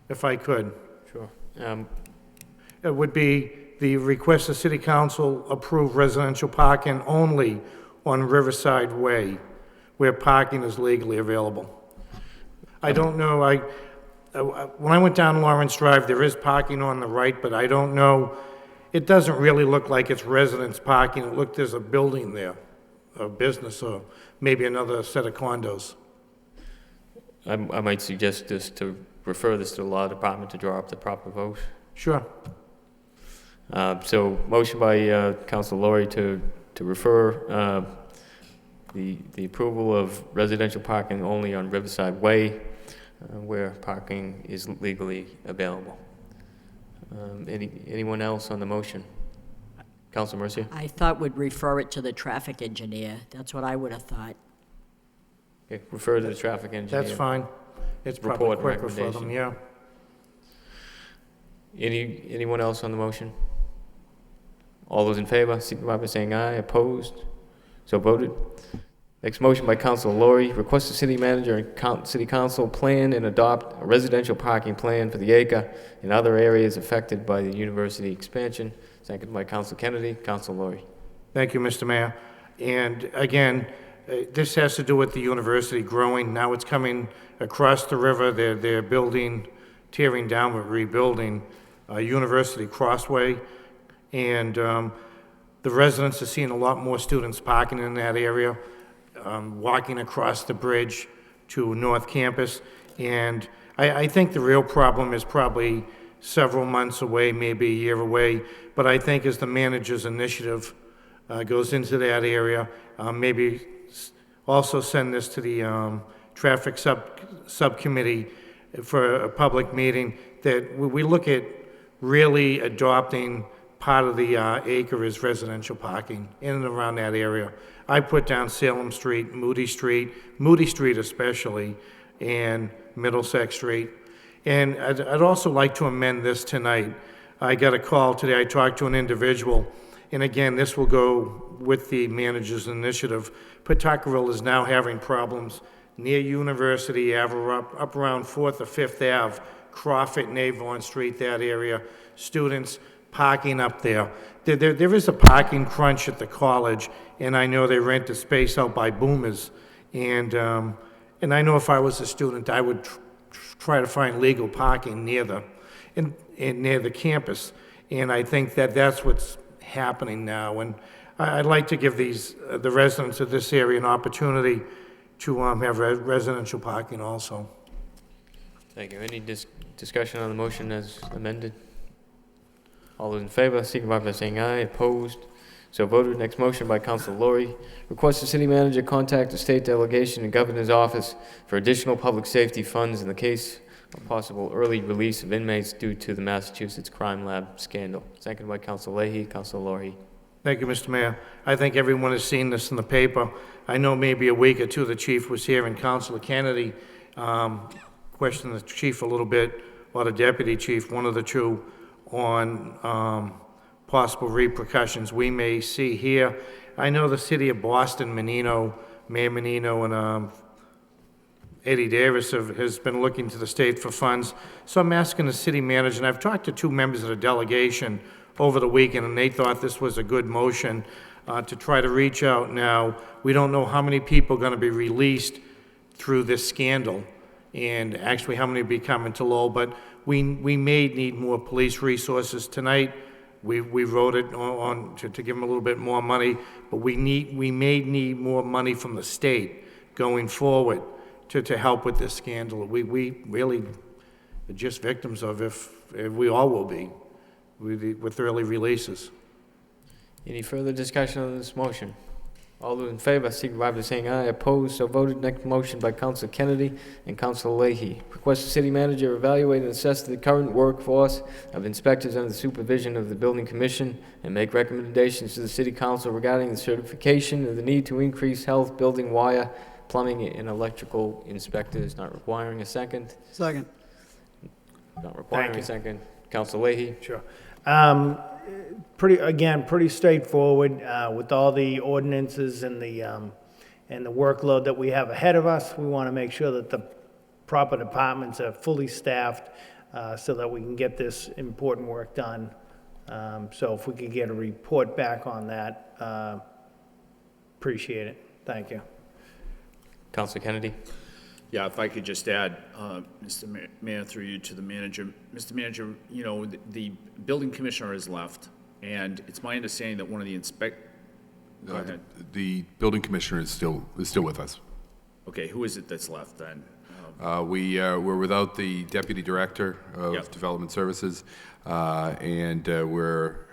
if I could. Sure. It would be the request the City Council approve residential parking only on Riverside Way where parking is legally available. I don't know, when I went down Lawrence Drive, there is parking on the right, but I don't know, it doesn't really look like it's residents parking. It looked there's a building there, a business, or maybe another set of condos. I might suggest this to refer this to the Law Department to draw up the proper vote. Sure. So motion by Councilor Lowry to refer the approval of residential parking only on Riverside Way where parking is legally available. Anyone else on the motion? Councilor Mercia? I thought we'd refer it to the traffic engineer. That's what I would have thought. Okay, refer to the traffic engineer. That's fine. It's probably Report and quicker for them, yeah. Anyone else on the motion? All those in favor, signify by saying aye. Opposed? So voted. Next motion by Councilor Lowry, request the city manager and city council plan and adopt a residential parking plan for the acre and other areas affected by the university expansion. Seconded by Councilor Kennedy. Councilor Lowry. Thank you, Mr. Mayor. And again, this has to do with the university growing. Now it's coming across the river. They're building, tearing down but rebuilding University Crossway. And the residents are seeing a lot more students parking in that area, walking across the bridge to North Campus. And I think the real problem is probably several months away, maybe a year away. But I think as the manager's initiative goes into that area, maybe also send this to the traffic subcommittee for a public meeting, that we look at really adopting part of the acre as residential parking in and around that area. I put down Salem Street, Moody Street especially, and Middlesex Street. And I'd also like to amend this tonight. I got a call today, I talked to an individual, and again, this will go with the manager's initiative. Pawtuckerville is now having problems near University Ave, up around 4th or 5th Ave, Crawford and Avon Street, that area, students parking up there. There is a parking crunch at the college, and I know they rent the space out by Boomers. And I know if I was a student, I would try to find legal parking near the campus. And I think that that's what's happening now. And I'd like to give the residents of this area an opportunity to have residential parking also. Thank you. Any discussion on the motion as amended? All those in favor, signify by saying aye. Opposed? So voted. Next motion by Council Laurie. Request the city manager contact the state delegation and governor's office for additional public safety funds in the case of possible early release of inmates due to the Massachusetts Crime Lab scandal. Seconded by Council Leahy. Council Laurie. Thank you, Mr. Mayor. I think everyone has seen this in the paper. I know maybe a week or two the chief was here, and Councilor Kennedy questioned the chief a little bit, or the deputy chief, one of the two, on possible repercussions we may see here. I know the city of Boston, Mayor Menino, and Eddie Davis has been looking to the state for funds. So I'm asking the city manager, and I've talked to two members of the delegation over the weekend, and they thought this was a good motion to try to reach out now. We don't know how many people are going to be released through this scandal, and actually how many will be coming to Lowell, but we may need more police resources tonight. We wrote it on to give them a little bit more money, but we may need more money from the state going forward to help with this scandal. We really are just victims of if we all will be with early releases. Any further discussion on this motion? All those in favor, signify by saying aye. Opposed? So voted. Next motion by Council Kennedy and Council Leahy. Request the city manager evaluate and assess the current workforce of inspectors under the supervision of the building commission and make recommendations to the city council regarding the certification of the need to increase health, building, wire, plumbing, and electrical inspectors. Not requiring a second. Second. Thank Not requiring you. a second. Council Leahy. Sure. Pretty straightforward with all the ordinances and the workload that we have ahead of us. We want to make sure that the proper departments are fully staffed so that we can get this important work done. So if we could get a report back on that, appreciate it. Thank you. Council Kennedy. Yeah, if I could just add, Mr. Mayor, through you to the manager. Mr. Manager, you know, the building commissioner has left, and it's my understanding that one of the Go ahead. The building commissioner is still with us. Okay, who is it that's left then? We're without the deputy director of Yep. development services, and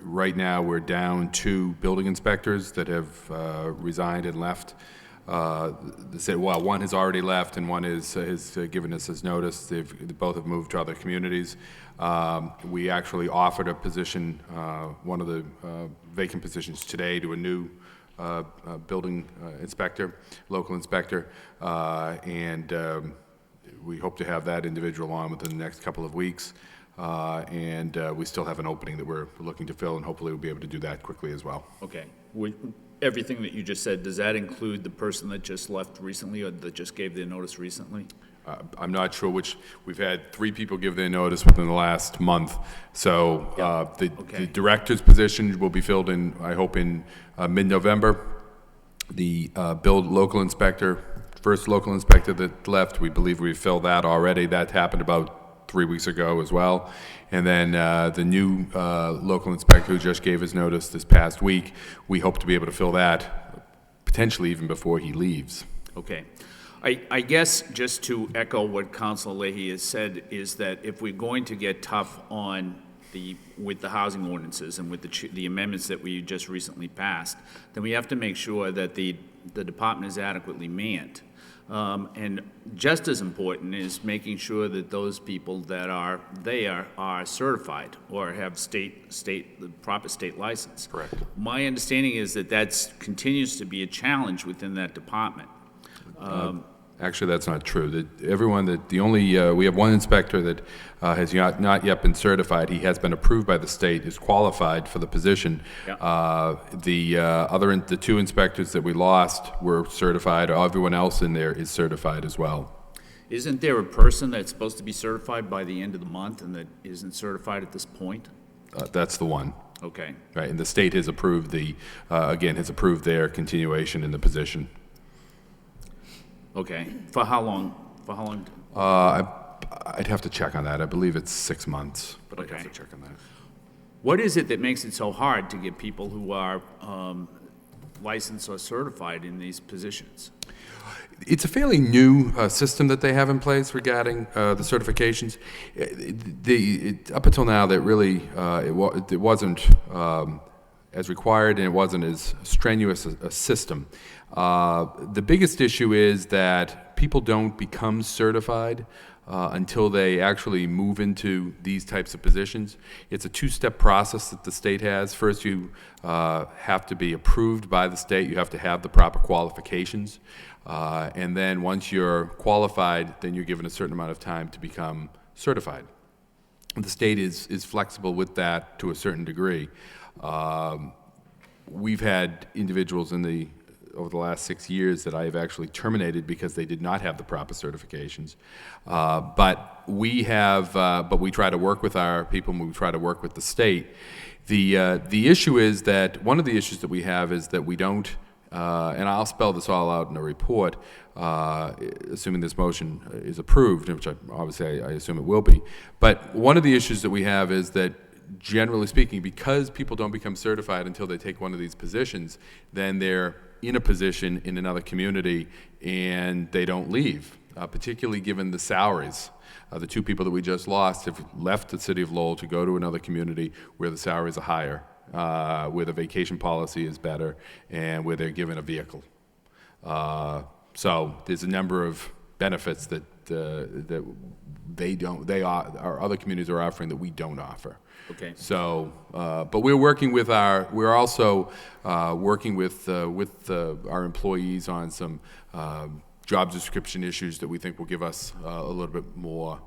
right now we're down 2 building inspectors that have resigned and left. One has already left, and one has given us his notice. They both have moved to other communities. We actually offered a position, one of the vacant positions today, to a new building inspector, local inspector, and we hope to have that individual on within the next couple of weeks. And we still have an opening that we're looking to fill, and hopefully we'll be able to do that quickly as well. Okay. Everything that you just said, does that include the person that just left recently or that just gave their notice recently? I'm not sure which. We've had 3 people give their notice within the last month. So the director's position will be filled in, I hope, in mid-November. The local inspector, first local inspector that left, we believe we filled that already. That happened about 3 weeks ago as well. And then the new local inspector who just gave his notice this past week, we hope to be able to fill that potentially even before he leaves. Okay. I guess just to echo what Councilor Leahy has said is that if we're going to get tough with the housing ordinances and with the amendments that we just recently passed, then we have to make sure that the department is adequately manned. And just as important is making sure that those people that are there are certified or have the proper state license. Correct. My understanding is that continues to be a challenge within that department. Actually, that's not true. We have one inspector that has not yet been certified. He has been approved by the state, is qualified for the position. Yeah. The two inspectors that we lost were certified. Everyone else in there is certified as well. Isn't there a person that's supposed to be certified by the end of the month and that isn't certified at this point? That's the one. Okay. Right, and the state has approved has approved their continuation in the position. Okay. For how long? For how long? I'd have to check on that. I believe it's 6 months, but I'd have Okay. to check on that. What is it that makes it so hard to get people who are licensed or certified in these positions? It's a fairly new system that they have in place regarding the certifications. Up until now, that really it wasn't as required, and it wasn't as strenuous a system. The biggest issue is that people don't become certified until they actually move into these types of positions. It's a two-step process that the state has. First, you have to be approved by the state. You have to have the proper qualifications. And then once you're qualified, then you're given a certain amount of time to become certified. The state is flexible with that to a certain degree. We've had individuals over the last 6 years that I have actually terminated because they did not have the proper certifications. But we try to work with our people, and we try to work with the state. The issue is that one of the issues that we have is that we don't, and I'll spell this all out in a report, assuming this motion is approved, which obviously I assume it will be. But one of the issues that we have is that, generally speaking, because people don't become certified until they take one of these positions, then they're in a position in another community and they don't leave, particularly given the salaries. The two people that we just lost have left the city of Lowell to go to another community where the salaries are higher, where the vacation policy is better, and where they're given a vehicle. So there's a number of benefits that our other communities are offering that we don't offer. Okay. So, but we're also working with our employees on some job description issues that we think will give us a little bit more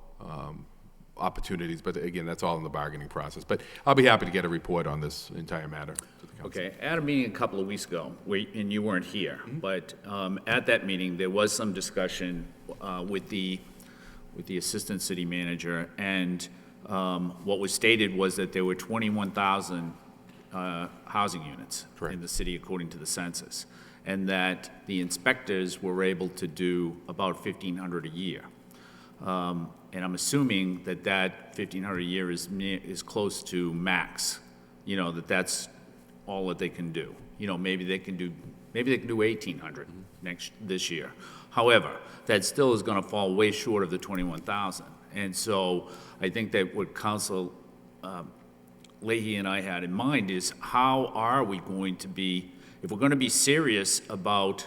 opportunities. But again, that's all in the bargaining process. But I'll be happy to get a report on this entire matter to the council. Okay, at a meeting a couple of weeks ago, and you weren't here, but at that meeting, there was some discussion with the assistant city manager, and what was stated was that there were 21,000 housing units in the city according to the census, and that the inspectors were able to do about 1,500 a year. And I'm assuming that 1,500 a year is close to max, that's all that they can do. Maybe they can do 1,800 this year. However, that still is going to fall way short of the 21,000. And so I think that what Council Leahy and I had in mind is, how are we going to be, if we're going to be serious about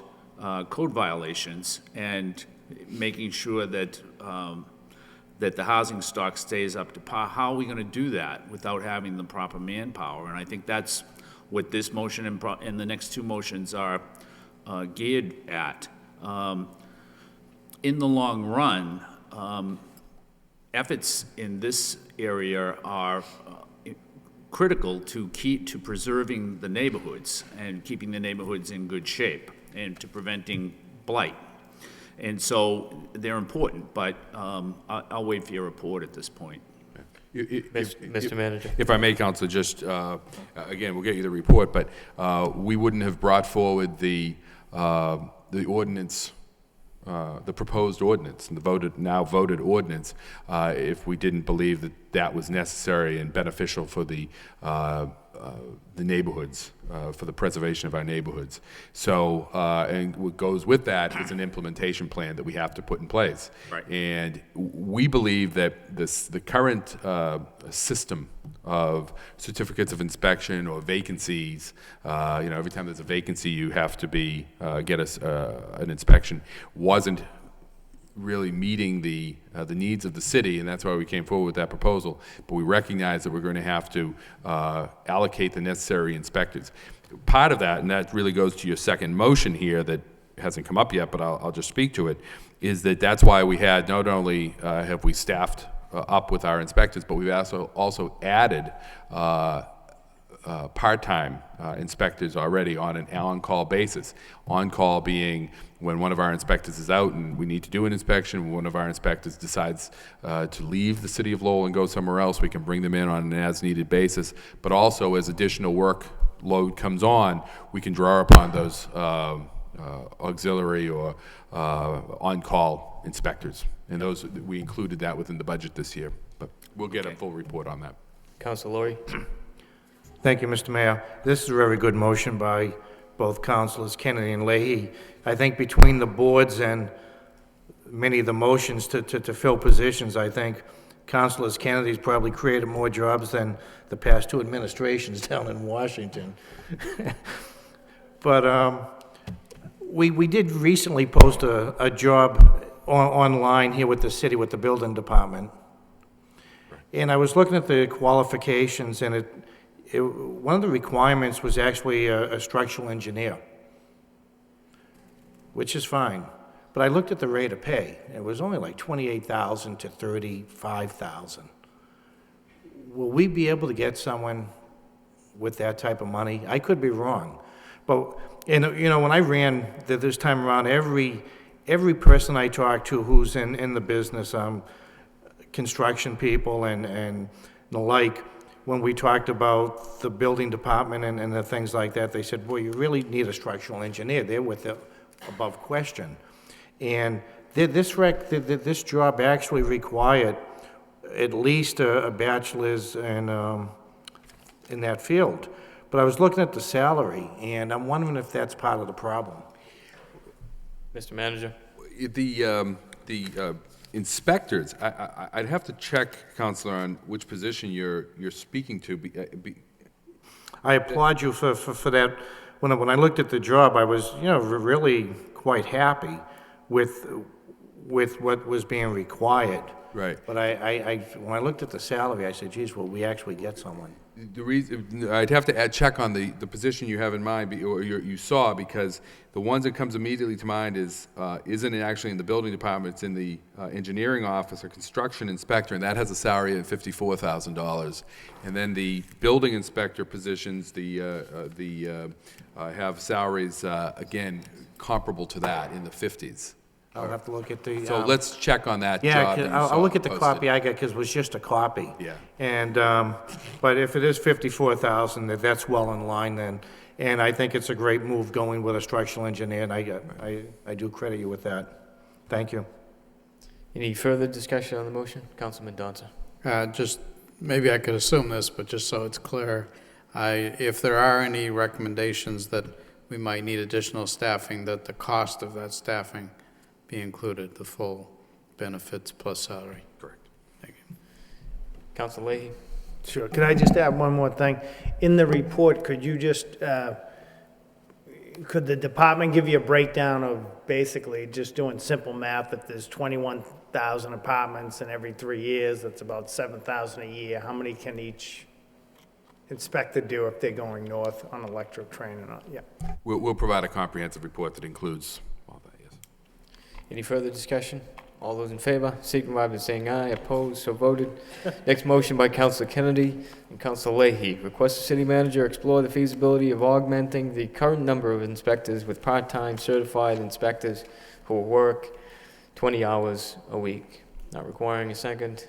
code violations and making sure that that the housing stock stays up to par, how are we going to do that without having the proper manpower? And I think that's what this motion and the next two motions are geared at. In the long run, efforts in this area are critical to preserving the neighborhoods and keeping the neighborhoods in good shape and to preventing blight. And so they're important, but I'll wait for your report at this point. Mr. Manager. If I may, Council, just, again, we'll get you the report, but we wouldn't have brought forward the ordinance, the proposed ordinance, and the now voted ordinance, if we didn't believe that that was necessary and beneficial for the the neighborhoods, for the preservation of our neighborhoods. So, and what goes with that is an implementation plan that we have to put in place. Right. And we believe that the current system of certificates of inspection or vacancies, every time there's a vacancy, you have to get an inspection, wasn't really meeting the needs of the city, and that's why we came forward with that proposal. But we recognize that we're going to have to allocate the necessary inspectors. Part of that, and that really goes to your second motion here that hasn't come up yet, but I'll just speak to it, is that's why we had, not only have we staffed up with our inspectors, but we've also added part-time inspectors already on an on-call basis. On-call being when one of our inspectors is out and we need to do an inspection, one of our inspectors decides to leave the city of Lowell and go somewhere else, we can bring them in on an as-needed basis. But also, as additional workload comes on, we can draw upon those auxiliary or on-call inspectors. And those, we included that within the budget this year. But we'll get a full report on that. Councilor Laurie. Thank you, Mr. Mayor. This is a very good motion by both councilors, Kennedy and Leahy. I think between the boards and many of the motions to fill positions, I think Councilors Kennedy's probably created more jobs than the past two administrations down in Washington. But we did recently post a job online here with the city, with the building department. And I was looking at the qualifications, and one of the requirements was actually a structural engineer, which is fine. But I looked at the rate of pay. It was only like $28,000 to $35,000. Will we be able to get someone with that type of money? I could be wrong. But, when I ran this time around, every person I talked to who's in the business, construction people and the like, when we talked about the building department and the things like that, they said, boy, you really need a structural engineer. They're with the above question. And this job actually required at least a bachelor's in that field. But I was looking at the salary, and I'm wondering if that's part of the problem. Mr. Manager. The inspectors, I'd have to check, Counselor, on which position you're speaking to. I applaud you for that. When I looked at the job, I was, really quite happy with what was being required. Right. But when I looked at the salary, I said, geez, will we actually get someone? The reason, I'd have to check on the position you have in mind, or you saw, because the ones that comes immediately to mind isn't actually in the building department, it's in the engineering office or construction inspector, and that has a salary of $54,000. And then the building inspector positions, have salaries, again, comparable to that, in the 50s. I'll have to look at the... So let's check on that yeah, job that you I'll saw look at the posted. copy I got, because it was just a copy. Yeah. And, but if it is $54,000, that's well in line then. And I think it's a great move going with a structural engineer, and I do credit you with that. Thank you. Any further discussion on the motion? Councilman Donza. Just, maybe I could assume this, but just so it's clear, if there are any recommendations that we might need additional staffing, that the cost of that staffing be included, the full benefits plus salary. Correct. Thank you. Councilor Leahy. Sure. Could I just add one more thing? In the report, could you just, could the department give you a breakdown of basically just doing simple math? If there's 21,000 apartments and every 3 years, that's about 7,000 a year. How many can each inspector do if they're going north on electric train or not? Yeah. We'll provide a comprehensive report that includes all that, yes. Any further discussion? All those in favor, signify by saying aye. Opposed, so voted. Next motion by Councilor Kennedy and Councilor Leahy. Request the city manager explore the feasibility of augmenting the current number of inspectors with part-time certified inspectors who will work 20 hours a week. Not requiring a second.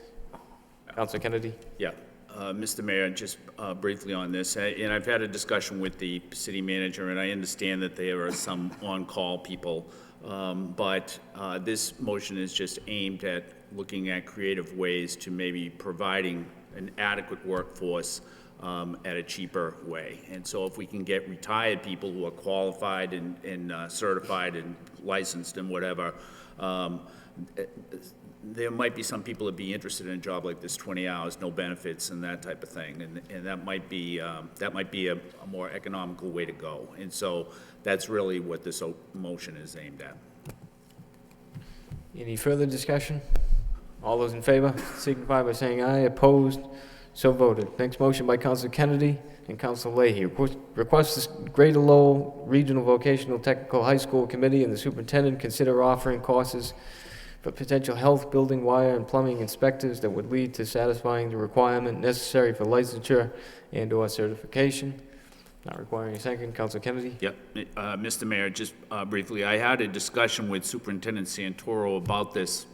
Councilor Kennedy. Yeah. Mr. Mayor, just briefly on this, and I've had a discussion with the city manager, and I understand that there are some on-call people, but this motion is just aimed at looking at creative ways to maybe providing an adequate workforce at a cheaper way. And so if we can get retired people who are qualified and certified and licensed and whatever, there might be some people that be interested in a job like this, 20 hours, no benefits and that type of thing. And that might be a more economical way to go. And so that's really what this motion is aimed at. Any further discussion? All those in favor signify by saying aye. Opposed? So voted. Next motion by Councilor Kennedy and Councilor Leahy. Request the Greater Lowell Regional Vocational Technical High School Committee and the superintendent consider offering courses for potential health, building, wire, and plumbing inspectors that would lead to satisfying the requirement necessary for licensure and/or certification. Not requiring a second. Councilor Kennedy? Yep. Mr. Mayor, just briefly, I had a discussion with Superintendent Santoro about this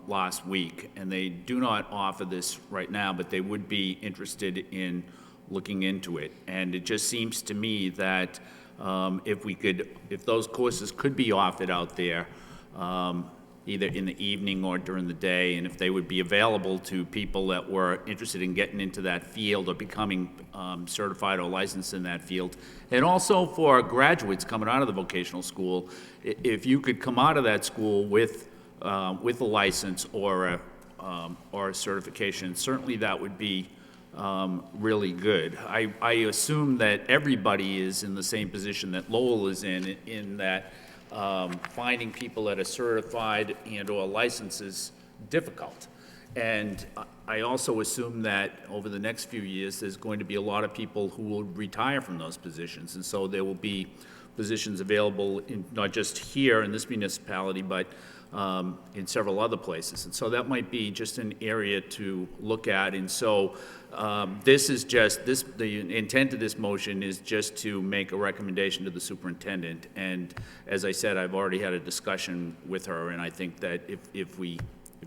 last week, and they do not offer this right now, but they would be interested in looking into it. And it just seems to me that if those courses could be offered out there, either in the evening or during the day, and if they would be available to people that were interested in getting into that field or becoming certified or licensed in that field. And also for graduates coming out of the vocational school, if you could come out of that school with a license or a certification, certainly that would be really good. I assume that everybody is in the same position that Lowell is in that finding people that are certified and/or licensed is difficult. And I also assume that over the next few years, there's going to be a lot of people who will retire from those positions. And so there will be positions available not just here in this municipality, but in several other places. And so that might be just an area to look at. And so the intent of this motion is just to make a recommendation to the superintendent. And as I said, I've already had a discussion with her, and I think that if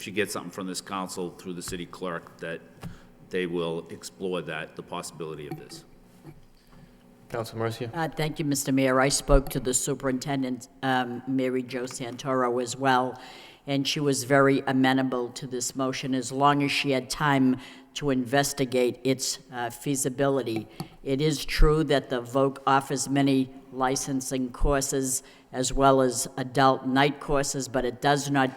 she gets something from this council through the city clerk, that they will explore the possibility of this. Councilor Mercia? Thank you, Mr. Mayor. I spoke to the superintendent, Mary Jo Santoro, as well, and she was very amenable to this motion as long as she had time to investigate its feasibility. It is true that the VOC offers many licensing courses as well as adult night courses, but it does not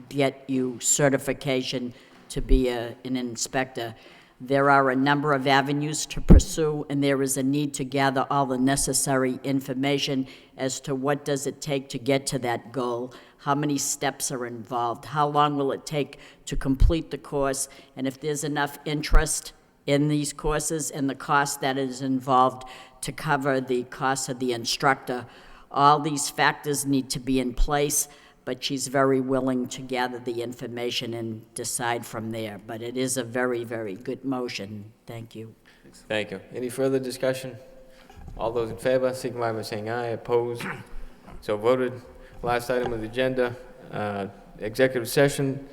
get you certification to be an inspector. There are a number of avenues to pursue, and there is a need to gather all the necessary information as to what does it take to get to that goal, how many steps are involved, how long will it take to complete the course, and if there's enough interest in these courses and the cost that is involved to cover the cost of the instructor. All these factors need to be in place, but she's very willing to gather the information and decide from there. But it is a very, very good motion. Thank you. Thank you. Any further discussion? All those in favor, signify by saying aye. Opposed? So voted. Last item of the agenda, executive session.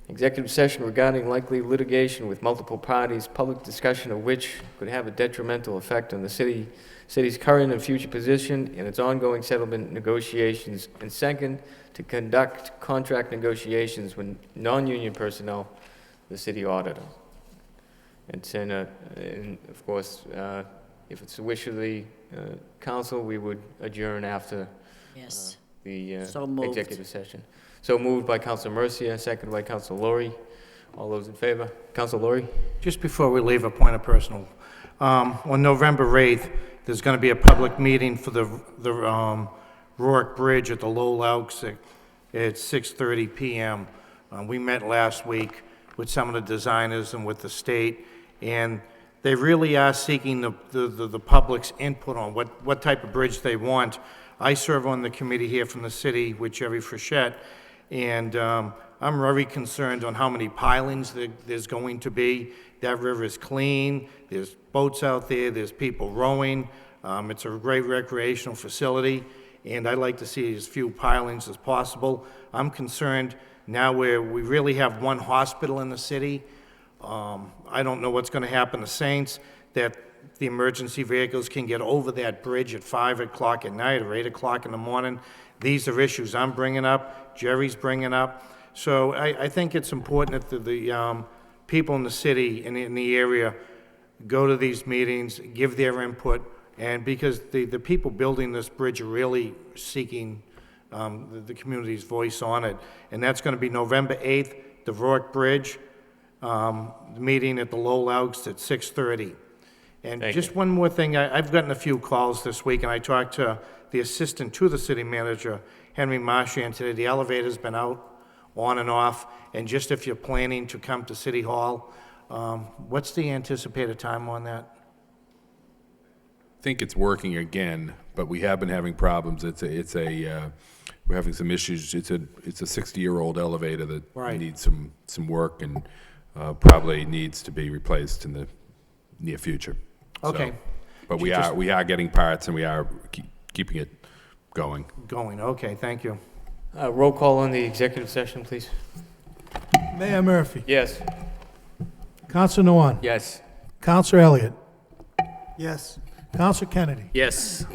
Executive session regarding likely litigation with multiple parties, public discussion of which could have a detrimental effect on the city's current and future position and its ongoing settlement negotiations. And second, to conduct contract negotiations with non-union personnel, the city auditor. And of course, if it's the wish of the council, we would adjourn after Yes. The So moved. executive session. So moved by Councilor Mercia, seconded by Councilor Laurie. All those in favor? Councilor Laurie? Just before we leave, a point of personal. On November 8th, there's going to be a public meeting for the Rourke Bridge at the Lowell Elks at 6:30 p.m. We met last week with some of the designers and with the state, and they really are seeking the public's input on what type of bridge they want. I serve on the committee here from the city with Jerry Frechette, and I'm very concerned on how many pilings there's going to be. That river is clean, there's boats out there, there's people rowing. It's a great recreational facility, and I'd like to see as few pilings as possible. I'm concerned now where we really have one hospital in the city. I don't know what's going to happen to Saints, that the emergency vehicles can get over that bridge at 5 o'clock at night or 8 o'clock in the morning. These are issues I'm bringing up, Jerry's bringing up. So I think it's important that the people in the city and in the area go to these meetings, give their input, and because the people building this bridge are really seeking the community's voice on it. And that's going to be November 8th, the Rourke Bridge, meeting at the Lowell at 6:30. And Thank just you. one more thing, I've gotten a few calls this week, and I talked to the assistant to the city manager, Henry Marchand, today. The elevator's been out on and off, and just if you're planning to come to City Hall, what's the anticipated time on that? I think it's working again, but we have been having problems. We're having some issues. It's a 60-year-old elevator that Right. needs some work and probably needs to be replaced in the near future. Okay. So, but we Just- are getting parts, and we are keeping it going. Going, okay, thank you. Roll call on the executive session, please. Mayor Murphy. Yes. Counselor Nolan. Yes. Counselor Elliott. Yes. Counselor Kennedy. Yes.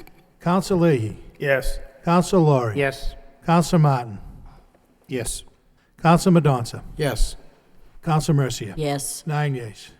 Counselor Leahy. Yes. Counselor Laurie. Yes. Counselor Martin. Yes. Counselor Madonza. Yes. Counselor Mercia. Yes. 9 yeas.